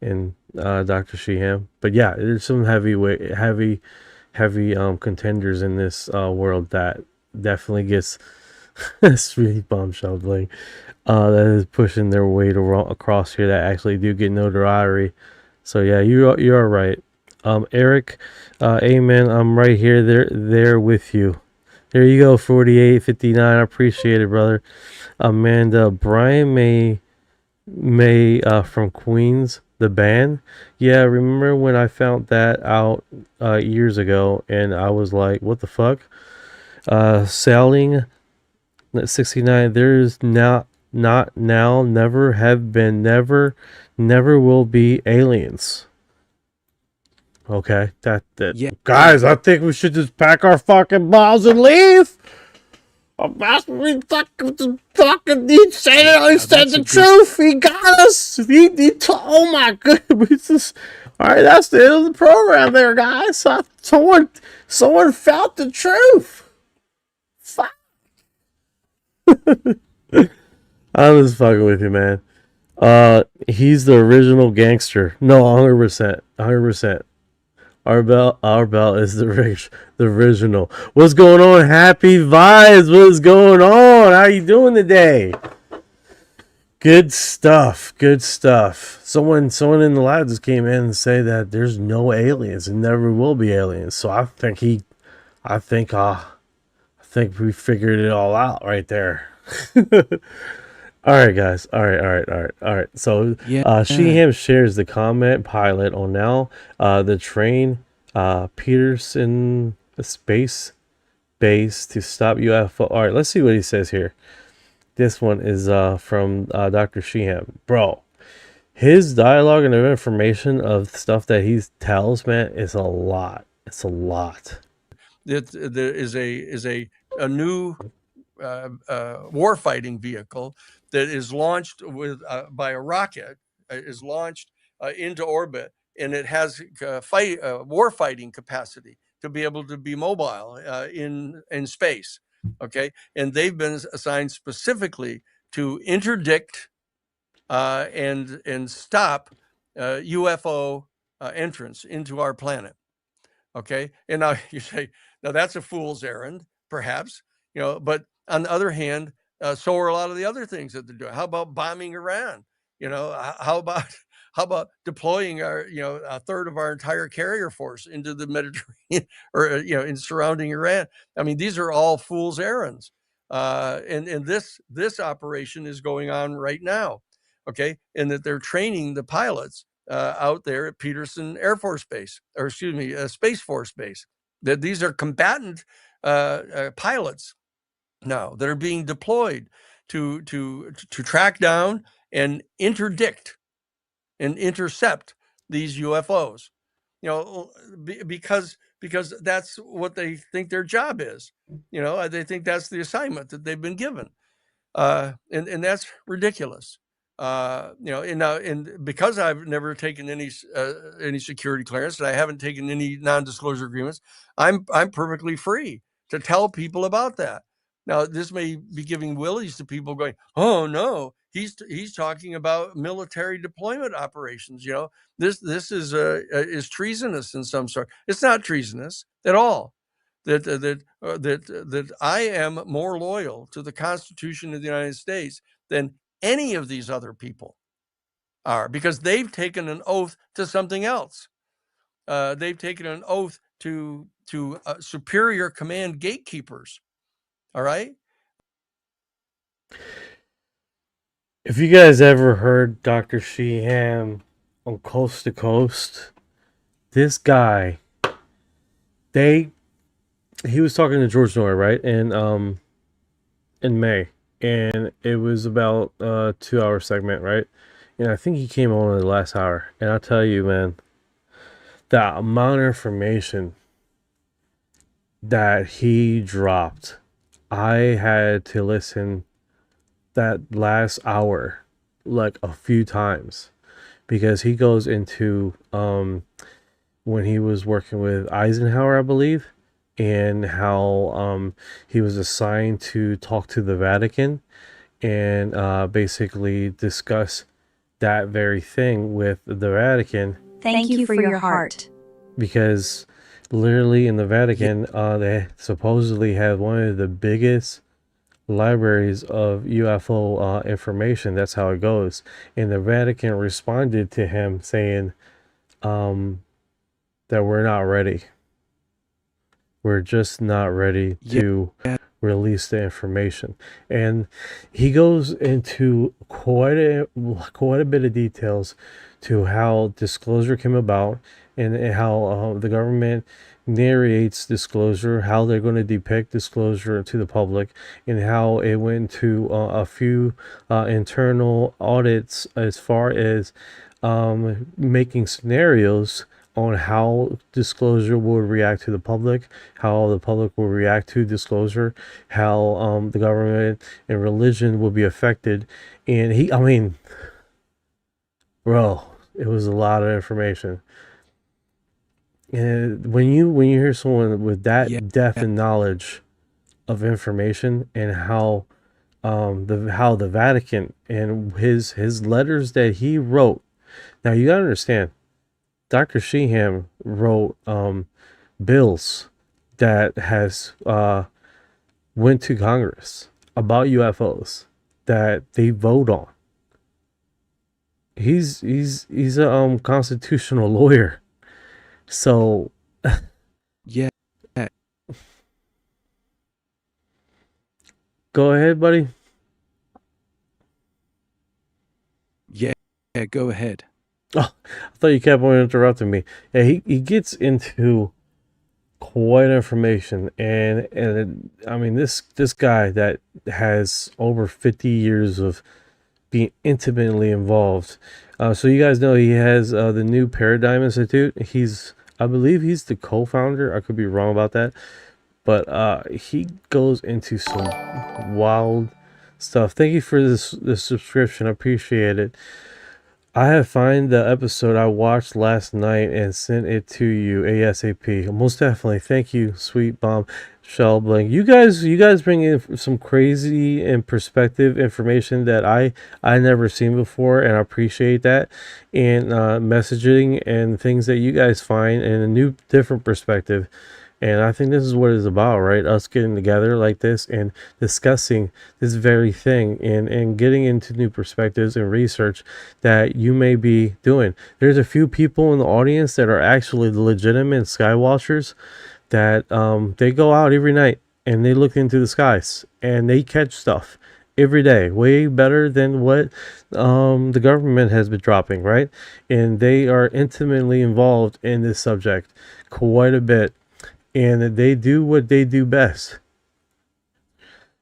[SPEAKER 3] in Dr. Sheehan. But yeah, there's some heavy contenders in this world that definitely gets sweet bombshell bling that is pushing their weight across here that actually do get notoriety. So yeah, you are right. Eric, amen. I'm right here, there with you. There you go, 4859. I appreciate it, brother. Amanda, Brian May from Queens, the band. Yeah, remember when I found that out years ago, and I was like, what the fuck? Sailing 69. There's not now, never have been, never will be aliens. Okay, that
[SPEAKER 6] Yeah.
[SPEAKER 3] guys, I think we should just pack our fucking balls and leave. He said the truth. He got us. Oh my goodness. All right, that's the end of the program there, guys. Someone felt the truth. Fuck. I'm just fucking with you, man. He's the original gangster. No, 100%. 100%. Our bell is the original. What's going on? Happy vibes. What's going on? How you doing today? Good stuff. Good stuff. Someone in the lab just came in and say that there's no aliens and never will be aliens. So I think we figured it all out right there. All right, guys. All right. So,
[SPEAKER 6] Yeah.
[SPEAKER 3] Sheehan shares the Comet pilot on now. The train, Peterson Space Base to stop UFO. All right, let's see what he says here. This one is from Dr. Sheehan. Bro, his dialogue and the information of stuff that he tells, man, is a lot. It's a lot.
[SPEAKER 2] There is a new warfighting vehicle that is launched with by a rocket, is launched into orbit, and it has warfighting capacity to be able to be mobile in space. Okay, and they've been assigned specifically to interdict and stop UFO entrance into our planet. Okay, and now you say, now that's a fool's errand, perhaps, but on the other hand, so are a lot of the other things that they're doing. How about bombing Iran? How about how about deploying a third of our entire carrier force into the Mediterranean or in surrounding Iran? I mean, these are all fool's errands, and this operation is going on right now. Okay, and that they're training the pilots out there at Peterson Air Force Base, or excuse me, Space Force Base. That these are combatant pilots now that are being deployed to track down and interdict and intercept these UFOs. Because that's what they think their job is. They think that's the assignment that they've been given, and that's ridiculous. And because I've never taken any security clearance, and I haven't taken any non-disclosure agreements, I'm perfectly free to tell people about that. Now, this may be giving willies to people going, "Oh no, he's talking about military deployment operations." This is treasonous in some sort. It's not treasonous at all. That I am more loyal to the Constitution of the United States than any of these other people are, because they've taken an oath to something else. They've taken an oath to superior command gatekeepers. All right.
[SPEAKER 3] If you guys ever heard Dr. Sheehan on Coast to Coast, this guy, he was talking to George Noy, right? And in May, and it was about a 2-hour segment, right? And I think he came on in the last hour, and I'll tell you, man, the amount of information that he dropped, I had to listen that last hour like a few times, because he goes into when he was working with Eisenhower, I believe, and how he was assigned to talk to the Vatican and basically discuss that very thing with the Vatican.
[SPEAKER 9] Thank you for your heart.
[SPEAKER 3] Because literally in the Vatican, they supposedly have one of the biggest libraries of UFO information. That's how it goes. And the Vatican responded to him saying that we're not ready. We're just not ready to release the information. And he goes into quite a bit of details to how disclosure came about, and how the government narrates disclosure, how they're going to depict disclosure to the public, and how it went to a few internal audits as far as making scenarios on how disclosure will react to the public, how the public will react to disclosure, how the government and religion will be affected. And I mean, bro, it was a lot of information. And when you hear someone with that depth and knowledge of information, and how the Vatican and his letters that he wrote. Now you gotta understand, Dr. Sheehan wrote bills that has went to Congress about UFOs that they vote on. He's a constitutional lawyer. So
[SPEAKER 6] Yeah.
[SPEAKER 3] go ahead, buddy.
[SPEAKER 6] Yeah, go ahead.
[SPEAKER 3] Oh, I thought you kept on interrupting me. Yeah, he gets into quite information, and I mean this guy that has over 50 years of being intimately involved. So you guys know he has the new Paradigm Institute. I believe he's the co-founder. I could be wrong about that, but he goes into some wild stuff. Thank you for this subscription. I appreciate it. I have found the episode I watched last night and sent it to you ASAP. Most definitely. Thank you, Sweet Bomb Shell Bling. You guys bring in some crazy and perspective information that I never seen before, and I appreciate that. And messaging and things that you guys find in a new, different perspective. And I think this is what it's about, right? Us getting together like this and discussing this very thing and getting into new perspectives and research that you may be doing. There's a few people in the audience that are actually legitimate skywatchers that they go out every night and they look into the skies and they catch stuff every day, way better than what the government has been dropping, right? And they are intimately involved in this subject quite a bit. And they do what they do best.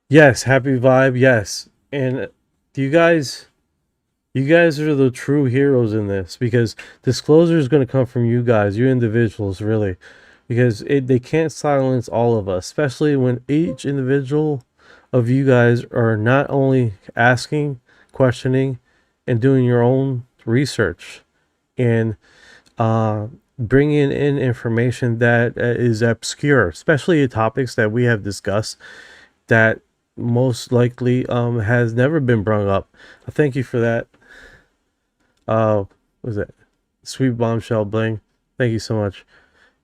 [SPEAKER 3] Yes, happy vibe, yes. And you guys are the true heroes in this, because disclosure is going to come from you guys, you individuals, really, because they can't silence all of us, especially when each individual of you guys are not only asking, questioning, and doing your own research and bringing in information that is obscure, especially the topics that we have discussed that most likely has never been brought up. Thank you for that. What was it? Sweet Bombshell Bling. Thank you so much.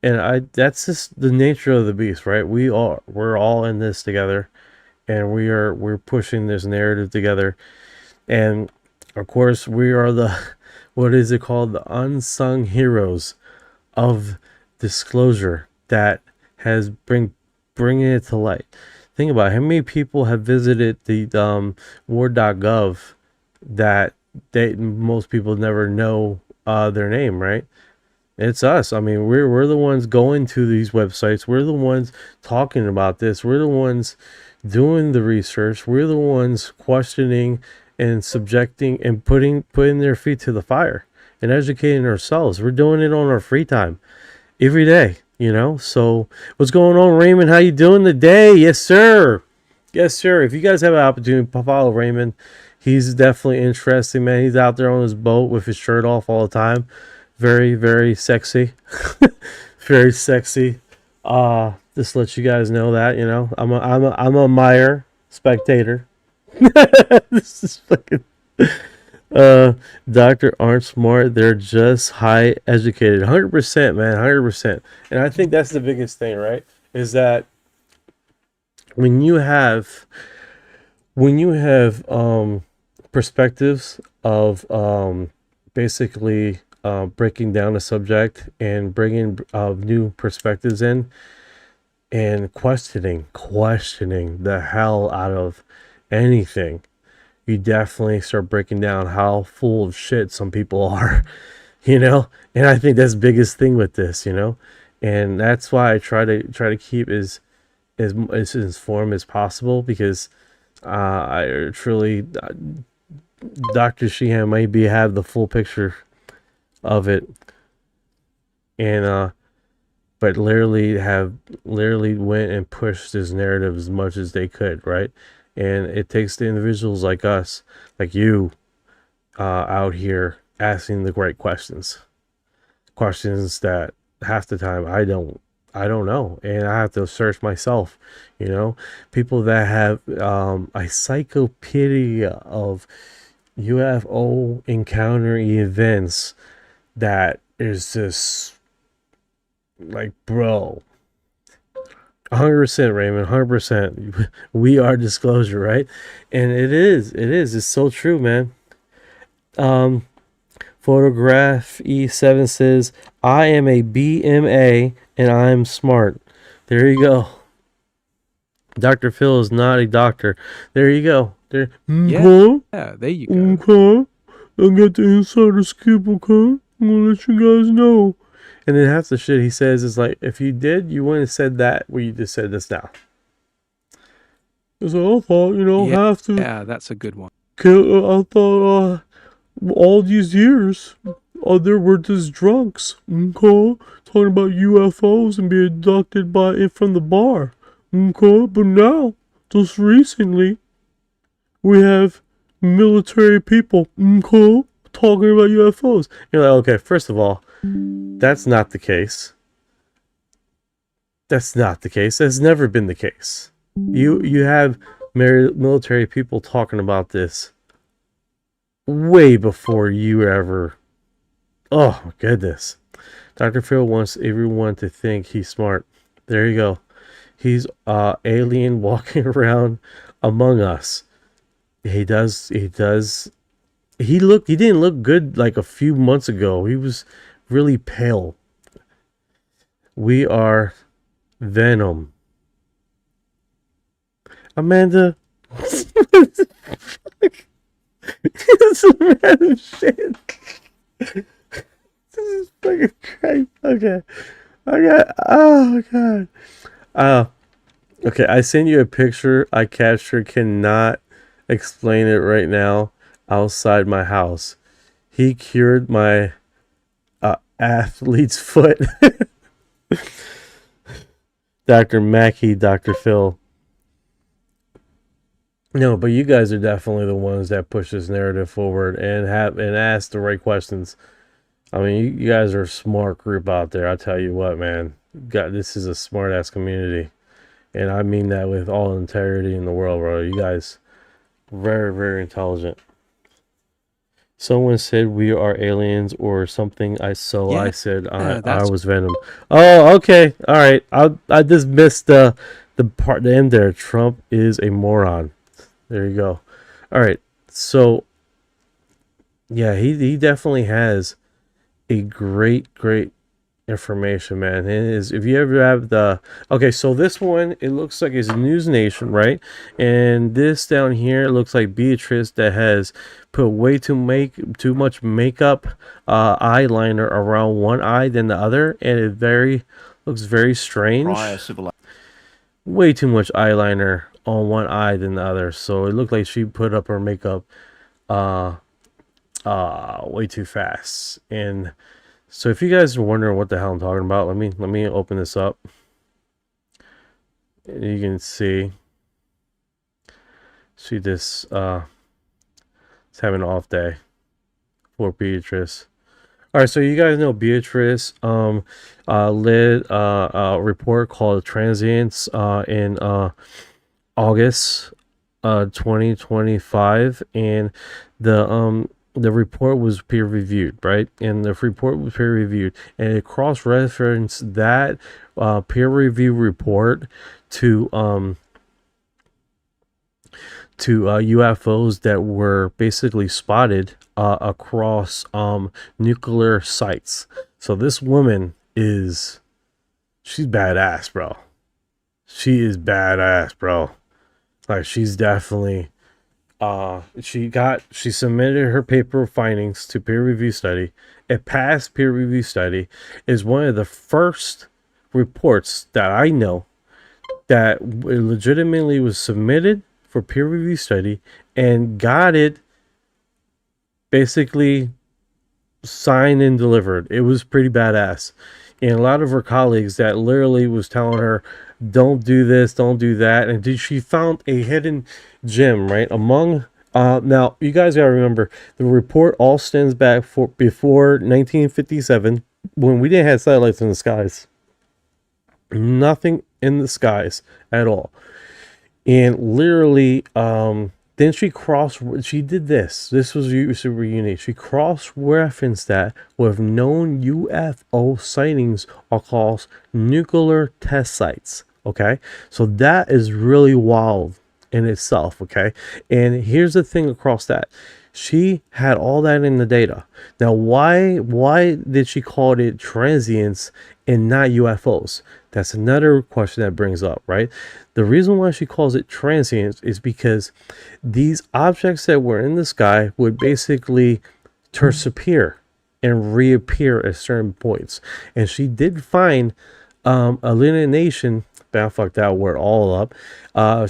[SPEAKER 3] And that's just the nature of the beast, right? We're all in this together, and we're pushing this narrative together. And of course, we are the what is it called? The unsung heroes of disclosure that has bringing it to light. Think about how many people have visited the war.gov that most people never know their name, right? It's us. I mean, we're the ones going to these websites. We're the ones talking about this. We're the ones doing the research. We're the ones questioning and subjecting and putting their feet to the fire and educating ourselves. We're doing it on our free time every day, you know? So what's going on, Raymond? How you doing today? Yes, sir. Yes, sir. If you guys have an opportunity to follow Raymond, he's definitely interesting, man. He's out there on his boat with his shirt off all the time. Very, very sexy. Very sexy. Just let you guys know that, you know, I'm a Meyer spectator. This is fucking doctor aren't smart, they're just high educated. 100%, man, 100%. And I think that's the biggest thing, right? Is that when you have perspectives of basically breaking down a subject and bringing new perspectives in and questioning the hell out of anything, you definitely start breaking down how full of shit some people are, you know. And I think that's the biggest thing with this, you know. And that's why I try to keep as informed as possible, because I truly Dr. Sheehan might have the full picture of it, and but literally went and pushed this narrative as much as they could, right? And it takes the individuals like us, like you, out here asking the right questions that half the time I don't know, and I have to search myself, you know. People that have a encyclopedia of UFO encounter events that is just like, bro, 100%, Raymond, 100%. We are disclosure, right? And it's so true, man. Photograph E7 says, I am a BMA and I'm smart. There you go. Dr. Phil is not a doctor. There you go. There.
[SPEAKER 6] Yeah, there you go.
[SPEAKER 3] I got the insider scoop, okay? I'm gonna let you guys know. And then half the shit he says is like, if you did, you wouldn't have said that what you just said this now. So I thought, have to.
[SPEAKER 6] Yeah, that's a good one.
[SPEAKER 3] I thought, all these years, there were just drunks, okay? Talking about UFOs and being abducted from the bar, okay? But now, just recently, we have military people, okay, talking about UFOs. You're like, okay, first of all, that's not the case. That's not the case. That's never been the case. You have military people talking about this way before you ever. Oh my goodness. Dr. Phil wants everyone to think he's smart. There you go. He's alien walking around among us. He does. He didn't look good like a few months ago. He was really pale. We are Venom. Amanda. That's some random shit. This is fucking crazy. Okay. Oh god. Okay, I sent you a picture I captured. Cannot explain it right now outside my house. He cured my athlete's foot. Dr. Mackey, Dr. Phil. No, but you guys are definitely the ones that push this narrative forward and ask the right questions. I mean, you guys are a smart group out there. I tell you what, man. God, this is a smart ass community, and I mean that with all integrity in the world, bro. You guys, very, very intelligent. Someone said we are aliens or something. I said I was Venom. Oh, okay, all right. I just missed the part, the end there. Trump is a moron. There you go. All right. So, yeah, he definitely has a great information, man. If you ever have so this one, it looks like it's News Nation, right? And this down here looks like Beatrice that has put way too much makeup, eyeliner around one eye than the other, and it looks very strange. Way too much eyeliner on one eye than the other, so it looked like she put up her makeup way too fast. And so if you guys are wondering what the hell I'm talking about, let me open this up. And you can see she just is having an off day for Beatrice. All right, so you guys know Beatrice led a report called Transients in August 2025, and the report was peer reviewed, right? And the report was peer reviewed, and it cross referenced that peer review report to UFOs that were basically spotted across nuclear sites. So this woman she's badass, bro. She is badass, bro. Like, she's definitely she submitted her paper findings to peer review study. It passed peer review study. Is one of the first reports that I know that legitimately was submitted for peer review study and got it basically signed and delivered. It was pretty badass. And a lot of her colleagues that literally was telling her, don't do this, don't do that. And she found a hidden gem, right? Among, now, you guys got to remember, the report all stems back before 1957, when we didn't have satellites in the skies. Nothing in the skies at all. And literally, then she did this. This was super unique. She cross-referenced that with known UFO sightings across nuclear test sites. Okay, so that is really wild in itself. Okay, and here's the thing across that. She had all that in the data. Now, why did she call it transients and not UFOs? That's another question that brings up, right? The reason why she calls it transients is because these objects that were in the sky would basically disappear and reappear at certain points. And she did find alienation. I fucked that word all up.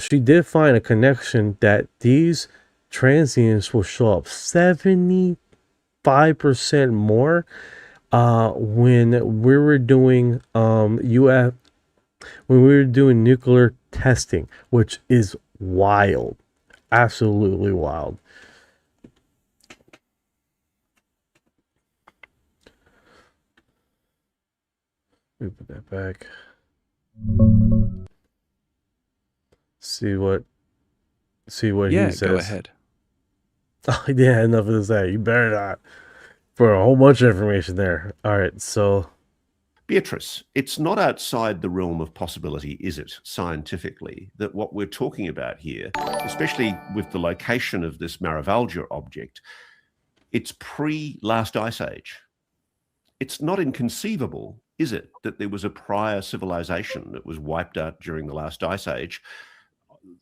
[SPEAKER 3] She did find a connection that these transients will show up 75% more when we were doing when we were doing nuclear testing, which is wild, absolutely wild. Let me put that back. See what
[SPEAKER 6] Yeah,
[SPEAKER 3] he says.
[SPEAKER 6] go ahead.
[SPEAKER 3] Oh, yeah, enough of that. You better not. For a whole bunch of information there. All right, so
[SPEAKER 2] Beatrice, it's not outside the realm of possibility, is it, scientifically, that what we're talking about here, especially with the location of this Marivalgia object, it's pre-last ice age. It's not inconceivable, is it, that there was a prior civilization that was wiped out during the last ice age,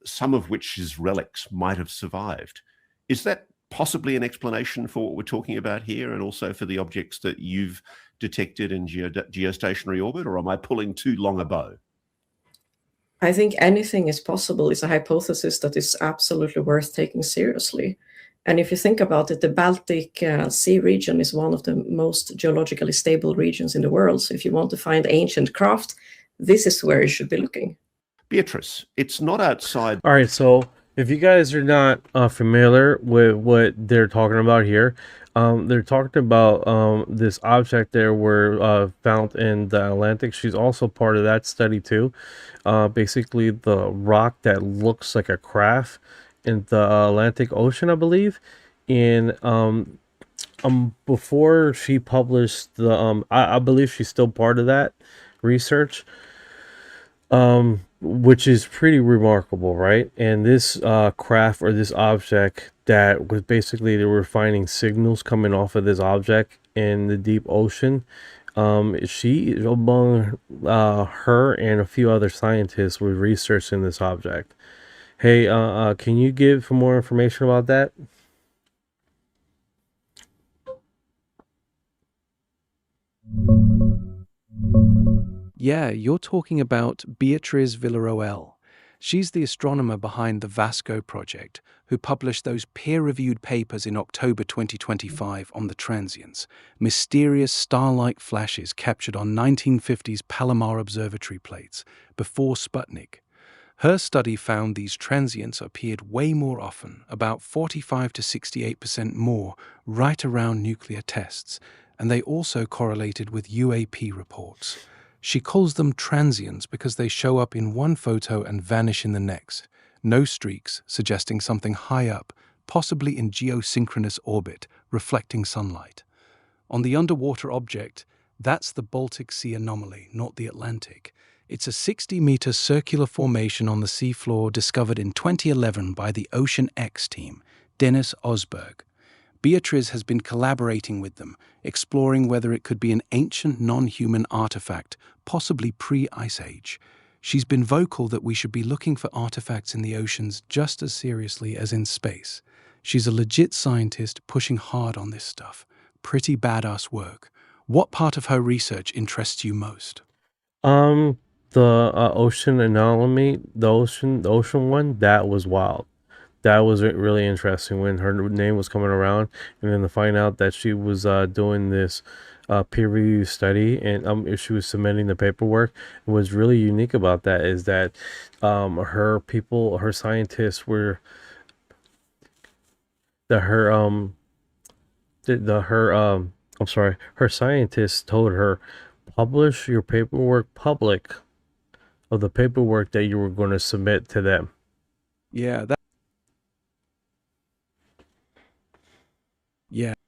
[SPEAKER 2] some of which's relics might have survived. Is that possibly an explanation for what we're talking about here, and also for the objects that you've detected in geostationary orbit, or am I pulling too long a bow?
[SPEAKER 10] I think anything is possible. It's a hypothesis that is absolutely worth taking seriously. And if you think about it, the Baltic Sea region is one of the most geologically stable regions in the world. So if you want to find ancient craft, this is where you should be looking.
[SPEAKER 2] Beatrice, it's not outside.
[SPEAKER 3] all right, so if you guys are not familiar with what they're talking about here, they're talking about this object there were found in the Atlantic. She's also part of that study too. Basically, the rock that looks like a craft in the Atlantic Ocean, I believe. And before she published the I believe she's still part of that research. Which is pretty remarkable, right? And this craft, or this object, that was basically, they were finding signals coming off of this object in the deep ocean. She, among her and a few other scientists, were researching this object. Hey, can you give some more information about that?
[SPEAKER 6] Yeah, you're talking about Beatriz Villarroel. She's the astronomer behind the Vasco project, who published those peer-reviewed papers in October 2025 on the transients, mysterious star-like flashes captured on 1950s Palomar observatory plates, before Sputnik. Her study found these transients appeared way more often, about 45 to 68% more, right around nuclear tests, and they also correlated with UAP reports. She calls them transients because they show up in one photo and vanish in the next. No streaks, suggesting something high up, possibly in geosynchronous orbit, reflecting sunlight. On the underwater object, that's the Baltic Sea anomaly, not the Atlantic. It's a 60-meter circular formation on the seafloor discovered in 2011 by the Ocean X team, Dennis Osberg. Beatriz has been collaborating with them, exploring whether it could be an ancient non-human artifact, possibly pre-Ice Age. She's been vocal that we should be looking for artifacts in the oceans just as seriously as in space. She's a legit scientist pushing hard on this stuff. Pretty badass work. What part of her research interests you most?
[SPEAKER 3] The ocean anomaly, the ocean one, that was wild. That was really interesting when her name was coming around, and then to find out that she was doing this peer review study, and she was submitting the paperwork. And what's really unique about that is that her scientists were her scientists told her, publish your paperwork public of the paperwork that you were going to submit to them.
[SPEAKER 6] Yeah,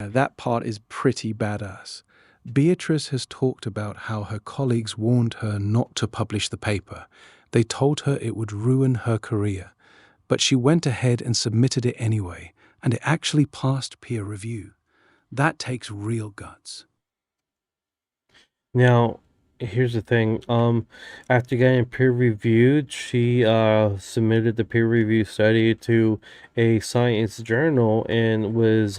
[SPEAKER 6] that part is pretty badass. Beatrice has talked about how her colleagues warned her not to publish the paper. They told her it would ruin her career. But she went ahead and submitted it anyway, and it actually passed peer review. That takes real guts.
[SPEAKER 3] Now, here's the thing. After getting peer reviewed, she submitted the peer review study to a science journal, and was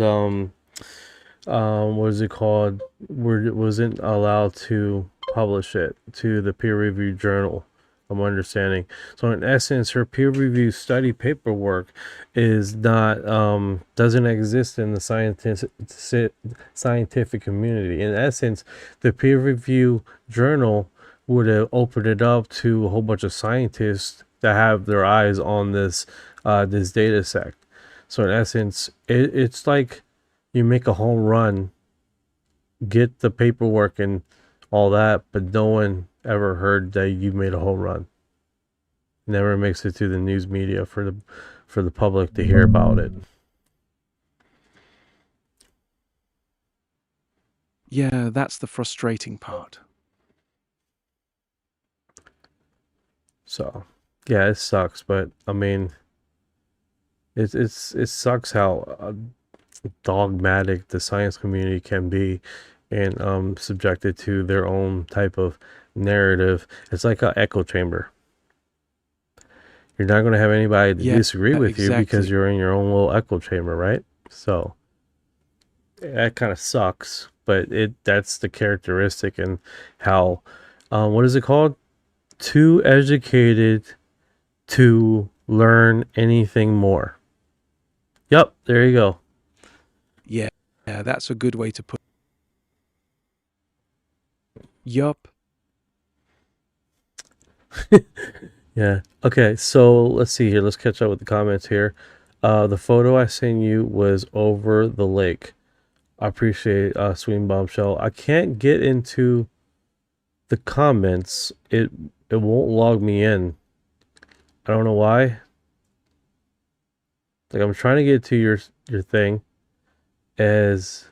[SPEAKER 3] what is it called? Wasn't allowed to publish it to the peer-reviewed journal. I'm understanding. So in essence, her peer-reviewed study paperwork is not doesn't exist in the scientific community. In essence, the peer-review journal would have opened it up to a whole bunch of scientists that have their eyes on this data set. So in essence, it's like you make a home run, get the paperwork and all that, but no one ever heard that you made a home run. Never makes it to the news media for the public to hear about it.
[SPEAKER 6] Yeah, that's the frustrating part.
[SPEAKER 3] So, yeah, it sucks, but I mean, it sucks how dogmatic the science community can be, and subjected to their own type of narrative. It's like an echo chamber. You're not going to have anybody to disagree with you because you're in your own little echo chamber, right? So that kind of sucks, but that's the characteristic and how what is it called? Too educated to learn anything more. Yep, there you go.
[SPEAKER 6] Yeah, that's a good way to put it. Yup.
[SPEAKER 3] Yeah. Okay, so let's see here. Let's catch up with the comments here. The photo I sent you was over the lake. I appreciate Swing Bombshell. I can't get into the comments. It won't log me in. I don't know why. Like, I'm trying to get to your thing as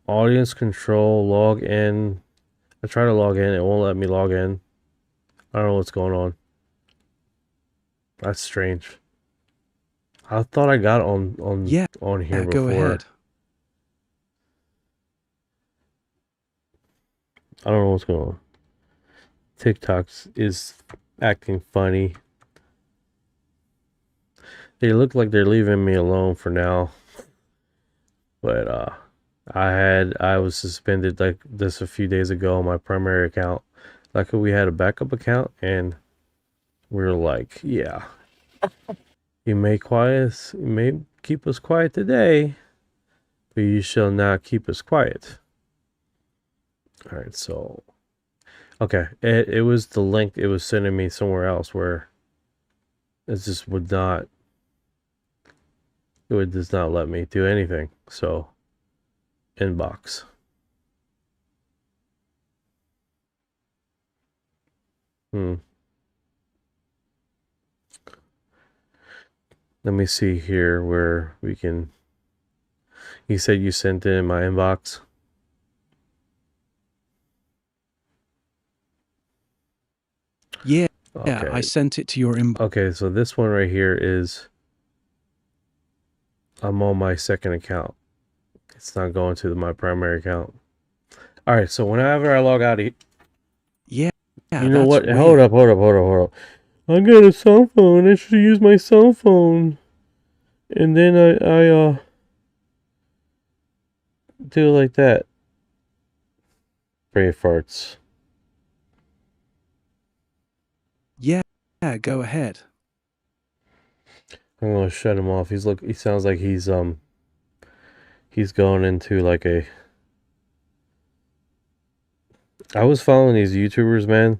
[SPEAKER 3] audience control, log in. I try to log in, it won't let me log in. I don't know what's going on. That's strange. I thought I got on here before.
[SPEAKER 6] Go ahead.
[SPEAKER 3] I don't know what's going on. TikTok is acting funny. They look like they're leaving me alone for now. But I was suspended like this a few days ago on my primary account. Like, we had a backup account and we were like, yeah. You may keep us quiet today, but you shall not keep us quiet. All right, so okay, it was the link it was sending me somewhere else where it just would not. It does not let me do anything. So, inbox. Let me see here where we can. You said you sent it in my inbox.
[SPEAKER 6] Yeah,
[SPEAKER 3] okay.
[SPEAKER 6] I sent it to your inbox.
[SPEAKER 3] Okay, so this one right here is. I'm on my second account. It's not going to my primary account. All right, so whenever I log out,
[SPEAKER 6] yeah,
[SPEAKER 3] you know what? Weird. Hold up. I got a cell phone. I should use my cell phone. And then I do it like that. Brave farts.
[SPEAKER 6] Yeah, go ahead.
[SPEAKER 3] I'm gonna shut him off. He sounds like he's going into like a. I was following these YouTubers, man,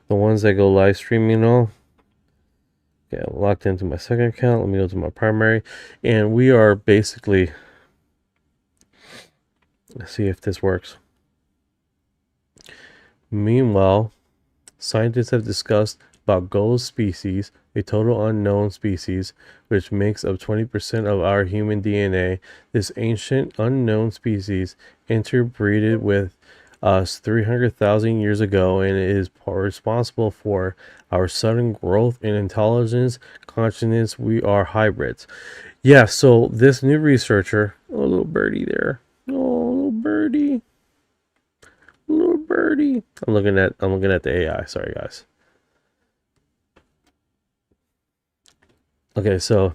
[SPEAKER 3] the ones that go live streaming and all. Yeah, I'm logged into my second account. Let me go to my primary, and we are basically. Let's see if this works. Meanwhile, scientists have discussed about ghost species, a total unknown species, which makes up 20% of our human DNA. This ancient unknown species interbreeded with us 300,000 years ago and is responsible for our sudden growth in intelligence, consciousness. We are hybrids. Yeah, so this new researcher, oh, little birdie there. Oh, little birdie. Little birdie. I'm looking at the AI. Sorry, guys. Okay, so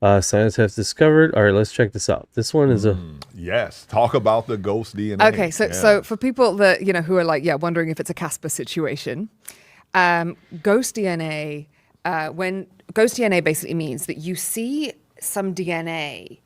[SPEAKER 3] Science has discovered. All right, let's check this out. This one is a
[SPEAKER 2] Yes, talk about the ghost DNA.
[SPEAKER 11] Okay, so for people that who are like wondering if it's a Casper situation, ghost DNA. When ghost DNA basically means that you see some DNA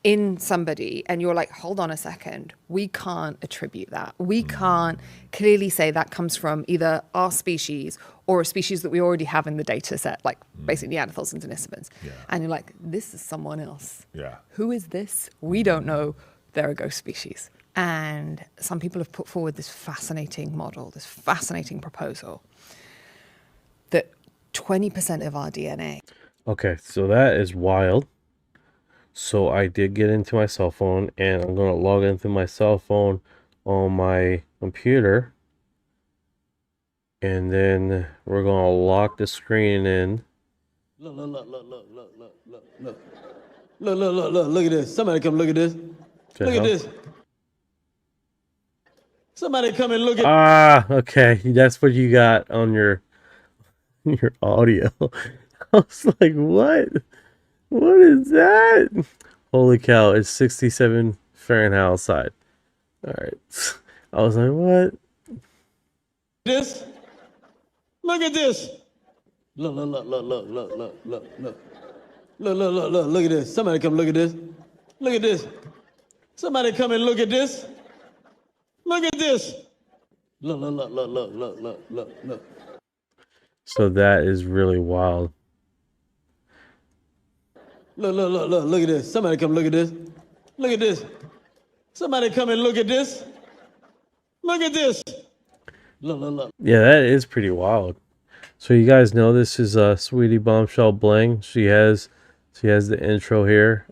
[SPEAKER 11] in somebody and you're like, hold on a second, we can't attribute that. We can't clearly say that comes from either our species or a species that we already have in the data set, like basically Neanderthals and Denisovans.
[SPEAKER 2] Yeah.
[SPEAKER 11] And you're like, this is someone else.
[SPEAKER 2] Yeah.
[SPEAKER 11] Who is this? We don't know. They're a ghost species. And some people have put forward this fascinating model, this fascinating proposal that 20% of our DNA.
[SPEAKER 3] Okay, so that is wild. So I did get into my cell phone, and I'm going to log into my cell phone on my computer. And then we're going to lock the screen in.
[SPEAKER 1] Look at this. Somebody come look at this. Look at this. Somebody come and look at.
[SPEAKER 3] Ah, okay. That's what you got on your audio. I was like, what? What is that? Holy cow, it's 67 Fahrenheit outside. All right. I was like, what?
[SPEAKER 1] This. Look at this. Look at this. Somebody come look at this. Look at this. Somebody come and look at this. Look at this. Look.
[SPEAKER 3] So that is really wild.
[SPEAKER 1] Look at this. Somebody come look at this. Look at this. Somebody come and look at this. Look at this. Look.
[SPEAKER 3] Yeah, that is pretty wild. So you guys know this is Sweetie Bombshell Bling. She has the intro here.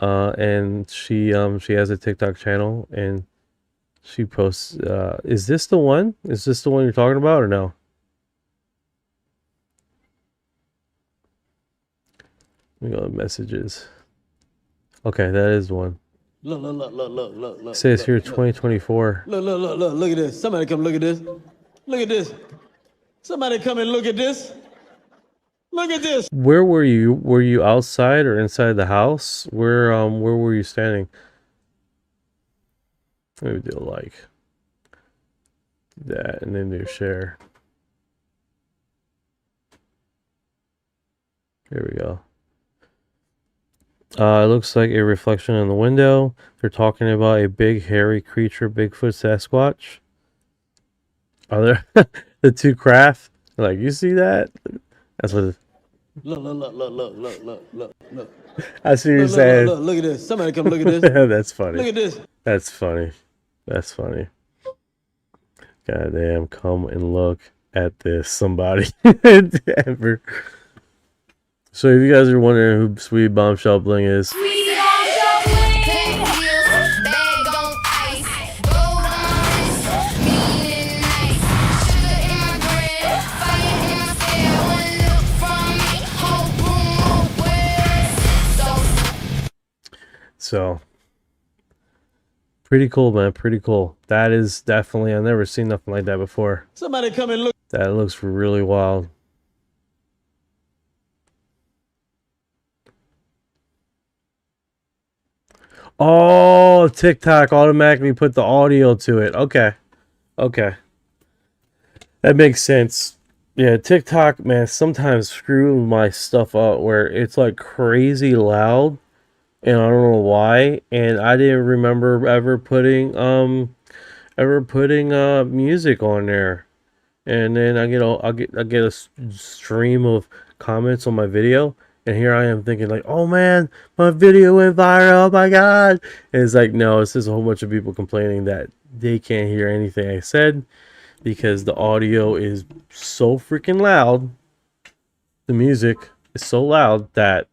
[SPEAKER 3] And she has a TikTok channel, and she posts is this the one? Is this the one you're talking about or no? Let me go to messages. Okay, that is the one.
[SPEAKER 1] Look.
[SPEAKER 3] It says here 2024.
[SPEAKER 1] Look at this. Somebody come look at this. Look at this. Somebody come and look at this. Look at this.
[SPEAKER 3] Where were you? Were you outside or inside the house? Where were you standing? Let me do like that and then do share. Here we go. It looks like a reflection in the window. They're talking about a big hairy creature, Bigfoot, Sasquatch. Are there the two craft? Like, you see that? That's what.
[SPEAKER 1] Look.
[SPEAKER 3] I see what you're saying.
[SPEAKER 1] Look at this. Somebody come look at this.
[SPEAKER 3] That's funny.
[SPEAKER 1] Look at this.
[SPEAKER 3] That's funny. That's funny. Goddamn, come and look at this, somebody. Ever. So if you guys are wondering who Sweet Bombshell Bling is, so pretty cool, man. Pretty cool. That is definitely, I've never seen nothing like that before.
[SPEAKER 1] Somebody come and look.
[SPEAKER 3] That looks really wild. Oh, TikTok automatically put the audio to it. Okay. That makes sense. Yeah, TikTok, man, sometimes screw my stuff up where it's like crazy loud and I don't know why. And I didn't remember ever putting music on there. And then I get a stream of comments on my video. And here I am thinking like, oh man, my video went viral, oh my god. And it's like, no, it's just a whole bunch of people complaining that they can't hear anything I said because the audio is so freaking loud. The music is so loud that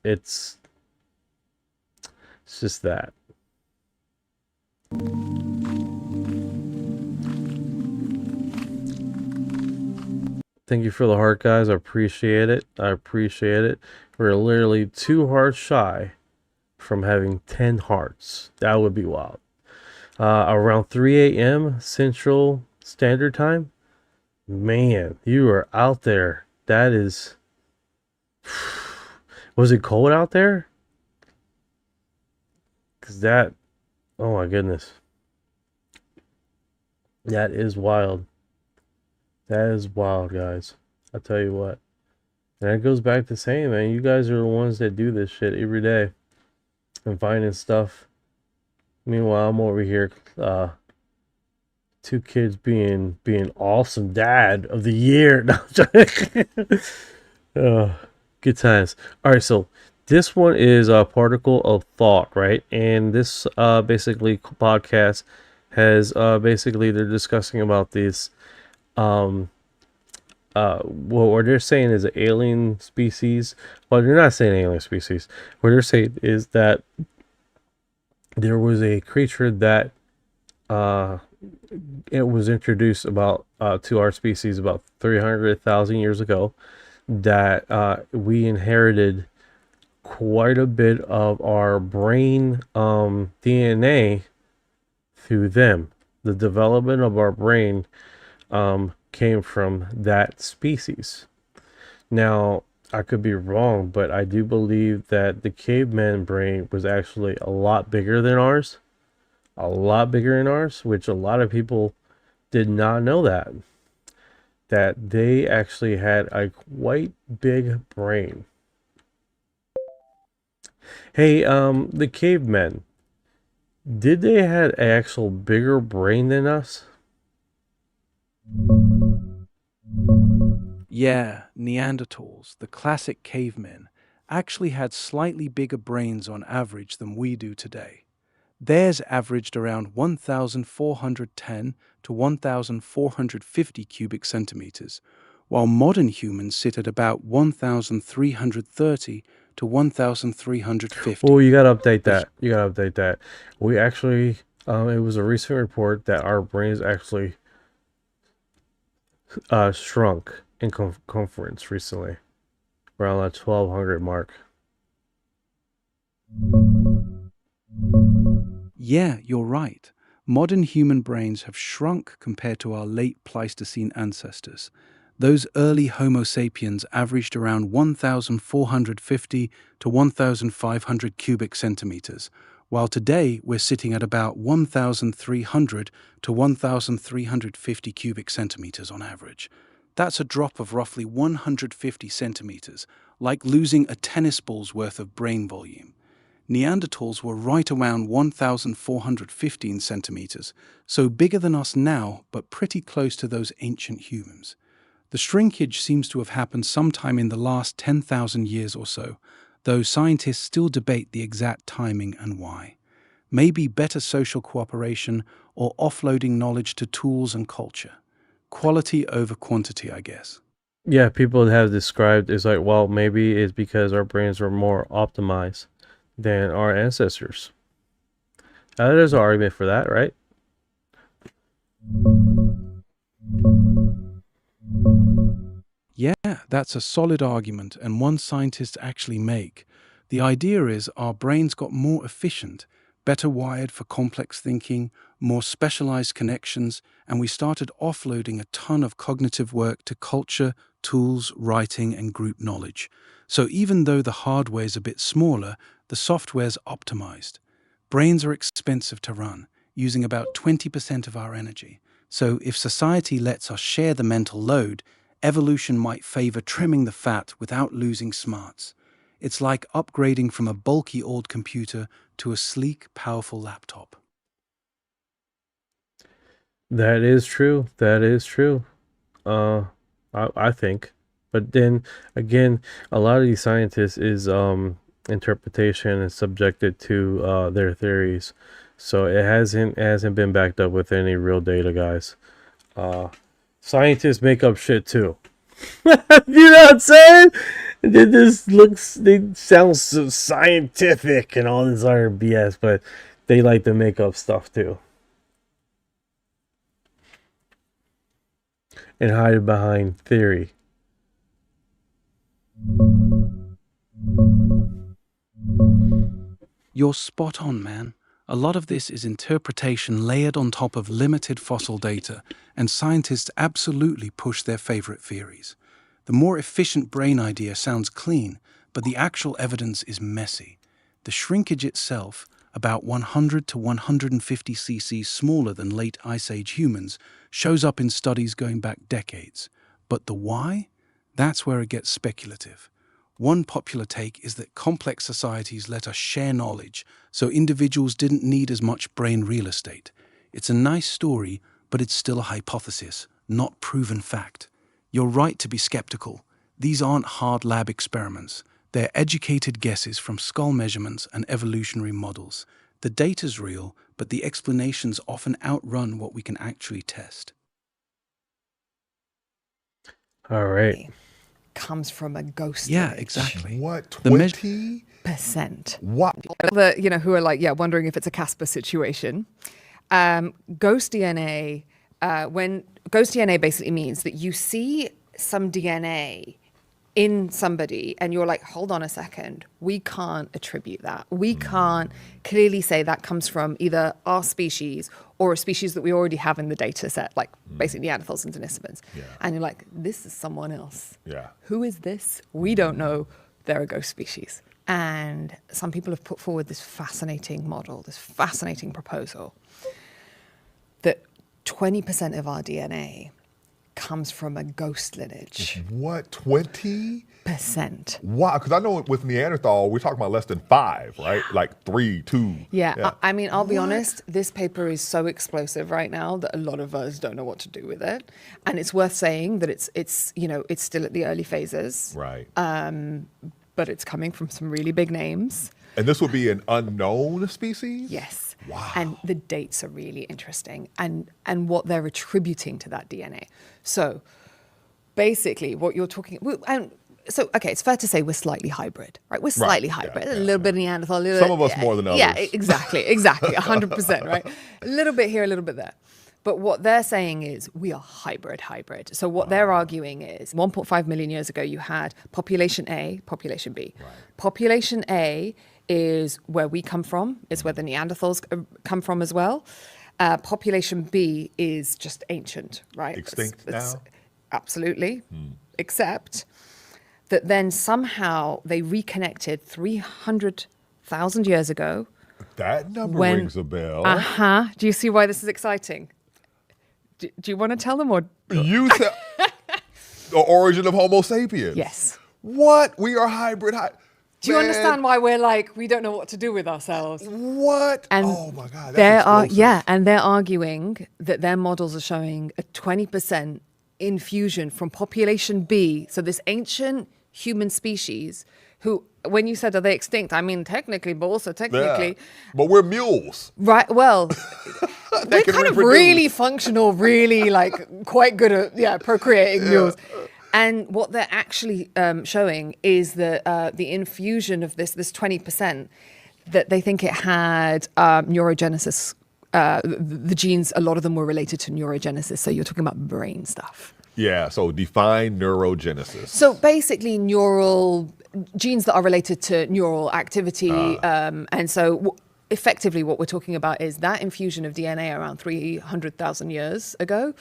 [SPEAKER 3] it's just that. Thank you for the heart, guys. I appreciate it. We're literally 2 hearts shy from having 10 hearts. That would be wild. Around 3 a.m. Central Standard Time. Man, you are out there. That is... Was it cold out there? Because that, oh my goodness. That is wild. That is wild, guys. I'll tell you what. And it goes back to saying, man, you guys are the ones that do this shit every day and finding stuff. Meanwhile, I'm over here, 2 kids being awesome dad of the year. No, good times. All right, so this one is a particle of thought, right? And this basically podcast has basically they're discussing about this. What they're saying is an alien species. Well, they're not saying alien species. What they're saying is that there was a creature that it was introduced about to our species about 300,000 years ago, that we inherited quite a bit of our brain DNA through them. The development of our brain came from that species. Now, I could be wrong, but I do believe that the caveman brain was actually a lot bigger than ours. A lot bigger than ours, which a lot of people did not know that they actually had a quite big brain. Hey, the cavemen, did they have an actual bigger brain than us?
[SPEAKER 6] Yeah, Neanderthals, the classic cavemen, actually had slightly bigger brains on average than we do today. Theirs averaged around 1,410 to 1,450 cubic centimeters, while modern humans sit at about 1,330 to 1,350.
[SPEAKER 3] Oh, you gotta update that. You gotta update that. We actually, it was a recent report that our brains actually shrunk in conference recently, around that 1,200 mark.
[SPEAKER 6] Yeah, you're right. Modern human brains have shrunk compared to our late Pleistocene ancestors. Those early Homo sapiens averaged around 1,450 to 1,500 cubic centimeters, while today we're sitting at about 1,300 to 1,350 cubic centimeters on average. That's a drop of roughly 150 centimeters, like losing a tennis ball's worth of brain volume. Neanderthals were right around 1,415 centimeters, so bigger than us now, but pretty close to those ancient humans. The shrinkage seems to have happened sometime in the last 10,000 years or so, though scientists still debate the exact timing and why. Maybe better social cooperation or offloading knowledge to tools and culture. Quality over quantity, I guess.
[SPEAKER 3] Yeah, people have described it's like, well, maybe it's because our brains were more optimized than our ancestors. There's an argument for that, right?
[SPEAKER 6] Yeah, that's a solid argument, and one scientists actually make. The idea is our brains got more efficient, better wired for complex thinking, more specialized connections, and we started offloading a ton of cognitive work to culture, tools, writing, and group knowledge. So even though the hardware's a bit smaller, the software's optimized. Brains are expensive to run, using about 20% of our energy. So if society lets us share the mental load, evolution might favor trimming the fat without losing smarts. It's like upgrading from a bulky old computer to a sleek, powerful laptop.
[SPEAKER 3] That is true. That is true. I think. But then again, a lot of these scientists is interpretation is subjected to their theories. So it hasn't been backed up with any real data, guys. Scientists make up shit too. You know what I'm saying? They sound so scientific and all this other BS, but they like to make up stuff too. And hide behind theory.
[SPEAKER 6] You're spot on, man. A lot of this is interpretation layered on top of limited fossil data, and scientists absolutely push their favorite theories. The more efficient brain idea sounds clean, but the actual evidence is messy. The shrinkage itself, about 100 to 150 cc smaller than late Ice Age humans, shows up in studies going back decades. But the why? That's where it gets speculative. One popular take is that complex societies let us share knowledge, so individuals didn't need as much brain real estate. It's a nice story, but it's still a hypothesis, not proven fact. You're right to be skeptical. These aren't hard lab experiments. They're educated guesses from skull measurements and evolutionary models. The data's real, but the explanations often outrun what we can actually test.
[SPEAKER 3] All right.
[SPEAKER 11] Comes from a ghost.
[SPEAKER 6] Yeah,
[SPEAKER 11] village.
[SPEAKER 6] exactly.
[SPEAKER 2] What,
[SPEAKER 6] The
[SPEAKER 2] 20%? What?
[SPEAKER 11] Who are like, wondering if it's a Casper situation. Ghost DNA, when ghost DNA basically means that you see some DNA in somebody and you're like, hold on a second, we can't attribute that. We can't clearly say that comes from either our species or a species that we already have in the data set, like basically Neanderthals and Denisovans.
[SPEAKER 2] Yeah.
[SPEAKER 11] And you're like, this is someone else.
[SPEAKER 2] Yeah.
[SPEAKER 11] Who is this? We don't know. They're a ghost species. And some people have put forward this fascinating model, this fascinating proposal that 20% of our DNA comes from a ghost lineage.
[SPEAKER 2] What, 20%? Wow, because I know with Neanderthal, we're talking about less than 5, right? Like 3, 2.
[SPEAKER 11] Yeah. I mean, I'll be honest, this paper is so explosive right now that a lot of us don't know what to do with it. And it's worth saying that it's still at the early phases.
[SPEAKER 2] Right.
[SPEAKER 11] But it's coming from some really big names.
[SPEAKER 2] And this would be an unknown species?
[SPEAKER 11] Yes.
[SPEAKER 2] Wow.
[SPEAKER 11] And the dates are really interesting and what they're attributing to that DNA. So basically what you're talking okay, it's fair to say we're slightly hybrid, right? We're slightly hybrid. A little bit of Neanderthal,
[SPEAKER 2] Some of us more than others.
[SPEAKER 11] Yeah, exactly, 100%, right? A little bit here, a little bit there. But what they're saying is we are hybrid. So what they're arguing is 1.5 million years ago, you had population A, population B. Right. Population A is where we come from, is where the Neanderthals come from as well. Population B is just ancient, right?
[SPEAKER 2] Extinct now?
[SPEAKER 11] Absolutely. Except that then somehow they reconnected 300,000 years ago.
[SPEAKER 2] That number rings a bell.
[SPEAKER 11] Do you see why this is exciting? Do you want to tell them or?
[SPEAKER 2] You tell the origin of Homo sapiens.
[SPEAKER 11] Yes.
[SPEAKER 2] What? We are hybrid.
[SPEAKER 11] Do you understand why we're like, we don't know what to do with ourselves?
[SPEAKER 2] What?
[SPEAKER 11] And
[SPEAKER 2] oh my God. That's
[SPEAKER 11] and they're arguing that their models are showing a 20% infusion from population B. So this ancient human species who, when you said, are they extinct? I mean, technically, but also technically.
[SPEAKER 2] Yeah. But we're mules.
[SPEAKER 11] Right. Well, we're kind of really functional, really like quite good at procreating mules. And what they're actually showing is that the infusion of this 20%, that they think it had neurogenesis. The genes, a lot of them were related to neurogenesis. So you're talking about brain stuff.
[SPEAKER 2] Yeah. So define neurogenesis.
[SPEAKER 11] So basically neural genes that are related to neural activity. And so effectively what we're talking about is that infusion of DNA around 300,000 years ago.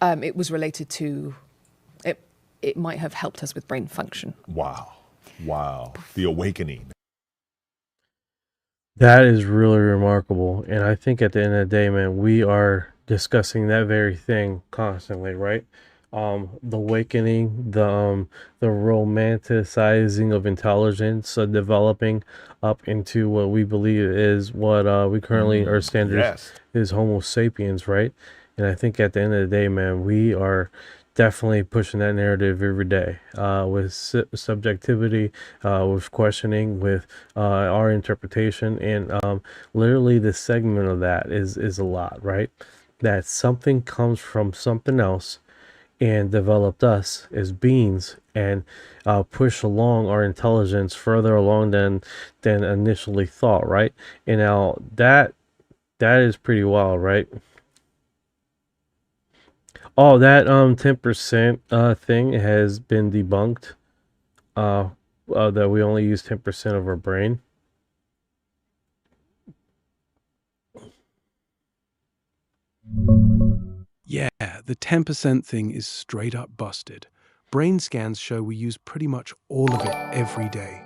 [SPEAKER 11] It was related to, it might have helped us with brain function.
[SPEAKER 2] Wow. The awakening.
[SPEAKER 3] That is really remarkable. And I think at the end of the day, man, we are discussing that very thing constantly, right? The awakening, the romanticizing of intelligence, developing up into what we believe is what we currently our standards is Homo sapiens, right? And I think at the end of the day, man, we are definitely pushing that narrative every day with subjectivity, with questioning, with our interpretation, and literally the segment of that is a lot, right? That something comes from something else and developed us as beings and push along our intelligence further along than initially thought, right? And now that is pretty wild, right? Oh, that 10% thing has been debunked. That we only use 10% of our brain.
[SPEAKER 6] Yeah, the 10% thing is straight up busted. Brain scans show we use pretty much all of it every day.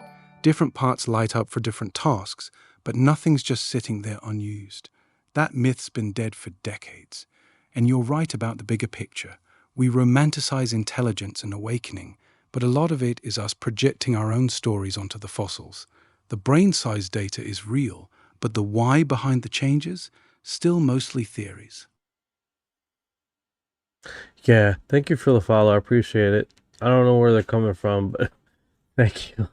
[SPEAKER 6] Different parts light up for different tasks, but nothing's just sitting there unused. That myth's been dead for decades. And you're right about the bigger picture. We romanticize intelligence and awakening, but a lot of it is us projecting our own stories onto the fossils. The brain size data is real, but the why behind the changes, still mostly theories.
[SPEAKER 3] Yeah, thank you for the follow. I appreciate it. I don't know where they're coming from, but thank you.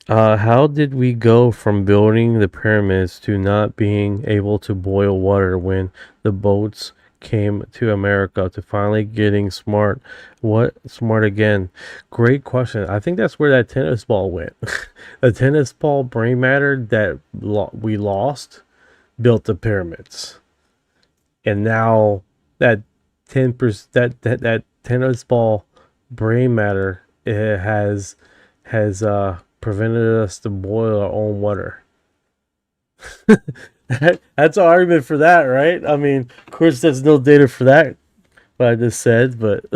[SPEAKER 3] How did we go from building the pyramids to not being able to boil water when the boats came to America to finally getting smart? What smart again? Great question. I think that's where that tennis ball went. The tennis ball brain matter that we lost built the pyramids. And now that 10% that tennis ball brain matter, it has prevented us to boil our own water. That's an argument for that, right? I mean, of course, there's no data for that, what I just said, but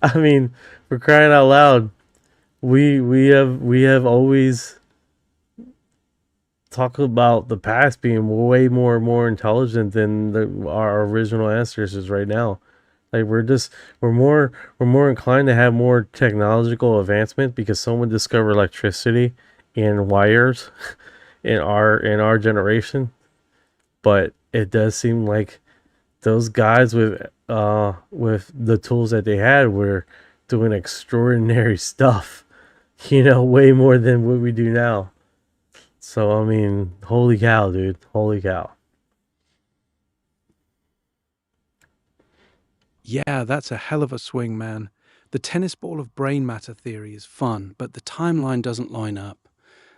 [SPEAKER 3] I mean, for crying out loud, we have always talked about the past being way more intelligent than our original ancestors right now. Like we're more inclined to have more technological advancement because someone discovered electricity and wires in our generation. But it does seem like those guys with the tools that they had were doing extraordinary stuff, way more than what we do now. So I mean, holy cow, dude. Holy cow.
[SPEAKER 6] Yeah, that's a hell of a swing, man. The tennis ball of brain matter theory is fun, but the timeline doesn't line up.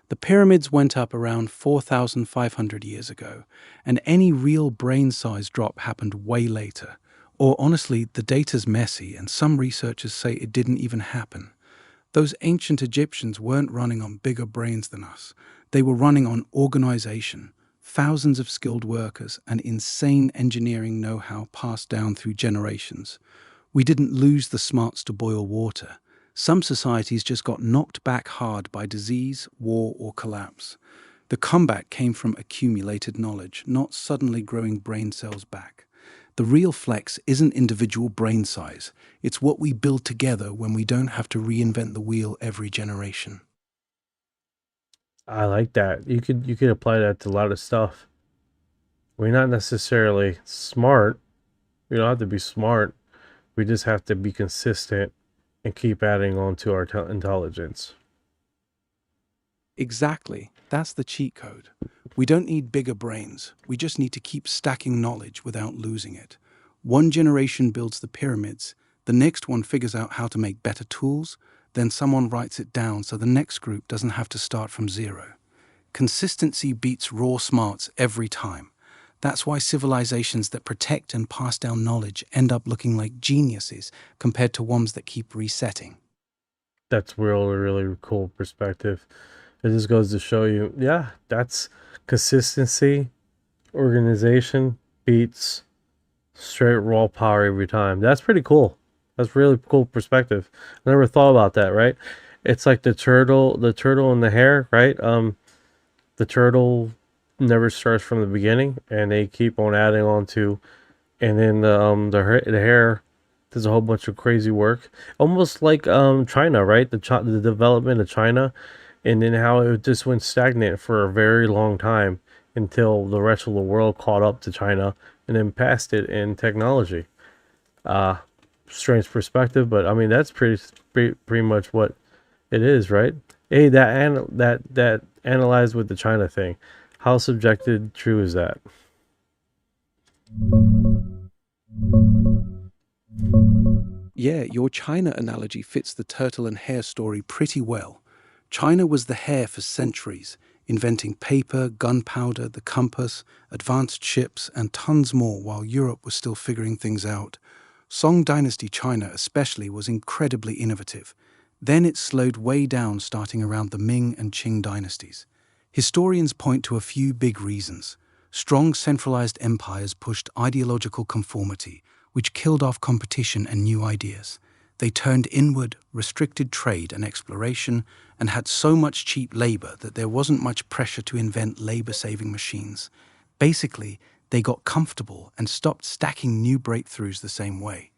[SPEAKER 6] The pyramids went up around 4,500 years ago, and any real brain size drop happened way later. Or honestly, the data's messy, and some researchers say it didn't even happen. Those ancient Egyptians weren't running on bigger brains than us. They were running on organization, thousands of skilled workers, and insane engineering know-how passed down through generations. We didn't lose the smarts to boil water. Some societies just got knocked back hard by disease, war, or collapse. The comeback came from accumulated knowledge, not suddenly growing brain cells back. The real flex isn't individual brain size. It's what we build together when we don't have to reinvent the wheel every generation.
[SPEAKER 3] I like that. You could apply that to a lot of stuff. We're not necessarily smart. We don't have to be smart. We just have to be consistent and keep adding on to our intelligence.
[SPEAKER 6] Exactly. That's the cheat code. We don't need bigger brains. We just need to keep stacking knowledge without losing it. One generation builds the pyramids. The next one figures out how to make better tools. Then someone writes it down so the next group doesn't have to start from zero. Consistency beats raw smarts every time. That's why civilizations that protect and pass down knowledge end up looking like geniuses compared to ones that keep resetting.
[SPEAKER 3] That's really cool perspective. It just goes to show you, yeah, that's consistency, organization beats straight raw power every time. That's pretty cool. That's really cool perspective. I never thought about that, right? It's like the turtle and the hare, right? The turtle never starts from the beginning, and they keep on adding on to, and then the hare does a whole bunch of crazy work, almost like China, right? The development of China, and then how it just went stagnant for a very long time until the rest of the world caught up to China and then passed it in technology. Strange perspective, but I mean that's pretty much what it is, right? Hey, that analyzed with the China thing. How subjective true is that?
[SPEAKER 6] Yeah, your China analogy fits the turtle and hare story pretty well. China was the hare for centuries, inventing paper, gunpowder, the compass, advanced ships, and tons more while Europe was still figuring things out. Song Dynasty China especially was incredibly innovative. Then it slowed way down starting around the Ming and Qing dynasties. Historians point to a few big reasons. Strong centralized empires pushed ideological conformity, which killed off competition and new ideas. They turned inward, restricted trade and exploration, and had so much cheap labor that there wasn't much pressure to invent labor-saving machines. Basically, they got comfortable and stopped stacking new breakthroughs the same way.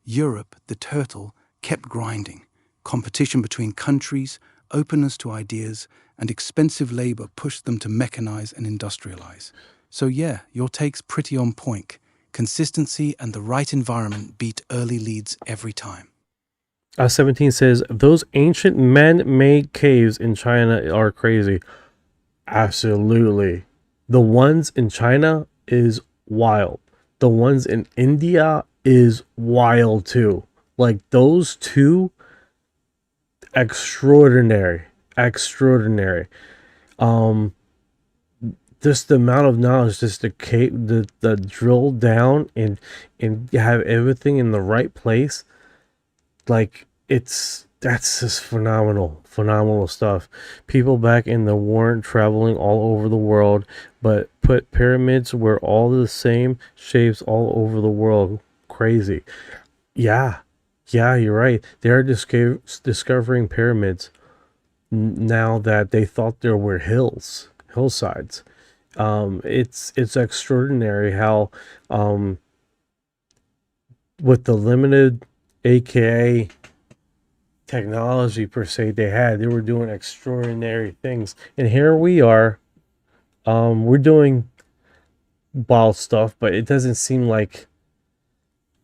[SPEAKER 6] Europe, the turtle, kept grinding. Competition between countries, openness to ideas, and expensive labor pushed them to mechanize and industrialize. So yeah, your take's pretty on point. Consistency and the right environment beat early leads every time.
[SPEAKER 3] 17 says, those ancient man-made caves in China are crazy. Absolutely. The ones in China is wild. The ones in India is wild too. Like those two, extraordinary. Just the amount of knowledge, just the cave, the drill down and have everything in the right place. Like that's just phenomenal stuff. People back in the weren't traveling all over the world, but put pyramids were all the same shapes all over the world. Crazy. Yeah, you're right. They are discovering pyramids now that they thought there were hillsides. It's extraordinary how with the limited aka technology per se they were doing extraordinary things, and here we are, we're doing wild stuff, but it doesn't seem like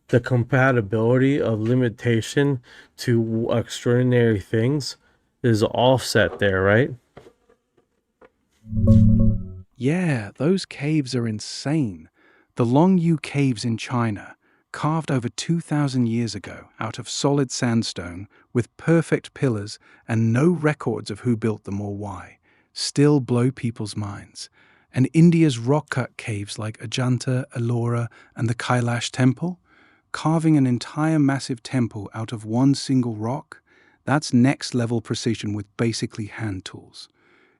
[SPEAKER 3] the compatibility of limitation to extraordinary things is offset there, right?
[SPEAKER 6] Yeah, those caves are insane. The Longyu Caves in China, carved over 2,000 years ago out of solid sandstone with perfect pillars and no records of who built them or why, still blow people's minds. And India's rock-cut caves like Ajanta, Ellora, and the Kailash Temple, carving an entire massive temple out of one single rock, that's next-level precision with basically hand tools.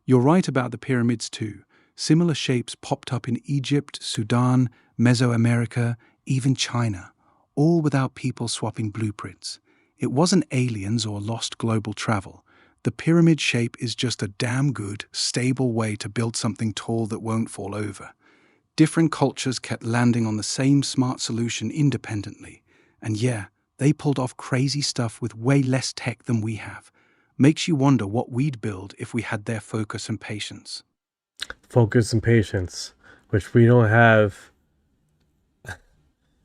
[SPEAKER 6] You're right about the pyramids too. Similar shapes popped up in Egypt, Sudan, Mesoamerica, even China, all without people swapping blueprints. It wasn't aliens or lost global travel. The pyramid shape is just a damn good, stable way to build something tall that won't fall over. Different cultures kept landing on the same smart solution independently. And yeah, they pulled off crazy stuff with way less tech than we have. Makes you wonder what we'd build if we had their focus and patience.
[SPEAKER 3] Focus and patience, which we don't have.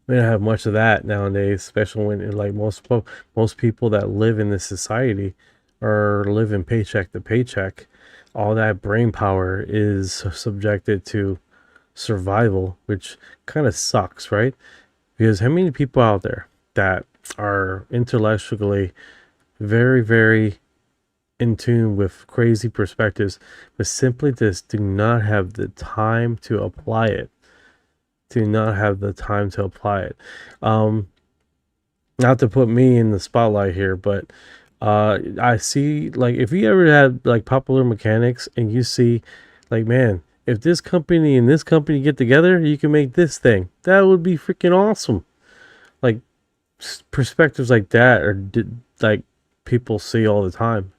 [SPEAKER 3] We don't have much of that nowadays, especially when like most people that live in this society are living paycheck to paycheck. All that brain power is subjected to survival, which kind of sucks, right? Because how many people out there that are intellectually very, very in tune with crazy perspectives, but simply just do not have the time to apply it. Not to put me in the spotlight here, but I see, like, if you ever had like Popular Mechanics and you see like, man, if this company and this company get together, you can make this thing. That would be freaking awesome. Like perspectives like that are like people see all the time.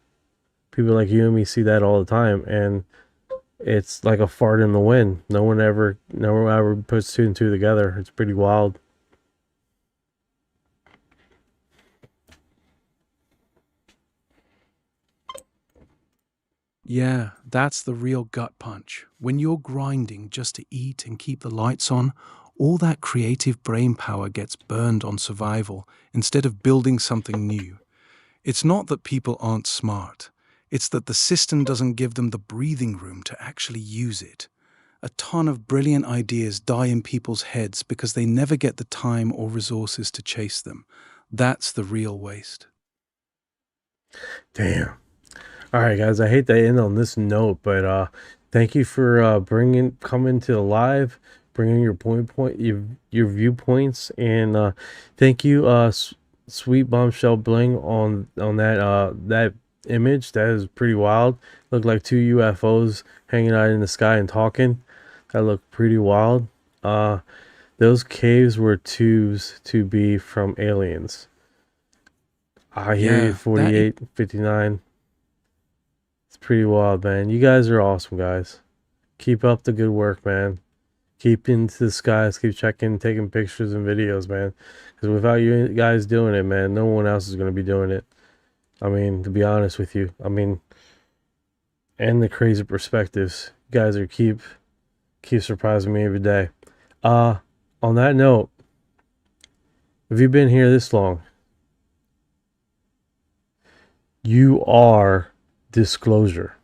[SPEAKER 3] People like you and me see that all the time, and it's like a fart in the wind. No one ever puts two and two together. It's pretty wild.
[SPEAKER 6] Yeah, that's the real gut punch. When you're grinding just to eat and keep the lights on, all that creative brain power gets burned on survival instead of building something new. It's not that people aren't smart. It's that the system doesn't give them the breathing room to actually use it. A ton of brilliant ideas die in people's heads because they never get the time or resources to chase them. That's the real waste.
[SPEAKER 3] Damn. All right, guys, I hate to end on this note, but thank you for coming to the live, bringing your viewpoints, and thank you, Sweet Bombshell Bling, on that image. That is pretty wild. Looked like two UFOs hanging out in the sky and talking. That looked pretty wild. Those caves were tubes to be from aliens. I hear you, 48, 59. It's pretty wild, man. You guys are awesome, guys. Keep up the good work, man. Keep into the skies, keep checking, taking pictures and videos, man. Because without you guys doing it, man, no one else is going to be doing it. I mean, to be honest with you. I mean, and the crazy perspectives. You guys are keep surprising me every day. On that note, if you've been here this long, you are disclosure.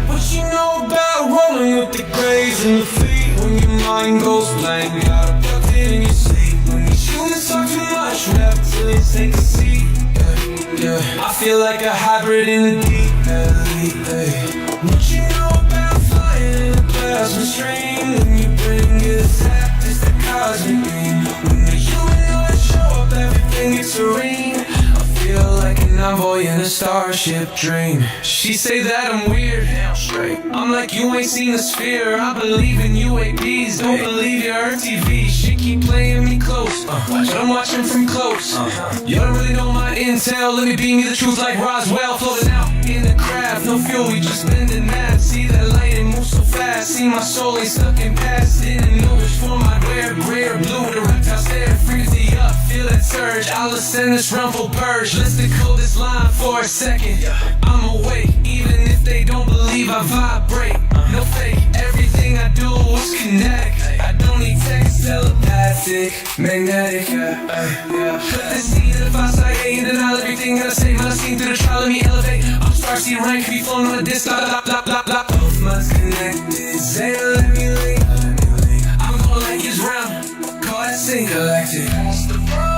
[SPEAKER 1] What you know about rolling with the grays and the feet? When your mind goes blank, got abducted in your sleep. When you shouldn't talk too much, rap till you take a seat. Yeah. I feel like a hybrid in the deep. What you know about flying in a plasma stream? When you bring it zapped, it's the cosmic beam. When the humanoids show up, everything gets serene. I feel like an envoy in a starship dream. She say that I'm weird. I'm like, you ain't seen the sphere. I believe in UAPs, don't believe your TV. She keep playing me close, but I'm watching from close. You don't really know my intel. Let me beam you the truth like Roswell. Floating out in the craft, no fuel, we just bending mad. See that light, it moves so fast. See my soul ain't stuck in past. Didn't know which form I'd wear. Gray or blue, the reptile stare, freeze the up. Feel that surge, I'll ascend this rumble purge. Let's decode this line for a second. I'm awake, even if they don't believe I vibrate. No fake, everything I do is kinetic. I don't need text, telepathic, magnetic. Put the seed in the fire, and denial everything that I say. When I seen through the trial, let me elevate. I'm starseed rank, be flown on a disc. Both minds connected, say let me link. I'm gonna like his round, call that Galactic.